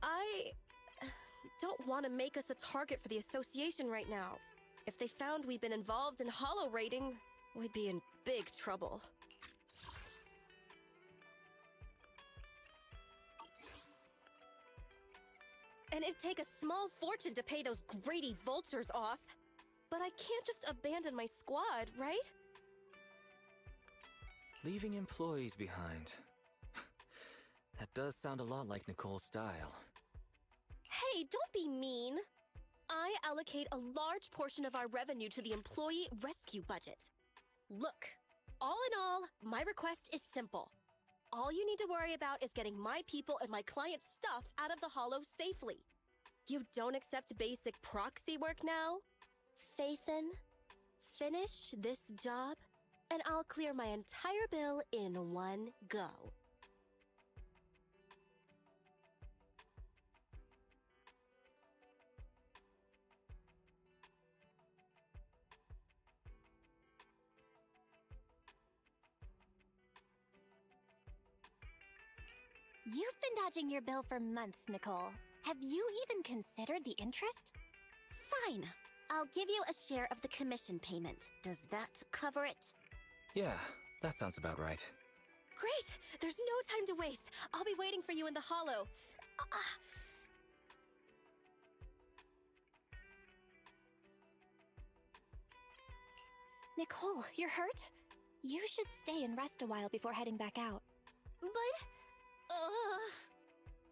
I don't want to make us a target for the association right now. If they found we'd been involved in hollow raiding, we'd be in big trouble. And it'd take a small fortune to pay those greedy vultures off. But I can't just abandon my squad, right?
Leaving employees behind. That does sound a lot like Nicole's style.
Hey, don't be mean. I allocate a large portion of our revenue to the employee rescue budget. Look, all in all, my request is simple. All you need to worry about is getting my people and my clients' stuff out of the hollow safely. You don't accept basic proxy work now? Phaethon, finish this job, and I'll clear my entire bill in one go.
You've been dodging your bill for months, Nicole. Have you even considered the interest?
Fine. I'll give you a share of the commission payment. Does that cover it?
Yeah, that sounds about right.
Great! There's no time to waste. I'll be waiting for you in the hollow.
Nicole, you're hurt? You should stay and rest a while before heading back out.
But...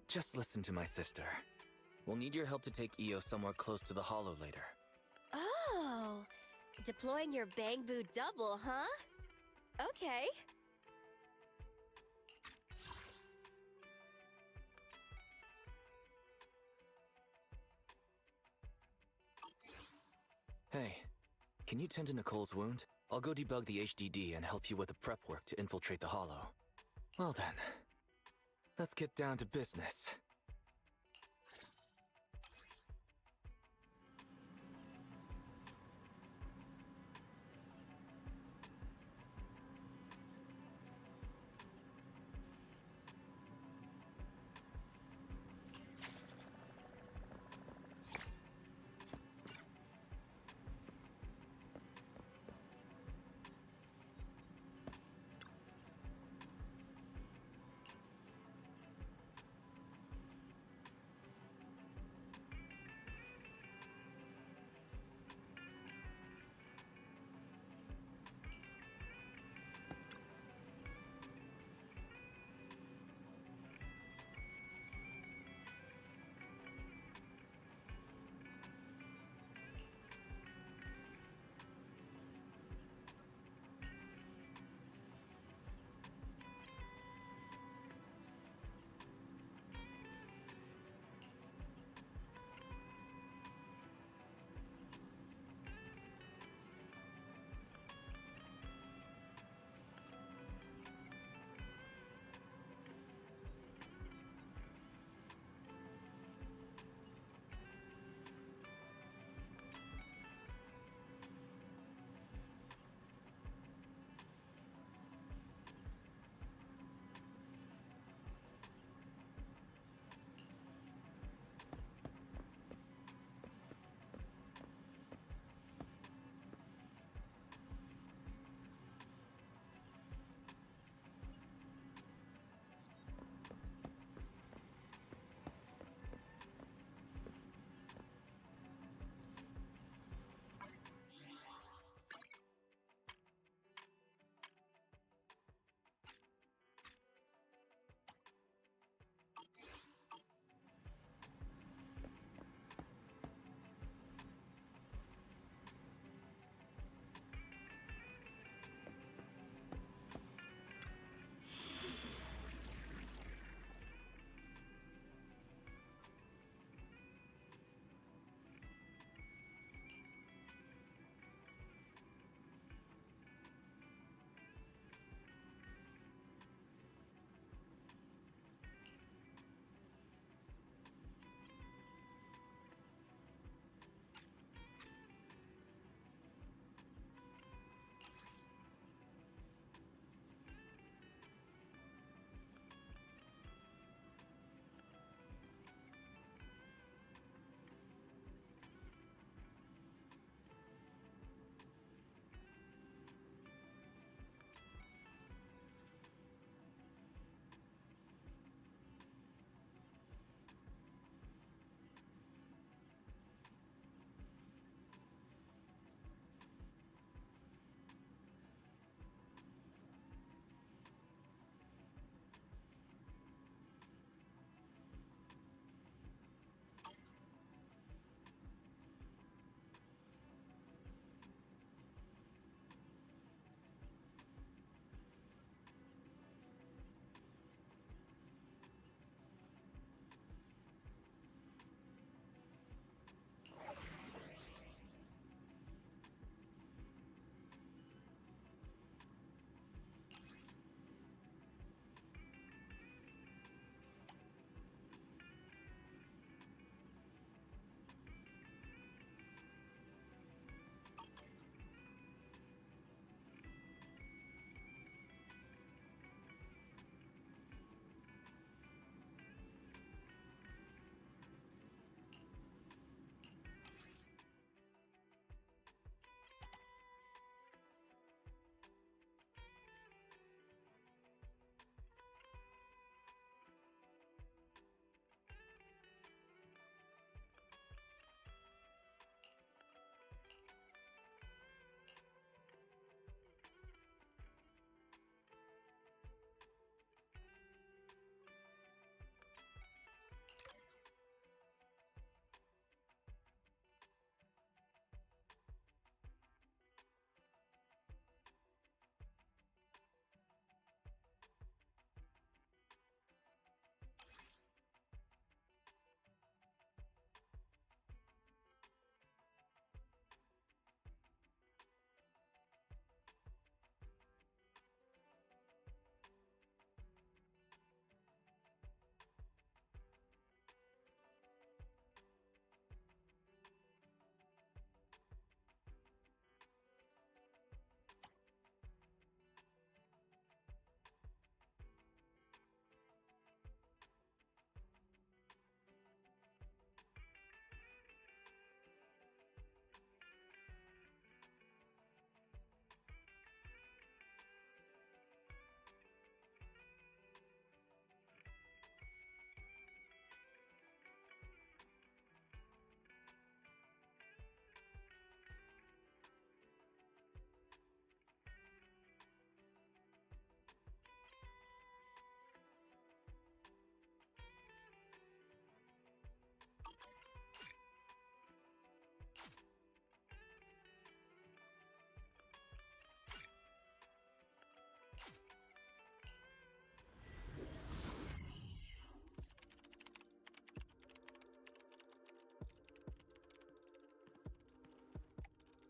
Just listen to my sister. We'll need your help to take Io somewhere close to the hollow later.
Oh, deploying your Bang Boo double, huh? Okay.
Hey, can you tend to Nicole's wound? I'll go debug the HDD and help you with the prep work to infiltrate the hollow. Well then, let's get down to business.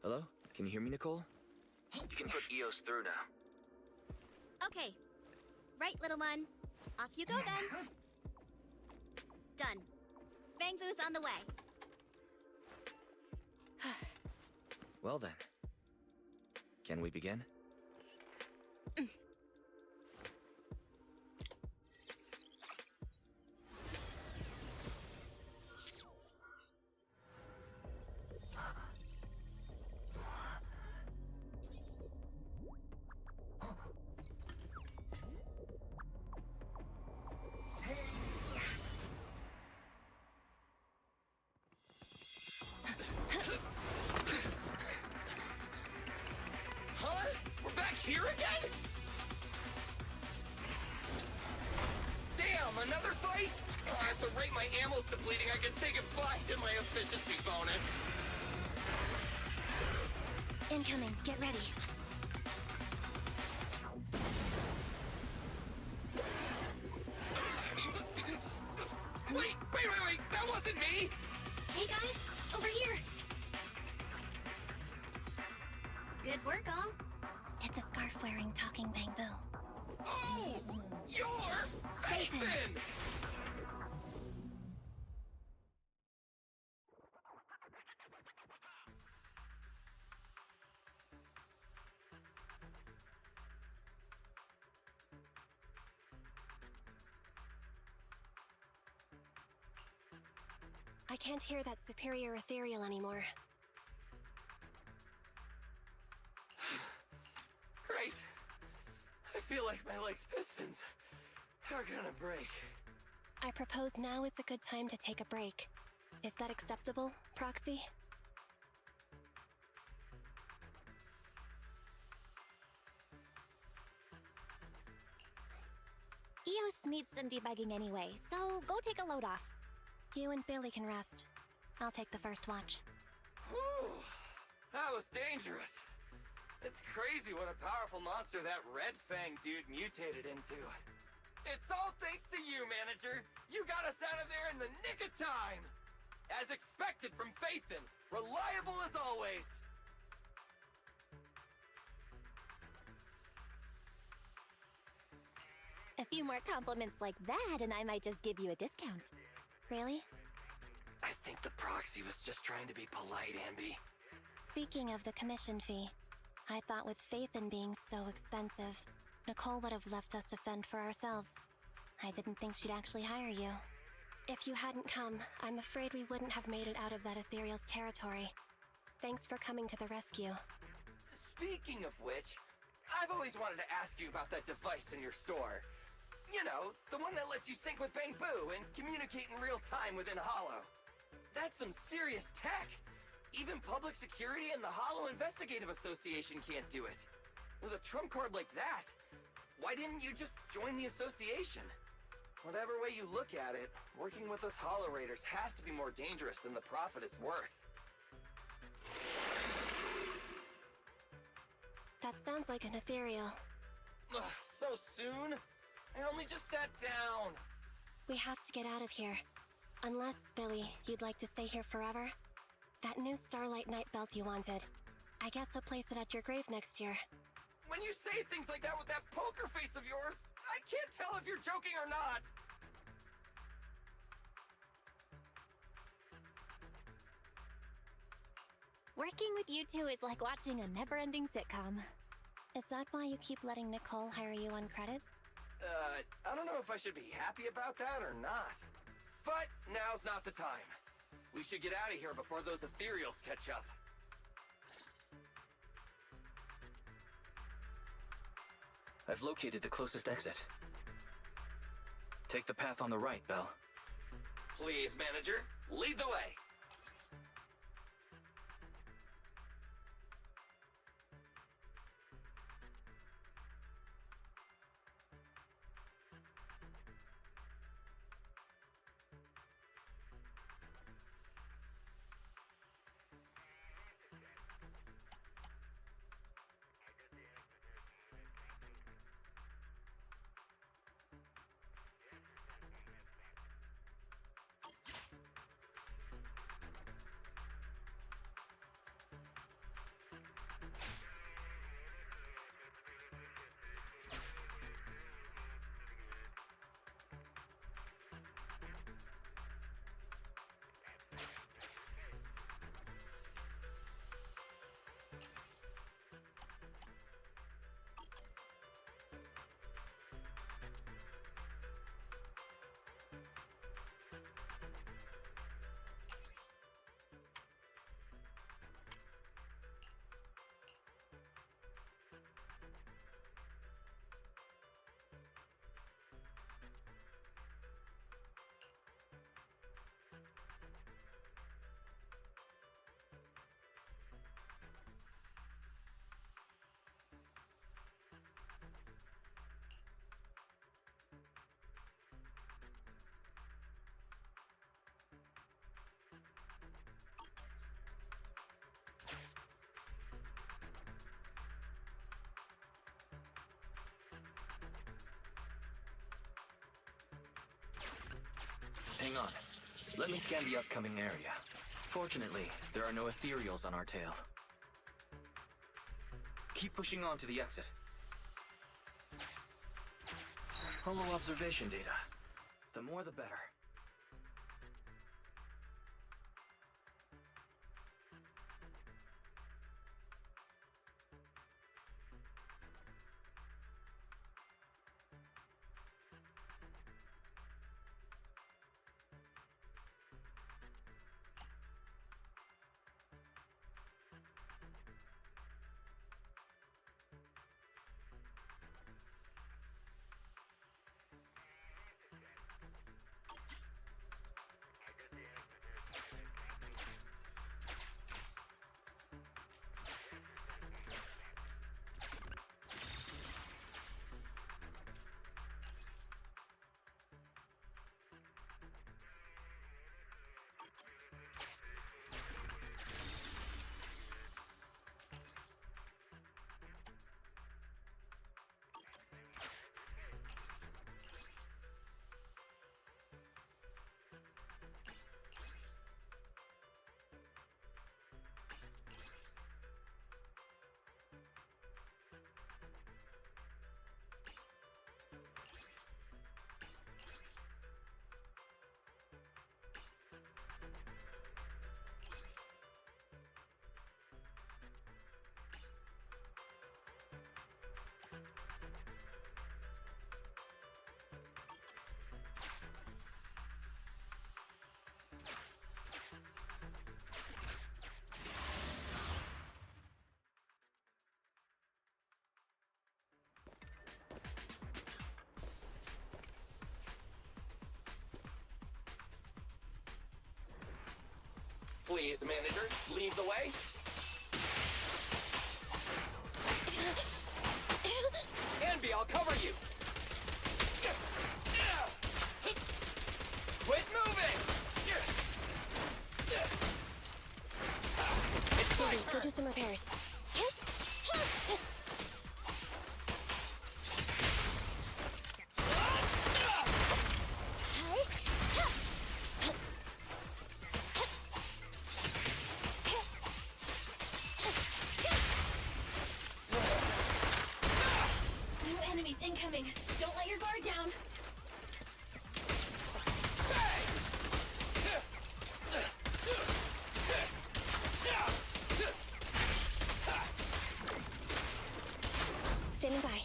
Hello? Can you hear me, Nicole? You can put EOS through now.
Okay. Right, little one. Off you go then. Done. Bang Boo's on the way.
Well then. Can we begin?
Huh? We're back here again? Damn, another fight? At the rate my ammo's depleting, I can say goodbye to my efficiency bonus.
Incoming, get ready.
Wait, that wasn't me!
Hey guys, over here! Good work, all. It's a scarf-wearing talking Bang Boo.
Oh! You're Phaethon!
I can't hear that superior ethereal anymore.
Great. I feel like my leg's pistons are gonna break.
I propose now is a good time to take a break. Is that acceptable, Proxy?
EOS needs some debugging anyway, so go take a load off.
You and Billy can rest. I'll take the first watch.
Whew. That was dangerous. It's crazy what a powerful monster that Red Fang dude mutated into. It's all thanks to you, Manager. You got us out of there in the nick of time. As expected from Phaethon, reliable as always.
A few more compliments like that, and I might just give you a discount.
Really?
I think the proxy was just trying to be polite, Ambi.
Speaking of the commission fee, I thought with Phaethon being so expensive, Nicole would have left us to fend for ourselves. I didn't think she'd actually hire you. If you hadn't come, I'm afraid we wouldn't have made it out of that ethereal's territory. Thanks for coming to the rescue.
Speaking of which, I've always wanted to ask you about that device in your store. You know, the one that lets you sync with Bang Boo and communicate in real time within Hollow. That's some serious tech. Even public security and the Hollow Investigative Association can't do it. With a trump card like that, why didn't you just join the association? Whatever way you look at it, working with us Hollow Raiders has to be more dangerous than the profit is worth.
That sounds like an ethereal.
Ugh, so soon? I only just sat down.
We have to get out of here. Unless, Billy, you'd like to stay here forever? That new Starlight Night belt you wanted. I guess I'll place it at your grave next year.
When you say things like that with that poker face of yours, I can't tell if you're joking or not.
Working with you two is like watching a never-ending sitcom.
Is that why you keep letting Nicole hire you on credit?
I don't know if I should be happy about that or not. But now's not the time. We should get out of here before those ethereals catch up.
I've located the closest exit. Take the path on the right, Belle.
Please, Manager, lead the way.
Let me scan the upcoming area. Fortunately, there are no ethereals on our tail. Keep pushing on to the exit. Holo observation data. The more the better.
Please, manager, lead the way. Anby, I'll cover you. Quit moving!
Andy, go do some repairs.
New enemies incoming. Don't let your guard down.
Standing by.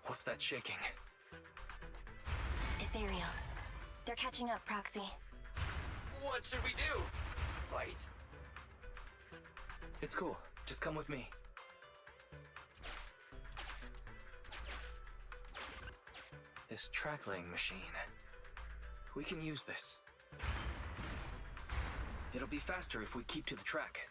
What's that shaking?
Ethereals. They're catching up, Proxy.
What should we do? Fight?
It's cool. Just come with me. This track-laying machine. We can use this. It'll be faster if we keep to the track.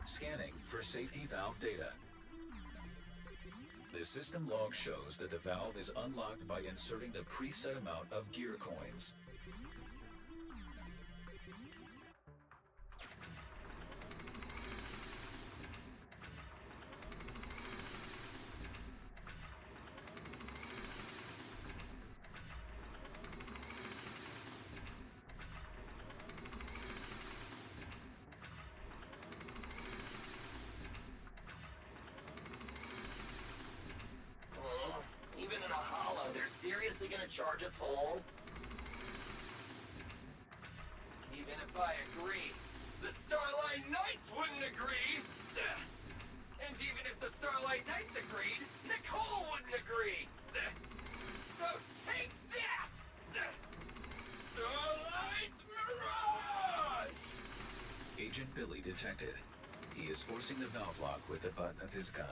Scanning for safety valve data. The system log shows that the valve is unlocked by inserting the preset amount of gear coins.
Even in a hollow, they're seriously gonna charge a toll? Even if I agree, the Starlight Knights wouldn't agree! And even if the Starlight Knights agreed, Nicole wouldn't agree! So take that! Starlight's Mirage!
Billy detected. He is forcing the valve lock with the butt of his gun.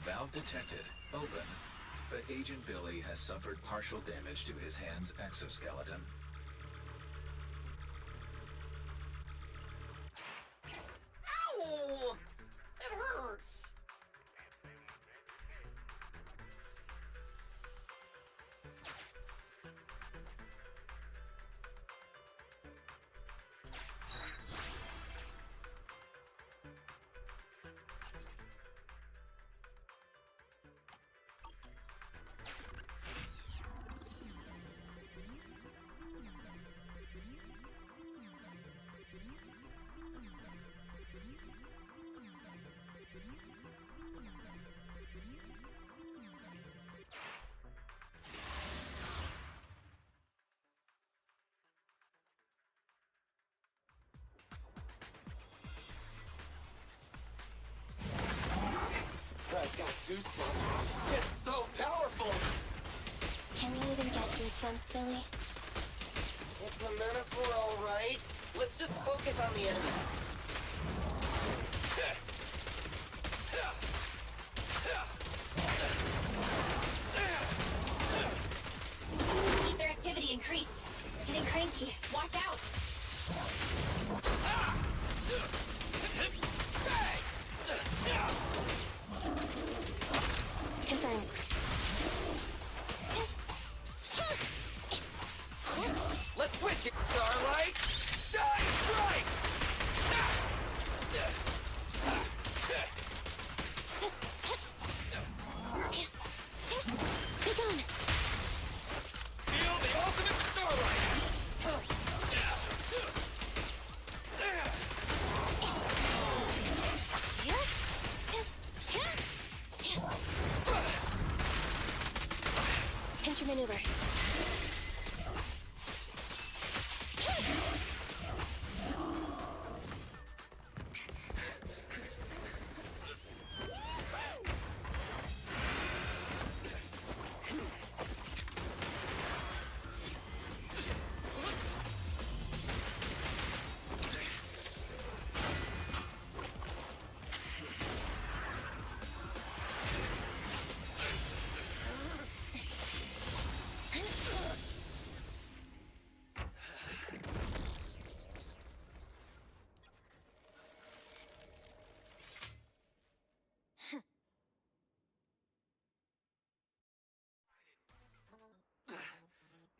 Valve detected. Open. But Agent Billy has suffered partial damage to his hand's exoskeleton.
Ow! It hurts! I've got goosebumps. It's so powerful!
Can you even get goosebumps, Billy?
It's a metaphor, all right. Let's just focus on the enemy.
Their activity increased. They're getting cranky. Watch out!
Confirmed.
Let's switch it, Starlight! Shine bright!
Be gone!
Feel the ultimate Starlight!
Pinch your maneuver.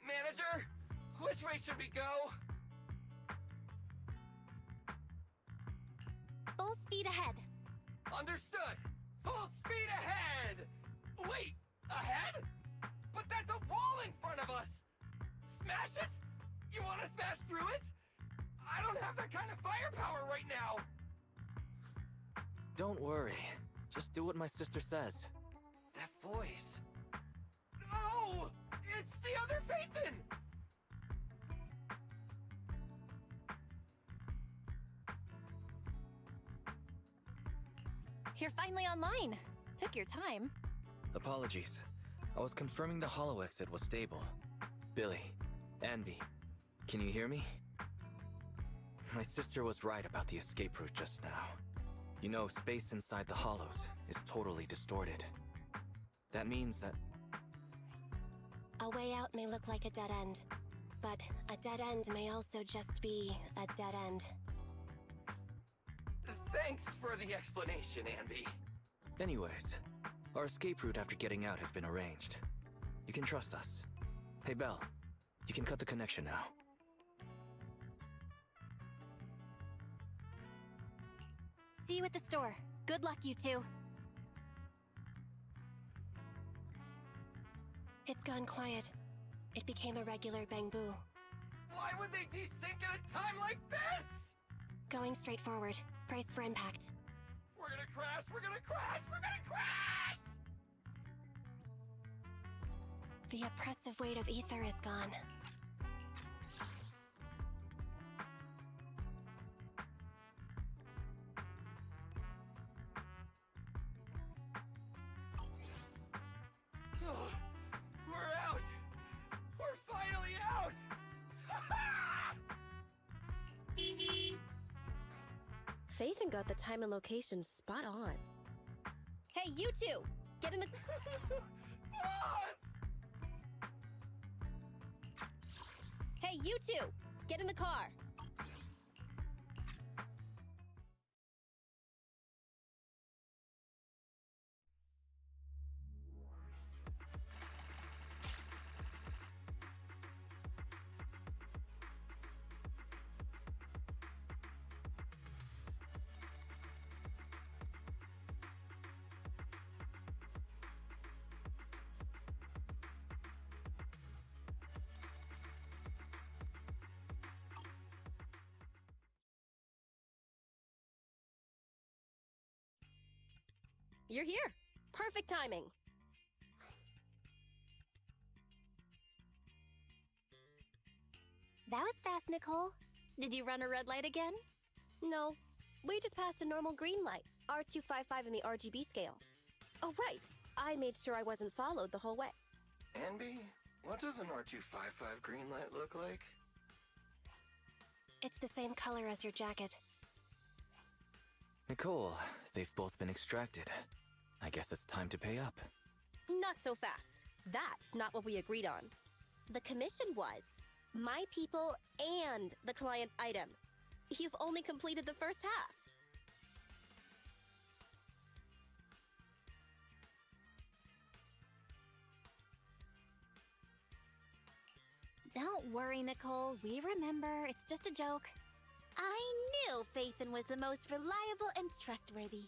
Manager, which way should we go?
Full speed ahead.
Understood! Full speed ahead! Wait, ahead? But that's a wall in front of us! Smash it? You want to smash through it? I don't have that kind of firepower right now!
Don't worry. Just do what my sister says.
That voice... No! It's the other Phaeton!
You're finally online. Took your time.
Apologies. I was confirming the hollow exit was stable. Billy, Anby, can you hear me? My sister was right about the escape route just now. You know, space inside the hollows is totally distorted. That means that...
A way out may look like a dead end, but a dead end may also just be a dead end.
Thanks for the explanation, Anby.
Anyways, our escape route after getting out has been arranged. You can trust us. Hey, Belle, you can cut the connection now.
See you at the store. Good luck, you two.
It's gone quiet. It became a regular bang boo.
Why would they desync at a time like this?
Going straight forward. Brace for impact.
We're gonna crash! We're gonna crash! We're gonna crash!
The oppressive weight of ether is gone.
We're out! We're finally out!
even got the time and location spot on. Hey, you two! Get in the... Hey, you two! Get in the car! You're here! Perfect timing!
That was fast, Nicole. Did you run a red light again?
No, we just passed a normal green light, R255 in the RGB scale. Oh right, I made sure I wasn't followed the whole way.
Anby, what does an R255 green light look like?
It's the same color as your jacket.
Nicole, they've both been extracted. I guess it's time to pay up.
Not so fast. That's not what we agreed on. The commission was my people and the client's item. You've only completed the first half.
Don't worry, Nicole. We remember. It's just a joke.
I knew Phaethon was the most reliable and trustworthy.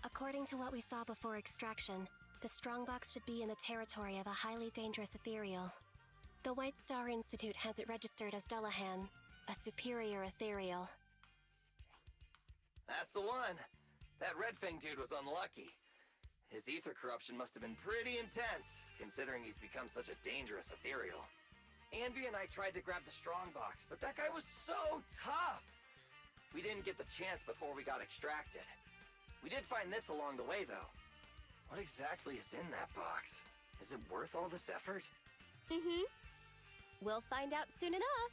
According to what we saw before extraction, the strongbox should be in the territory of a highly dangerous ethereal. The White Star Institute has it registered as Dullahan, a superior ethereal.
That's the one! That Red Fang dude was unlucky. His ether corruption must have been pretty intense, considering he's become such a dangerous ethereal. Anby and I tried to grab the strongbox, but that guy was so tough! We didn't get the chance before we got extracted. We did find this along the way, though. What exactly is in that box? Is it worth all this effort?
Mm-hmm. We'll find out soon enough.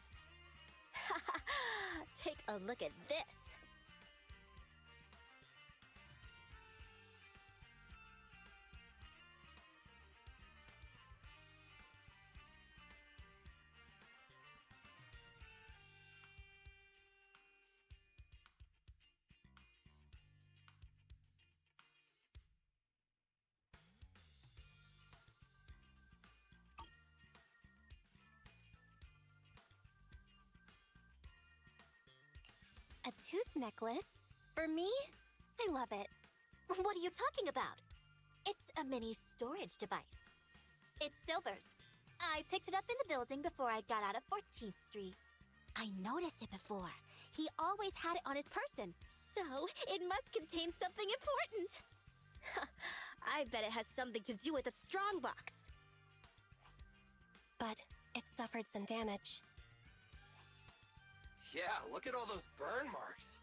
Take a look at this.
A tooth necklace? For me? I love it.
What are you talking about? It's a mini storage device. It's Silver's. I picked it up in the building before I got out of 14th Street. I noticed it before. He always had it on his person, so it must contain something important.
I bet it has something to do with the strongbox.
But it suffered some damage.
Yeah, look at all those burn marks.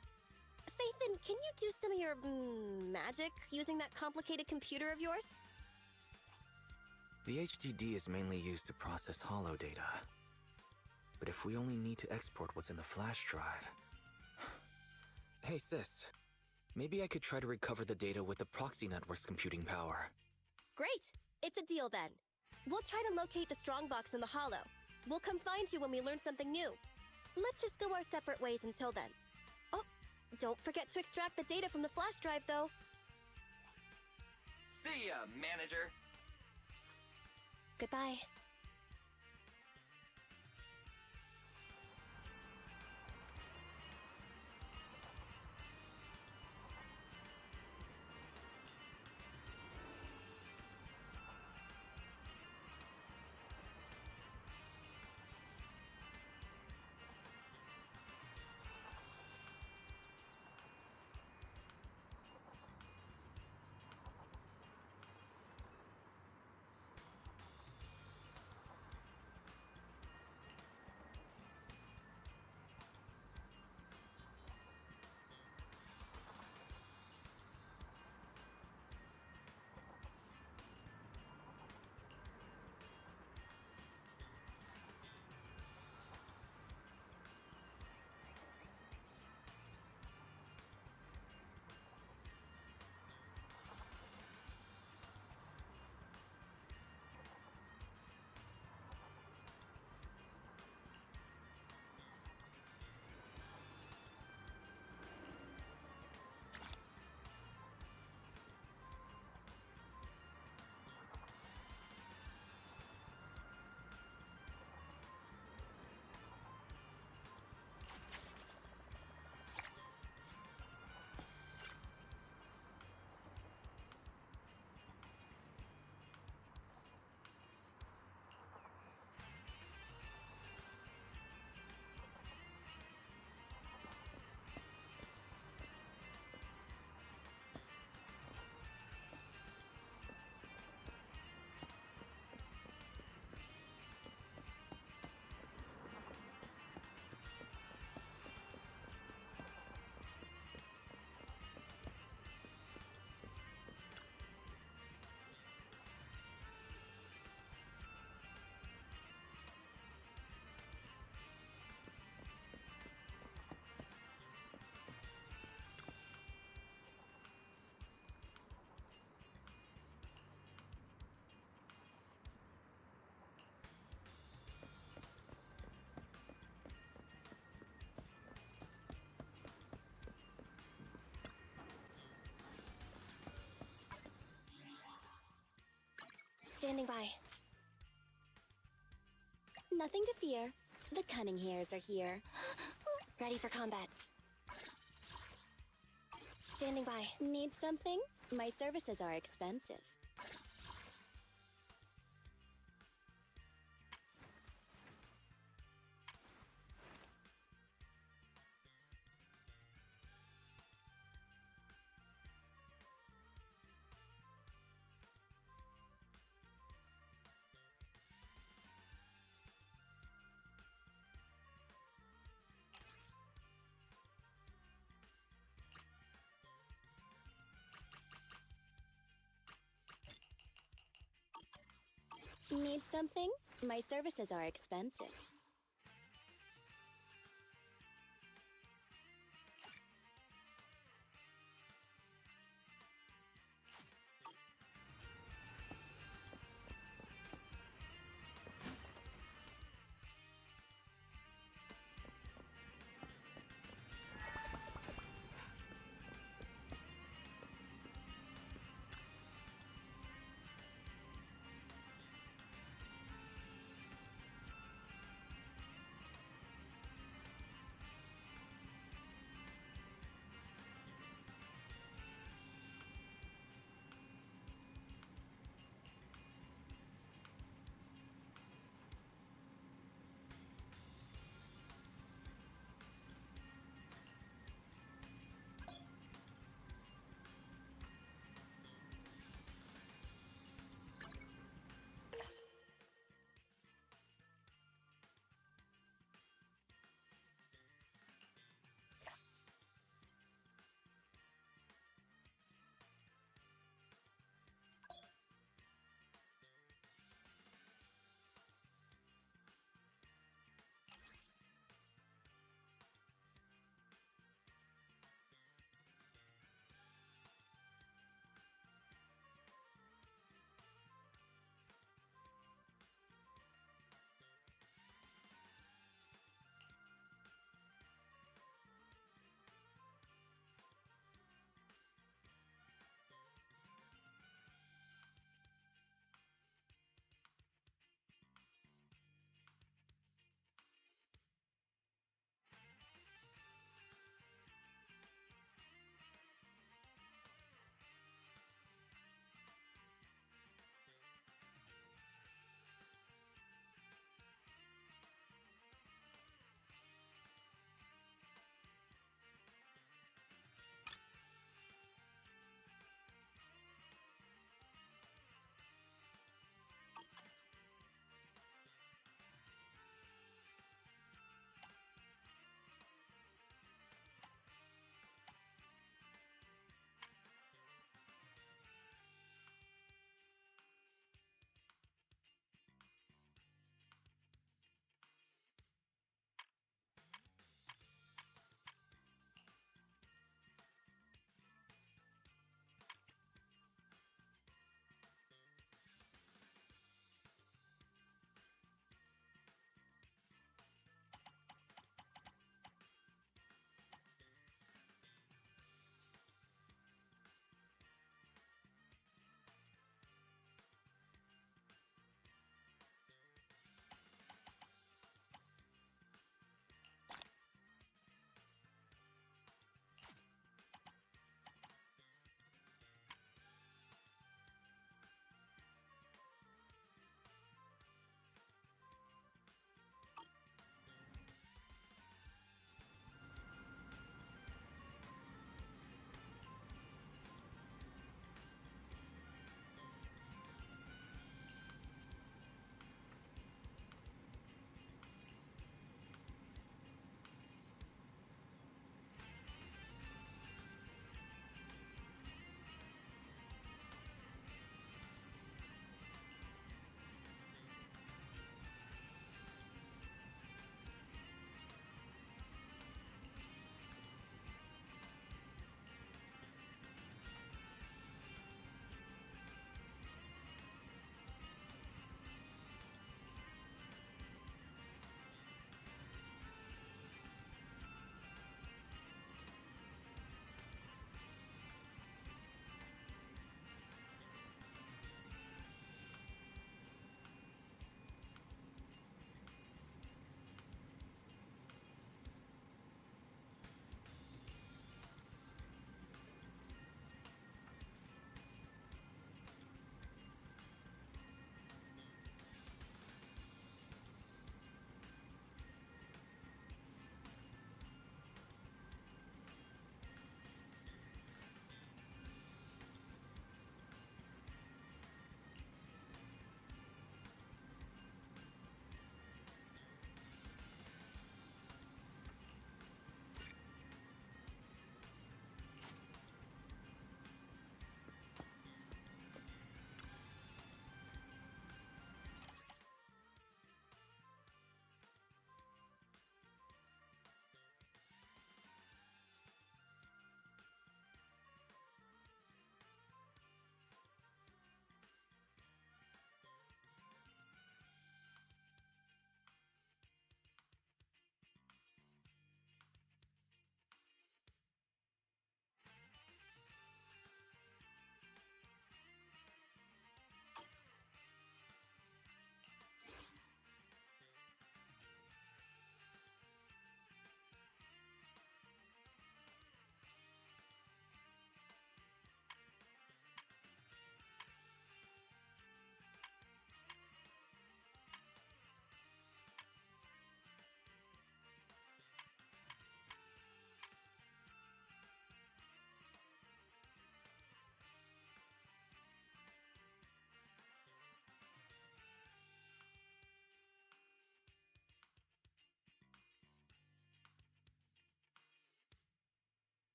Phaethon, can you do some of your magic using that complicated computer of yours?
The HDD is mainly used to process holo data. But if we only need to export what's in the flash drive... Hey sis, maybe I could try to recover the data with the proxy network's computing power.
Great! It's a deal then. We'll try to locate the strongbox in the holo. We'll come find you when we learn something new. Let's just go our separate ways until then. Oh, don't forget to extract the data from the flash drive, though.
See ya, manager!
Goodbye. Standing by.
Nothing to fear. The cunning hairs are here.
Ready for combat. Standing by.
Need something? My services are expensive. Need something? My services are expensive.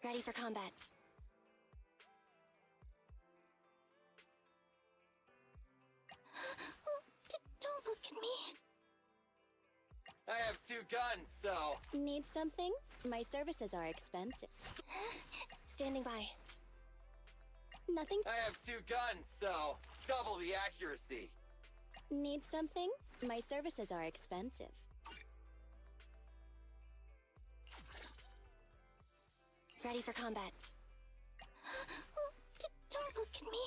Ready for combat.
Don't look at me.
I have 2 guns, so...
Need something? My services are expensive.
Standing by.
Nothing?
I have 2 guns, so... double the accuracy.
Need something? My services are expensive.
Ready for combat.
Don't look at me.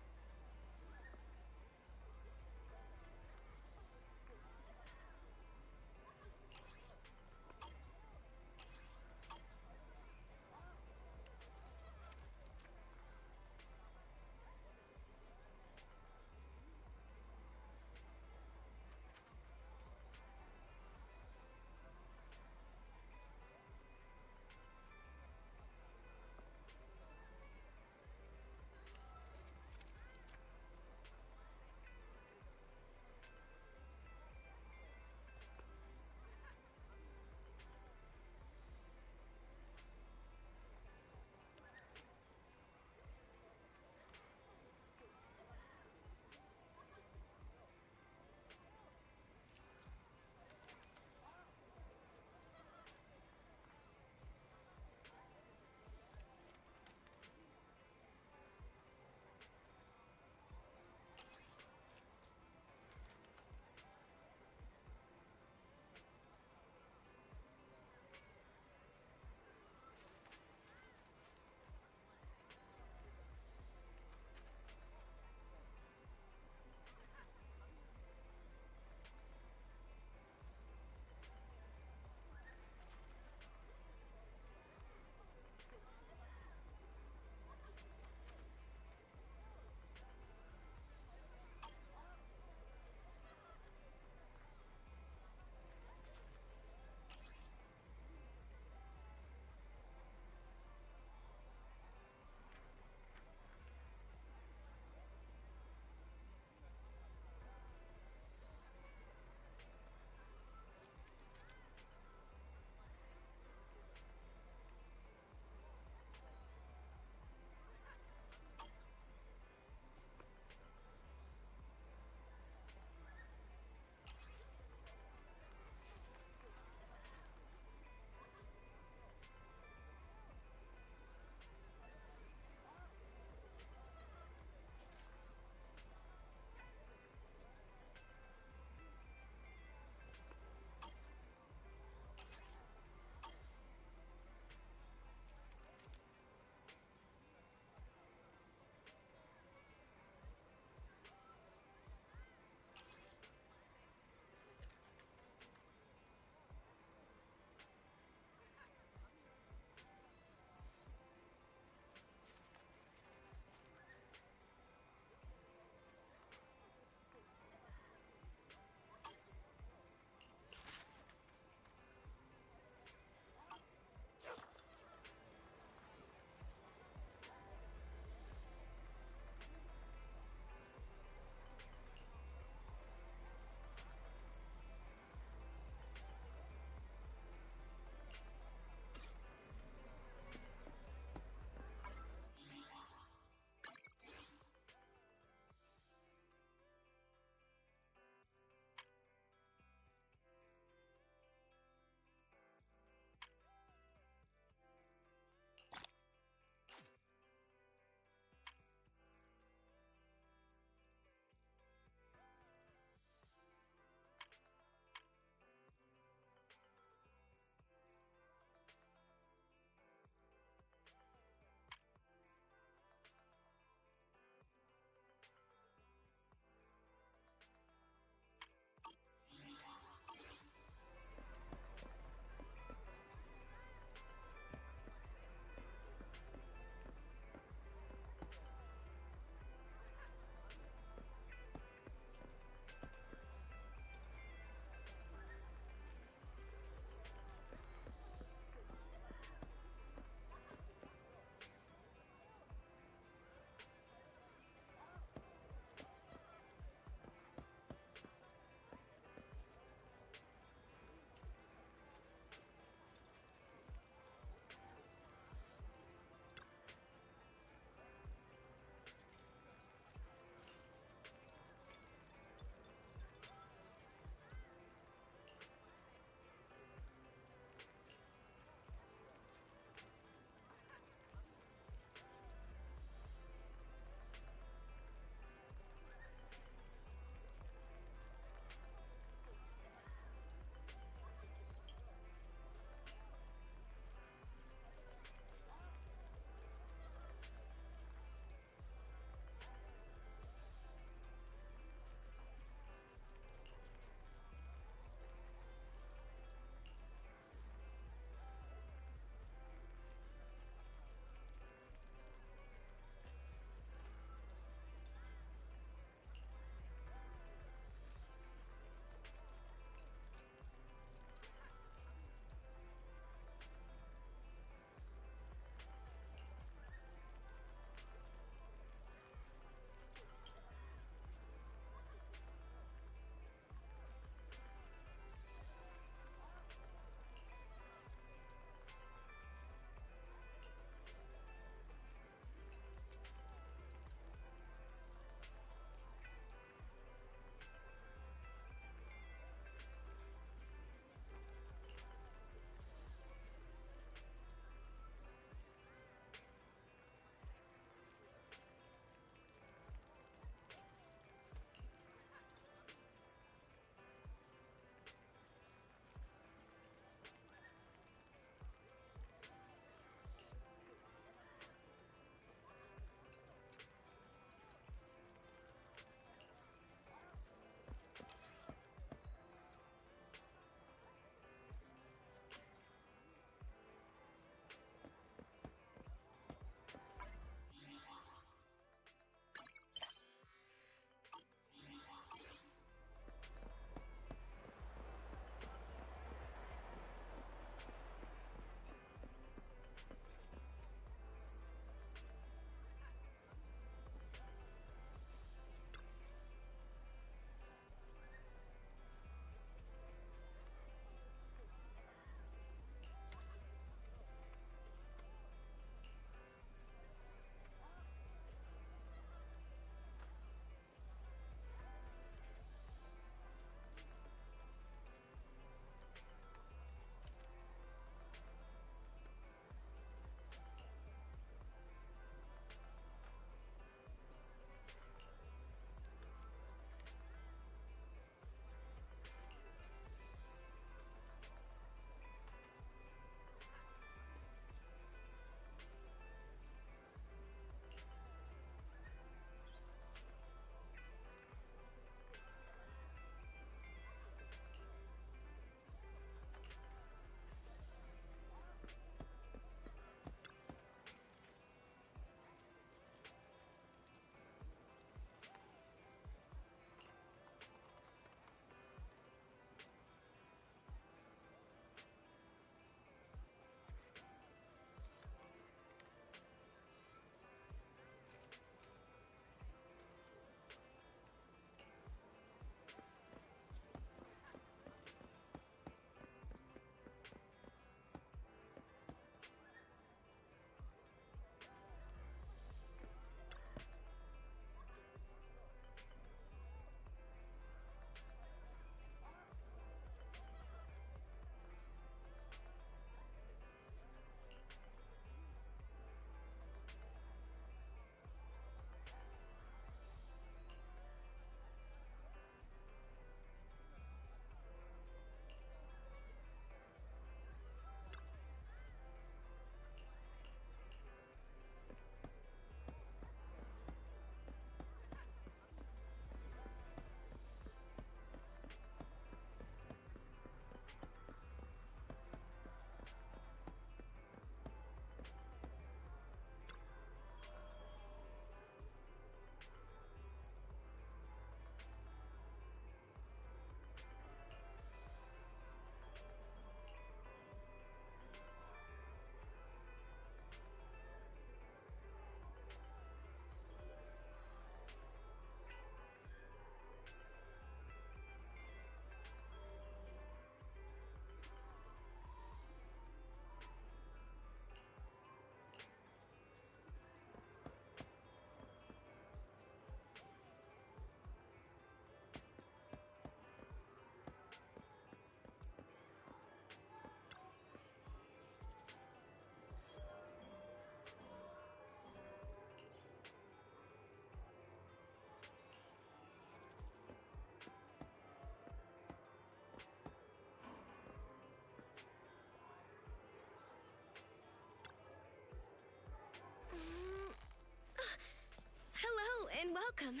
And welcome.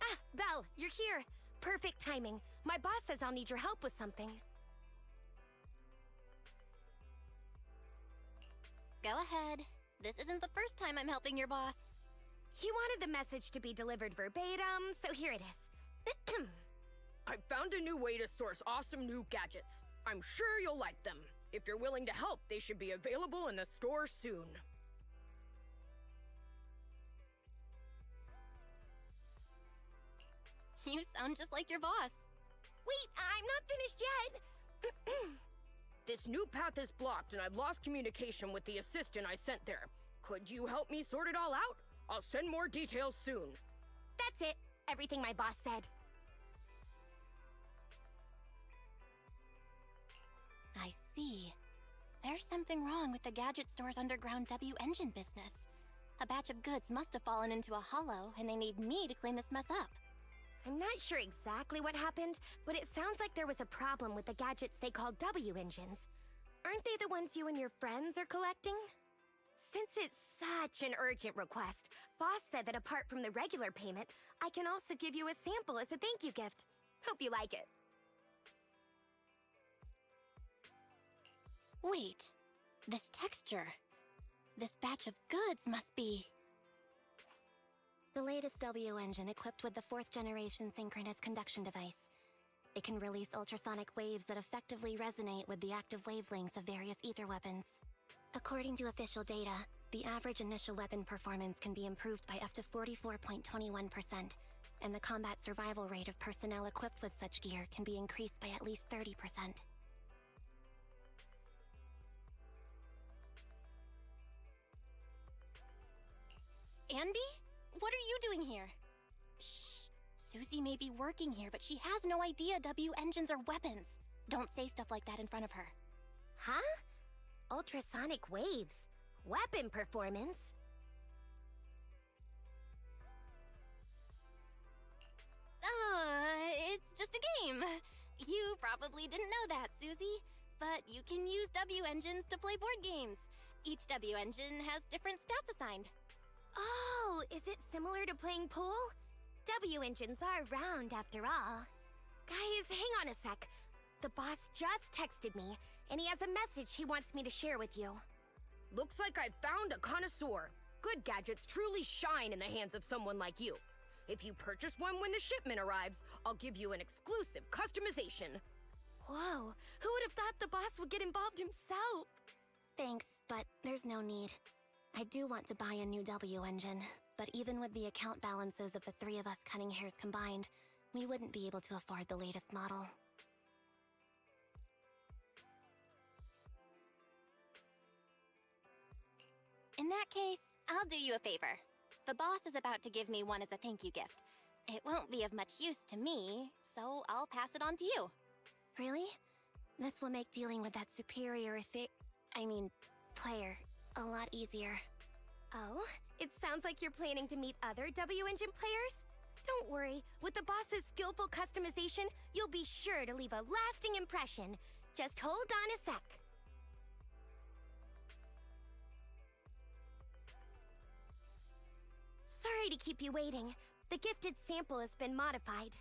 Ah, Val, you're here. Perfect timing. My boss says I'll need your help with something.
Go ahead. This isn't the first time I'm helping your boss.
He wanted the message to be delivered verbatim, so here it is.
I found a new way to source awesome new gadgets. I'm sure you'll like them. If you're willing to help, they should be available in the store soon.
You sound just like your boss.
Wait, I'm not finished yet.
This new path is blocked and I've lost communication with the assistant I sent there. Could you help me sort it all out? I'll send more details soon.
That's it. Everything my boss said.
I see. There's something wrong with the gadget store's underground W engine business. A batch of goods must have fallen into a hollow, and they need me to clean this mess up.
I'm not sure exactly what happened, but it sounds like there was a problem with the gadgets they call W engines. Aren't they the ones you and your friends are collecting? Since it's such an urgent request, boss said that apart from the regular payment, I can also give you a sample as a thank you gift. Hope you like it.
Wait, this texture. This batch of goods must be...
The latest W engine equipped with the 4th generation synchronous conduction device. It can release ultrasonic waves that effectively resonate with the active wavelengths of various ether weapons. According to official data, the average initial weapon performance can be improved by up to 44.21%, and the combat survival rate of personnel equipped with such gear can be increased by at least 30%.
Anby? What are you doing here? Shh. Susie may be working here, but she has no idea W engines are weapons. Don't say stuff like that in front of her.
Huh? Ultrasonic waves? Weapon performance?
It's just a game. You probably didn't know that, Susie. But you can use W engines to play board games. Each W engine has different stats assigned.
Oh, is it similar to playing pool? W engines are round after all. Guys, hang on a sec. The boss just texted me, and he has a message he wants me to share with you.
Looks like I found a connoisseur. Good gadgets truly shine in the hands of someone like you. If you purchase one when the shipment arrives, I'll give you an exclusive customization.
Whoa, who would have thought the boss would get involved himself?
Thanks, but there's no need. I do want to buy a new W engine, but even with the account balances of the 3 of us cutting hairs combined, we wouldn't be able to afford the latest model.
In that case, I'll do you a favor. The boss is about to give me one as a thank you gift. It won't be of much use to me, so I'll pass it on to you.
Really? This will make dealing with that superior player a lot easier.
Oh, it sounds like you're planning to meet other W engine players? Don't worry, with the boss's skillful customization, you'll be sure to leave a lasting impression. Just hold on a sec. Sorry to keep you waiting. The gifted sample has been modified.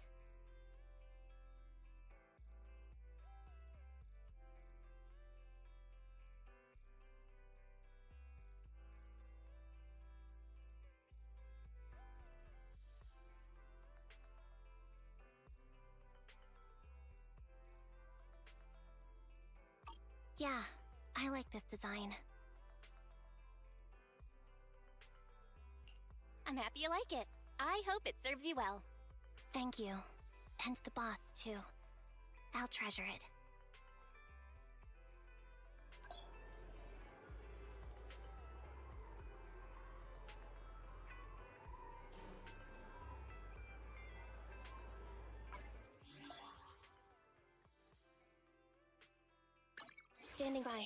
Yeah, I like this design.
I'm happy you like it. I hope it serves you well.
Thank you. And the boss, too. I'll treasure it.
Standing by.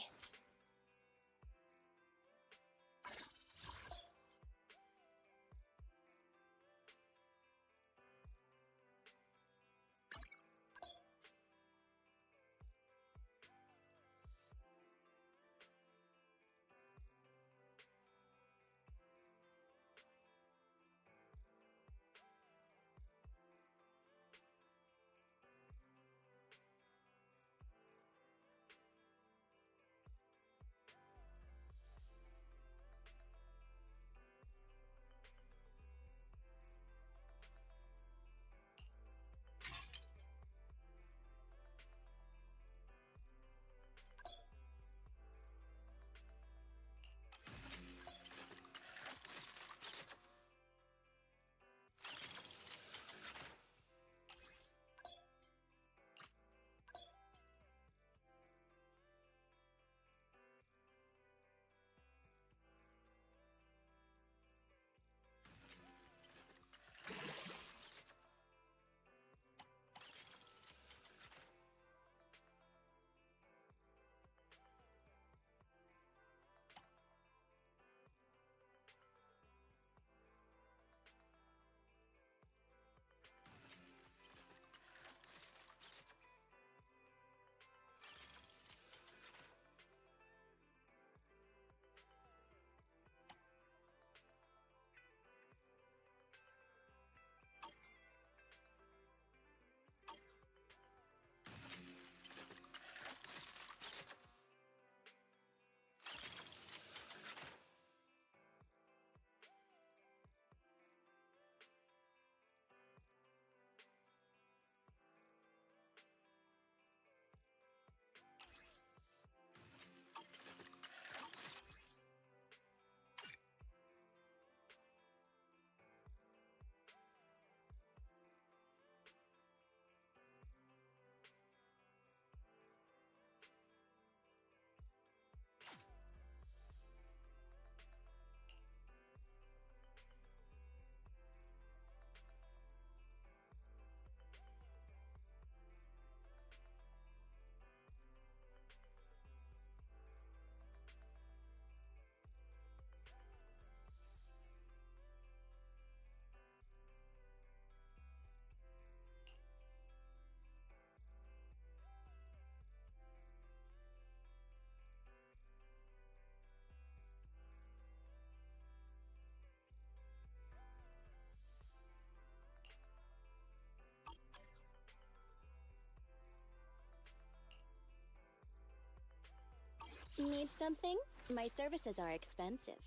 Need something? My services are expensive.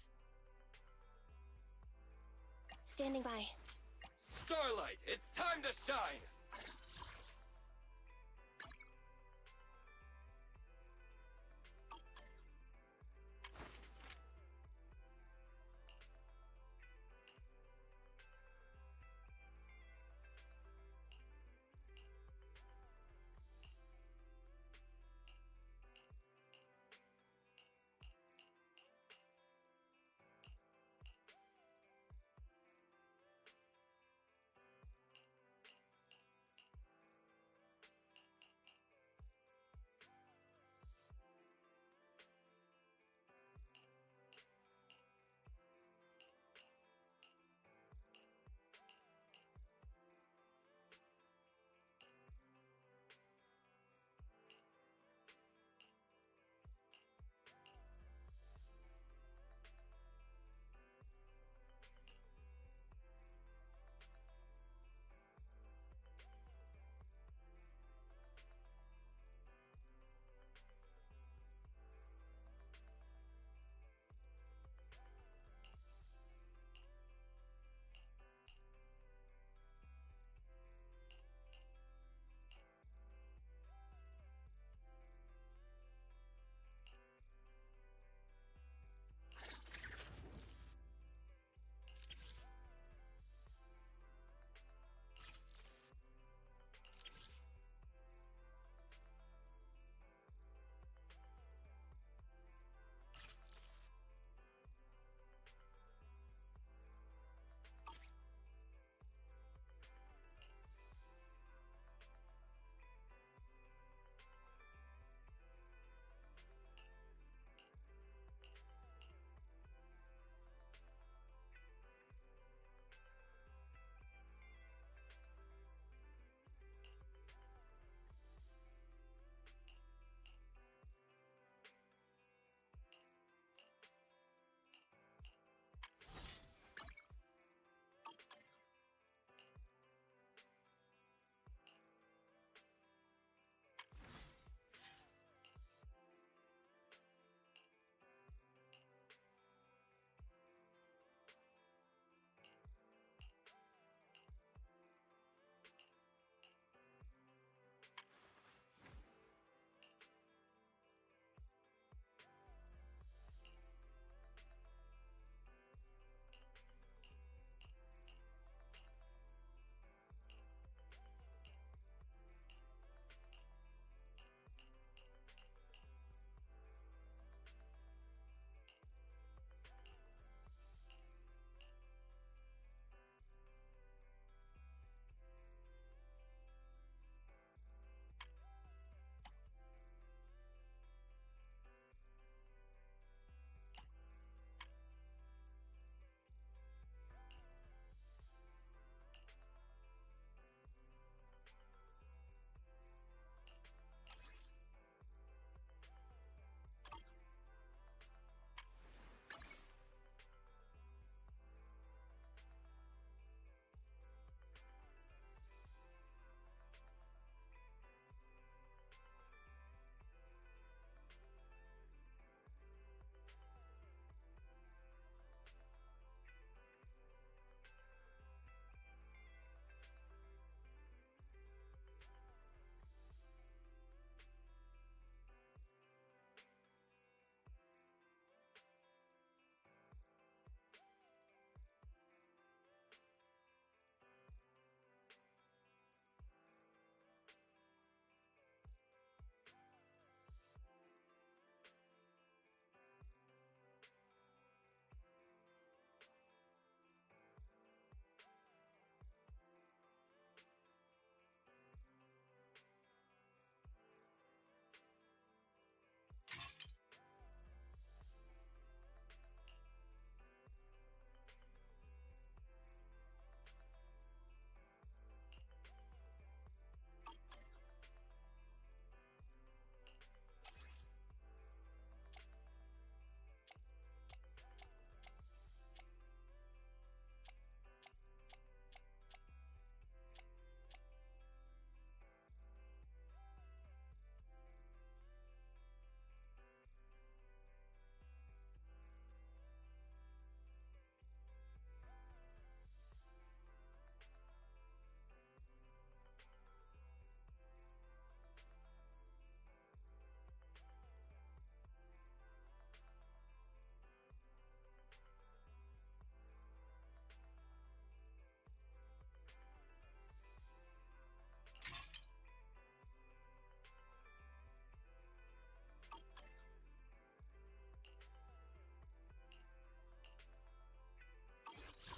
Standing by.
Starlight, it's time to shine!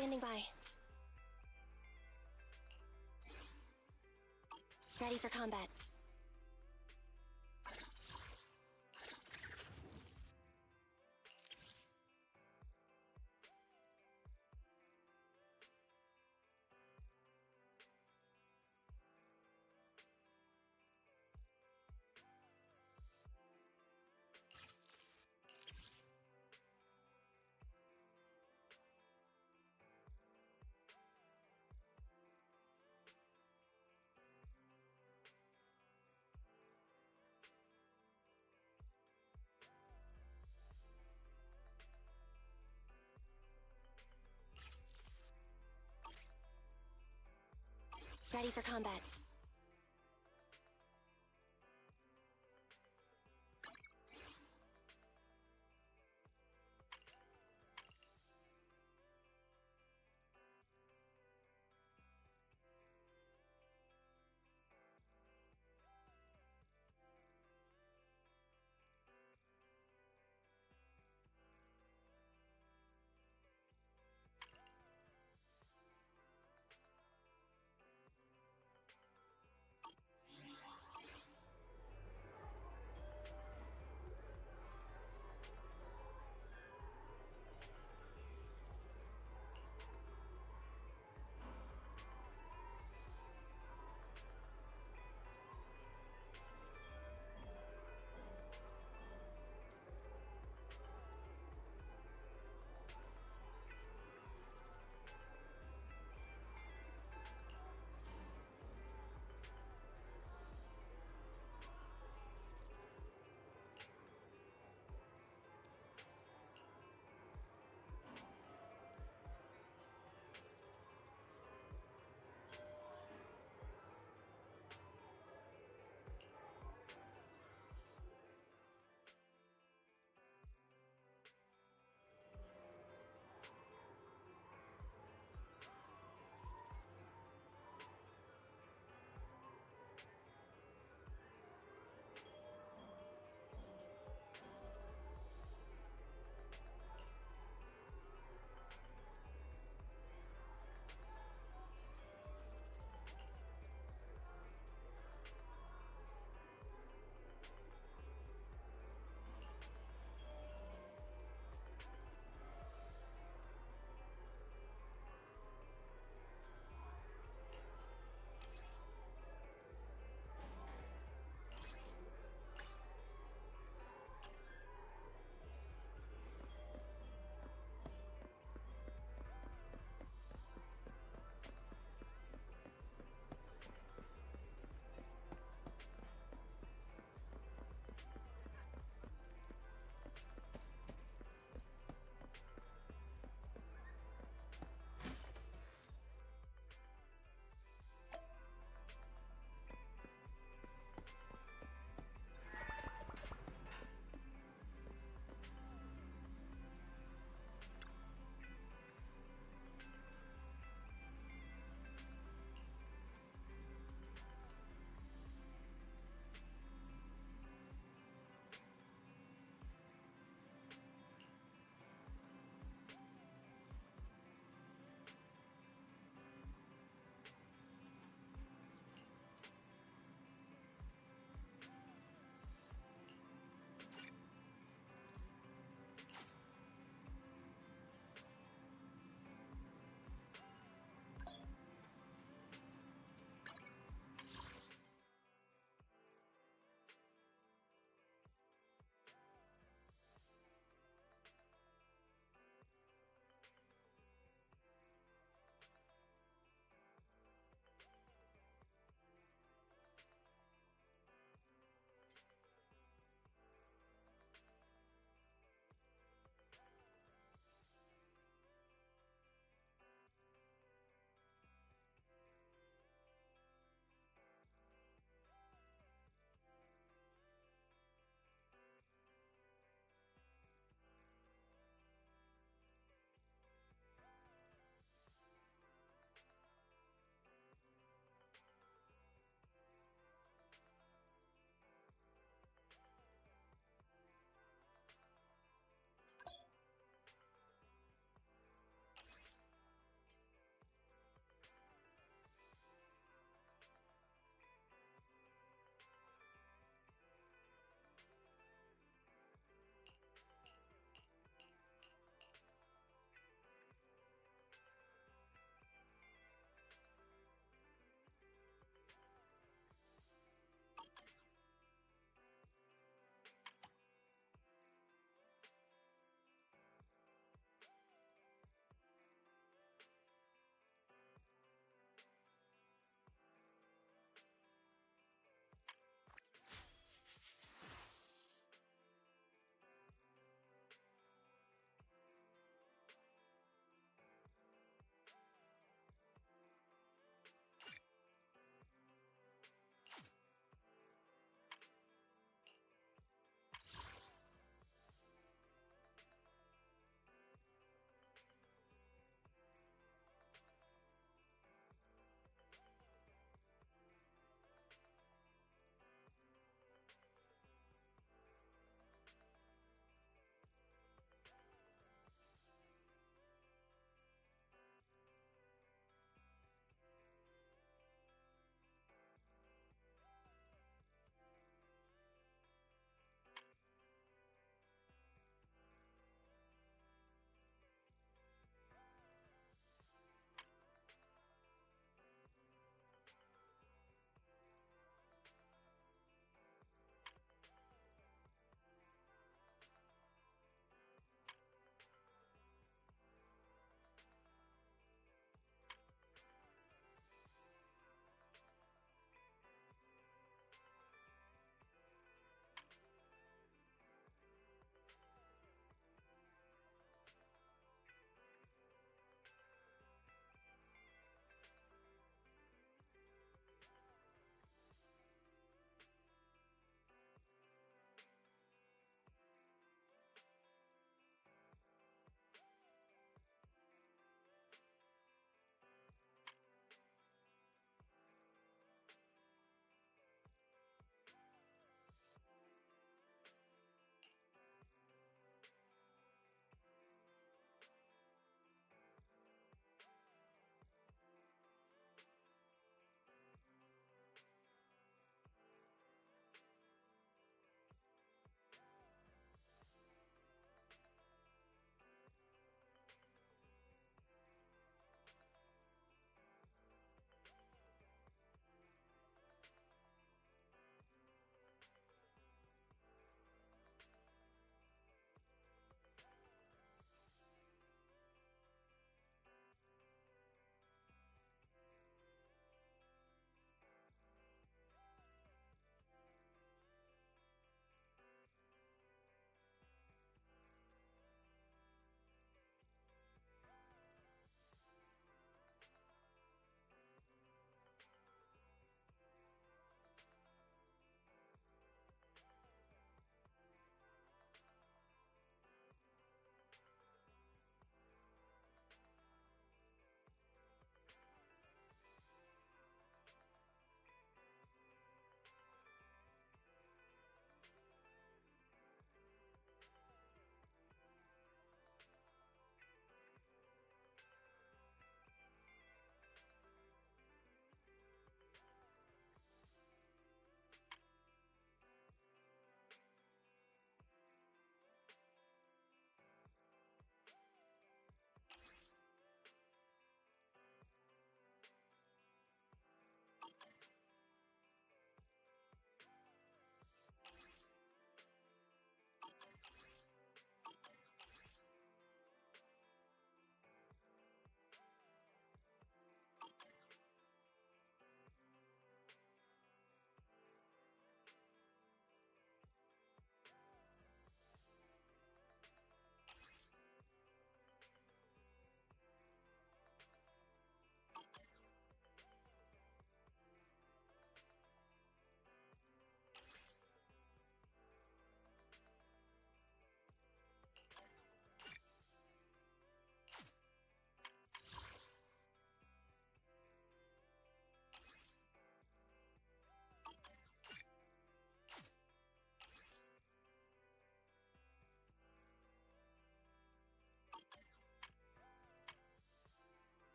Standing by. Ready for combat. Ready for combat.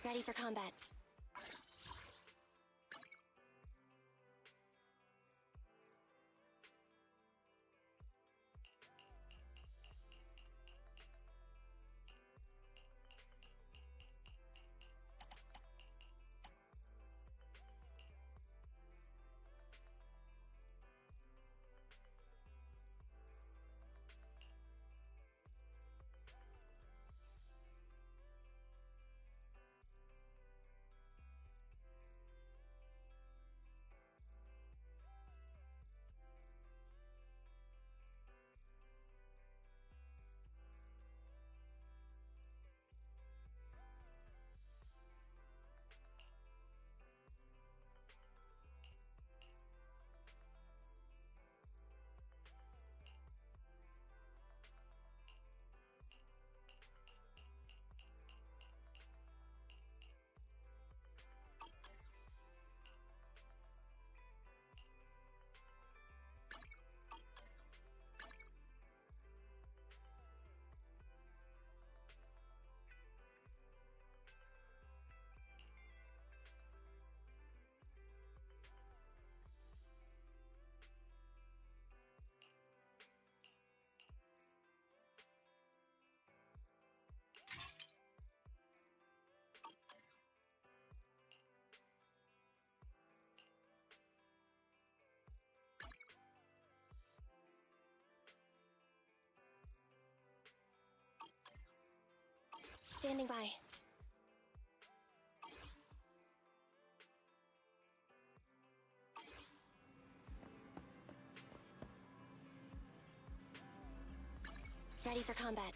Ready for combat. Standing by. Ready for combat.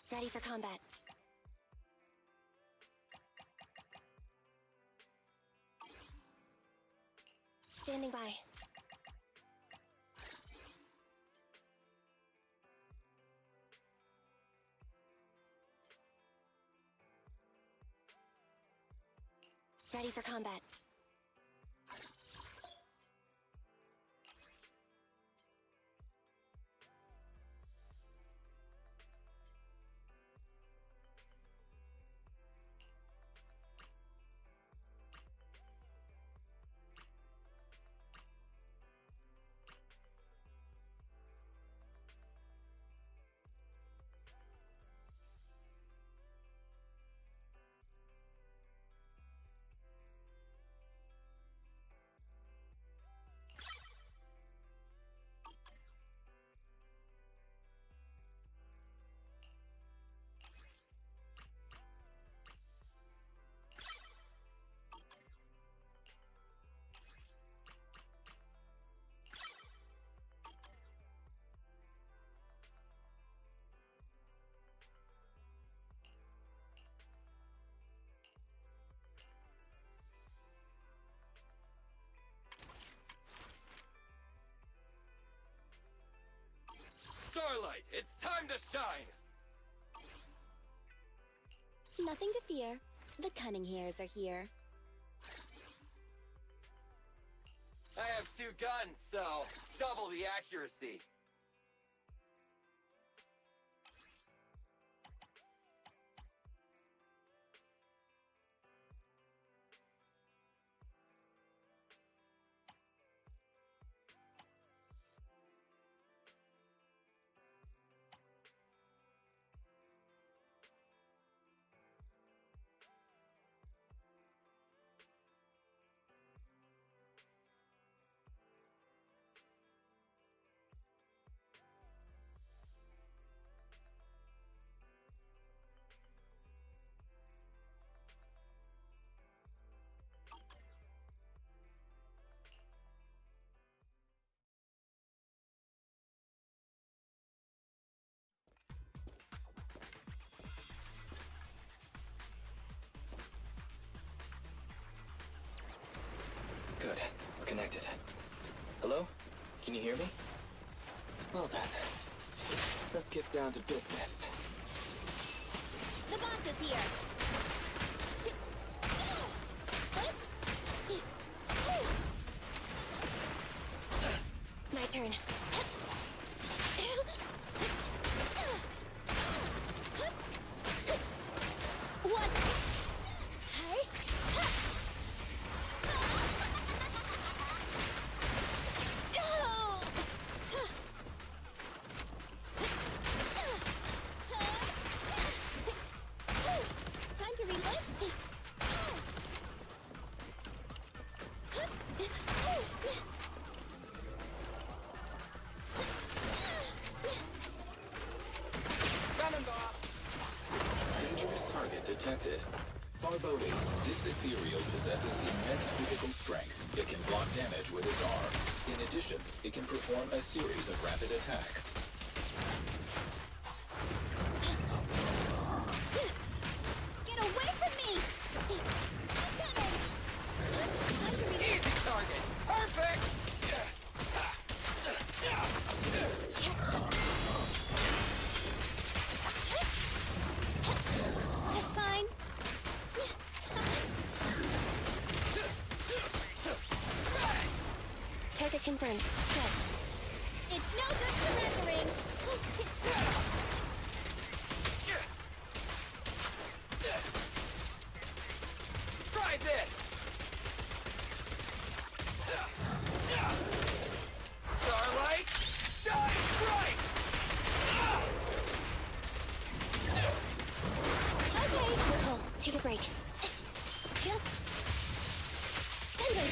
Ready for combat. Standing by. Ready for combat.
Starlight, it's time to shine!
Nothing to fear. The cunning hairs are here.
I have 2 guns, so double the accuracy.
disconnected. Hello? Can you hear me? Well then, let's get down to business.
The boss is here.
My turn.
What? Time to reload.
Dangerous target detected. Foreboding. This ethereal possesses immense physical strength. It can block damage with its arms. In addition, it can perform a series of rapid attacks.
Get away from me! I'm coming! Time to reload.
Easy target! Perfect!
Fine.
Target confirmed. Good.
It's no good surrendering.
Try this! Starlight, shine bright!
Okay, Nicole, take a break. Yep. Thunder!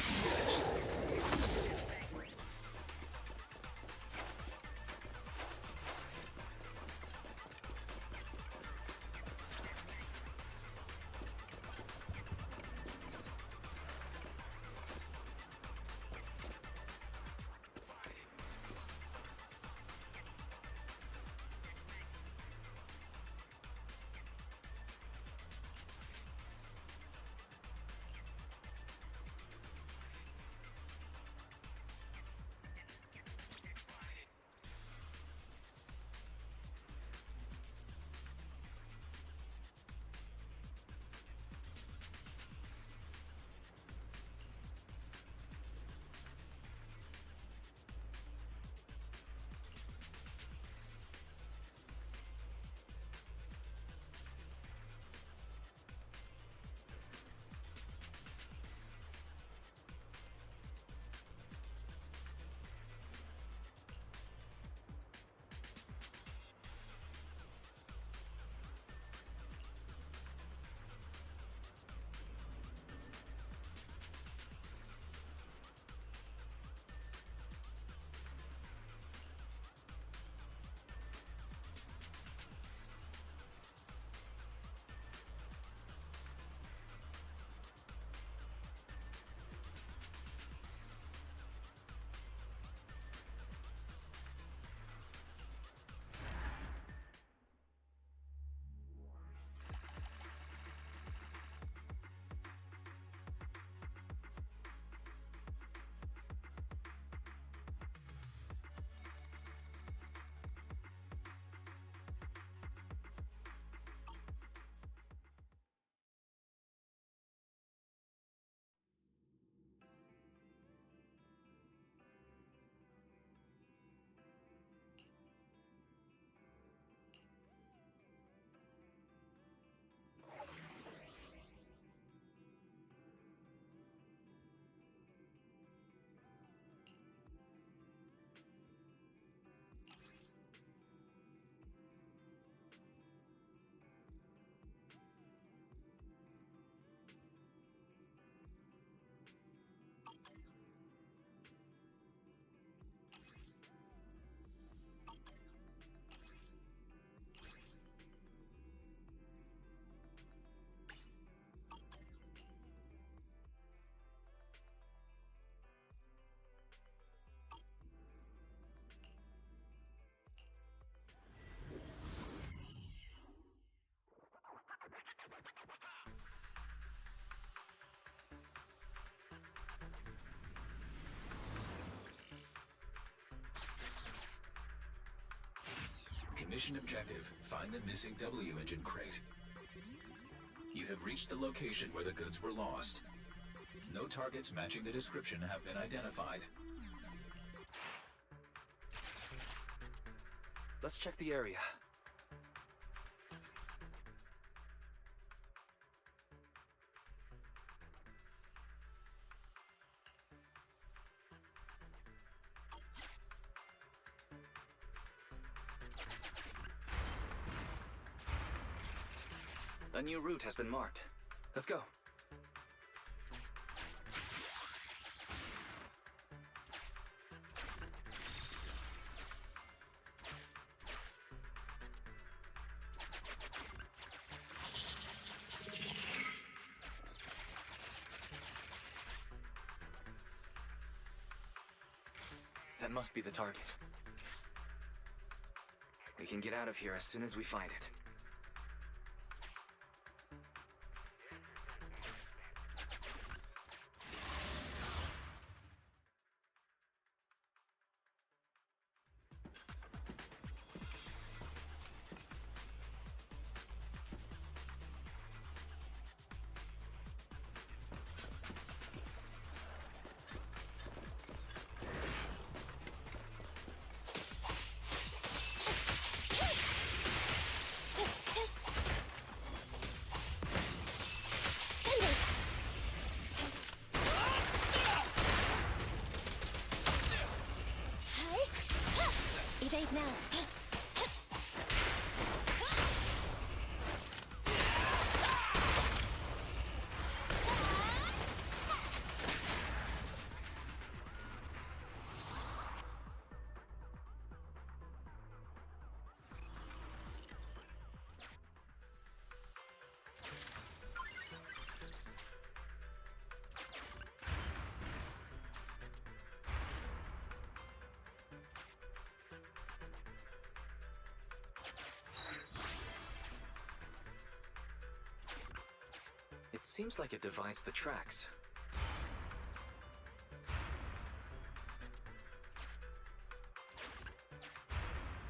Mission objective, find the missing W engine crate. You have reached the location where the goods were lost. No targets matching the description have been identified.
Let's check the area. A new route has been marked. Let's go. That must be the target. We can get out of here as soon as we find it.
Evade now.
It seems like it divides the tracks.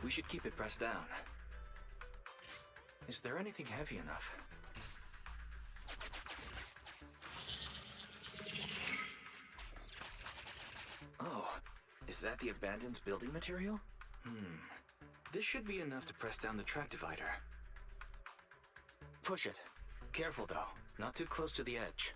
We should keep it pressed down. Is there anything heavy enough? Oh, is that the abandoned building material? This should be enough to press down the track divider. Push it. Careful though, not too close to the edge.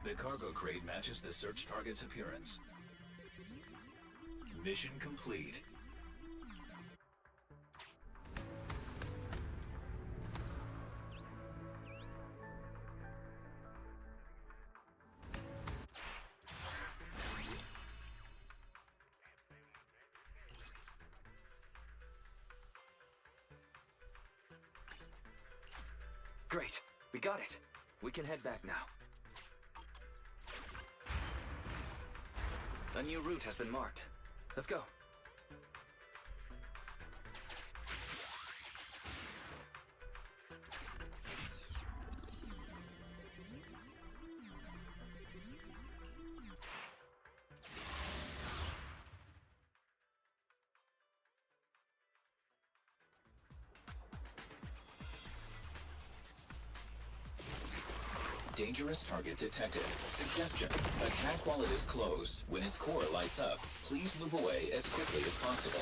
The cargo crate matches the search target's appearance. Mission complete.
Great, we got it. We can head back now. A new route has been marked. Let's go.
Dangerous target detected. Suggestion: attack while it is closed. When its core lights up, please move away as quickly as possible.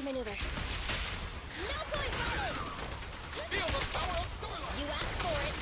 maneuver.
No point, Violet!
Feel the power of Starlight!
You asked for it.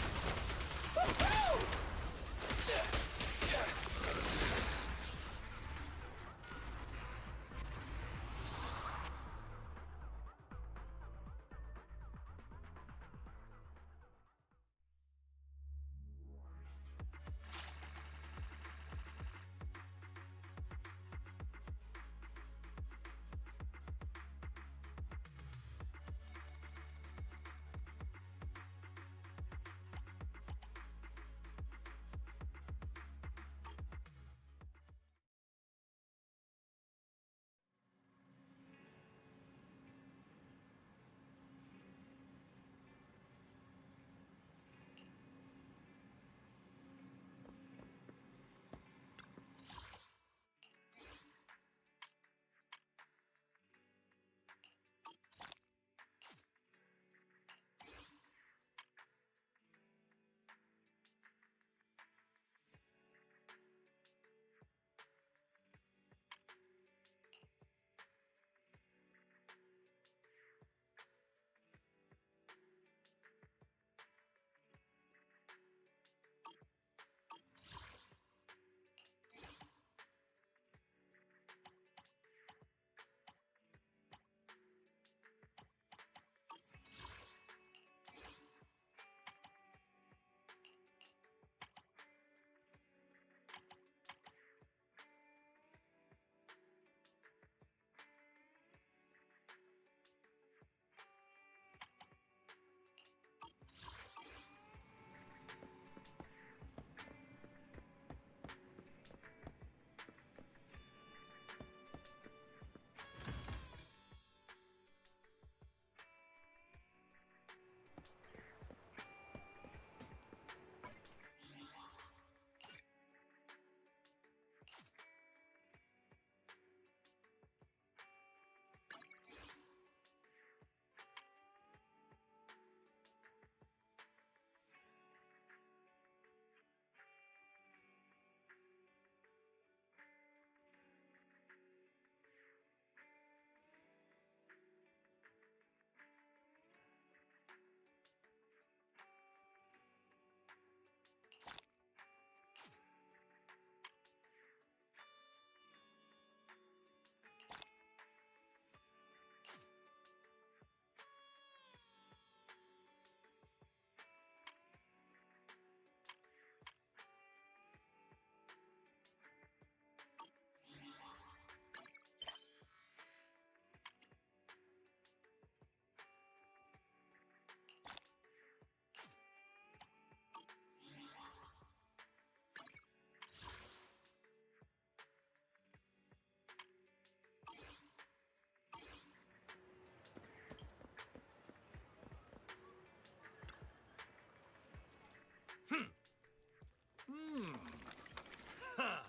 Huh.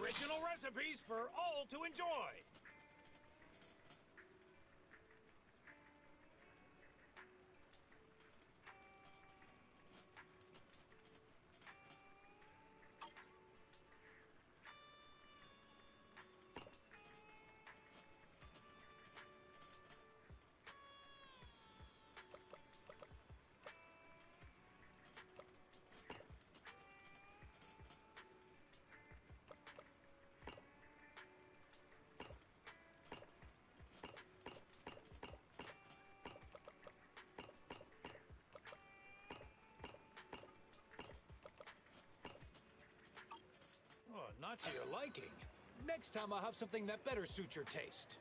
Original recipes for all to enjoy. Not to your liking. Next time I'll have something that better suits your taste.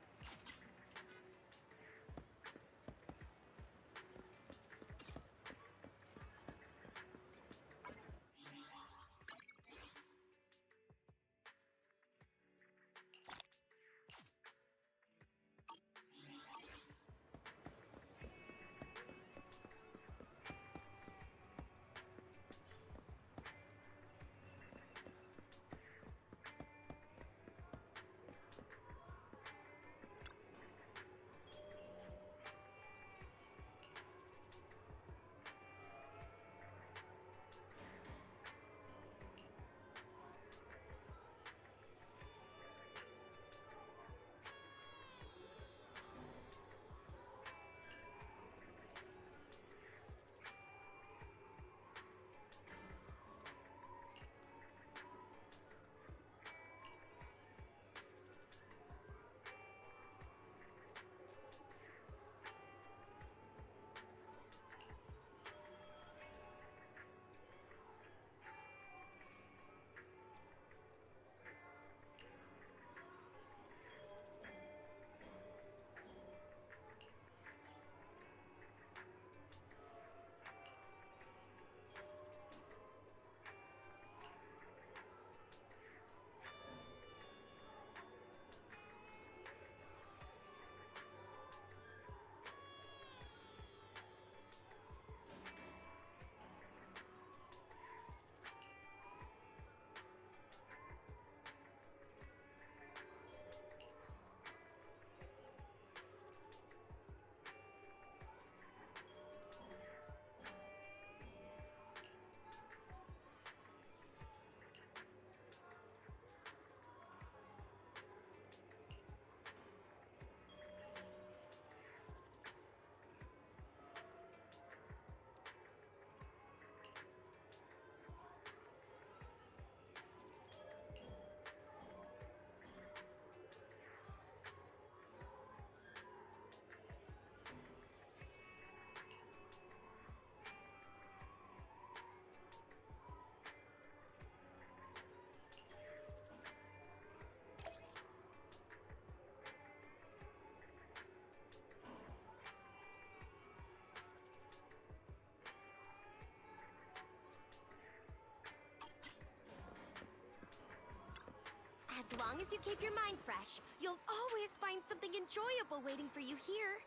As long as you keep your mind fresh, you'll always find something enjoyable waiting for you here.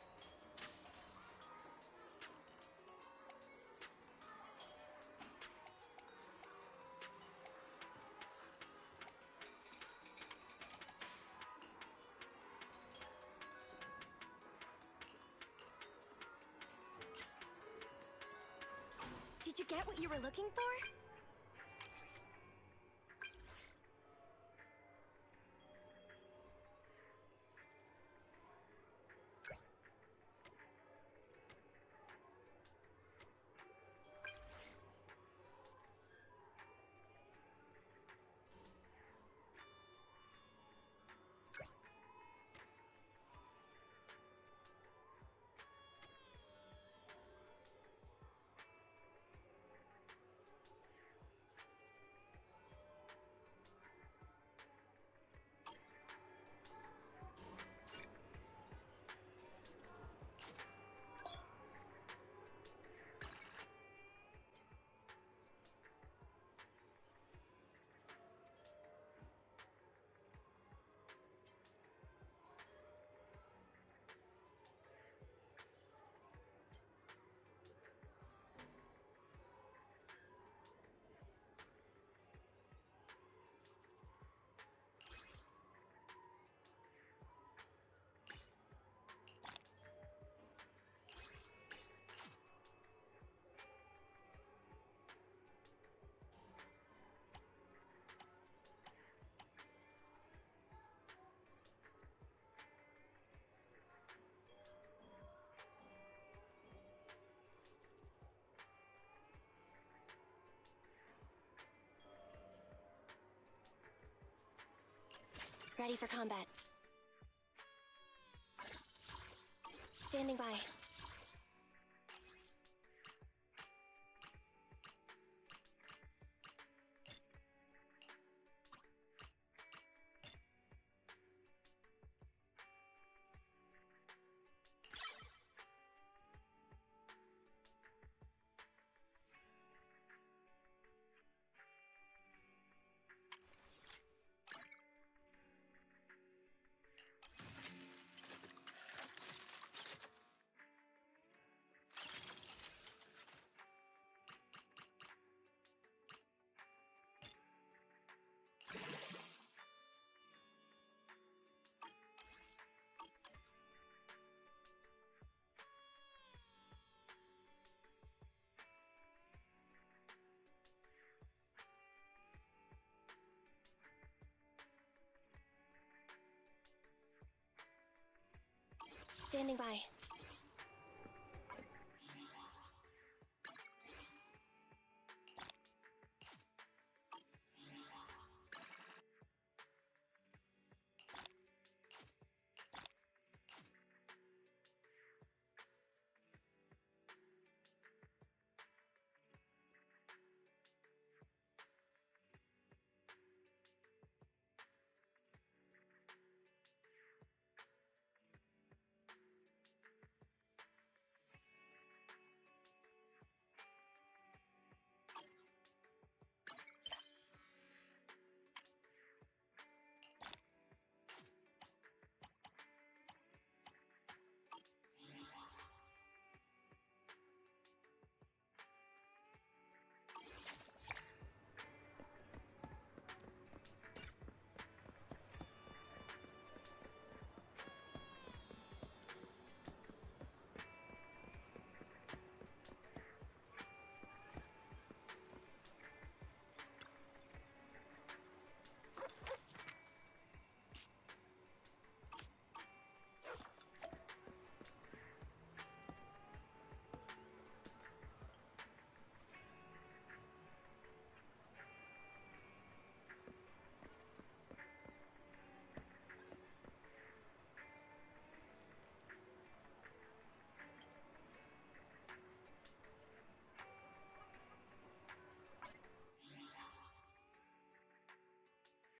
Did you get what you were looking for?
Ready for combat. Standing by. Standing by.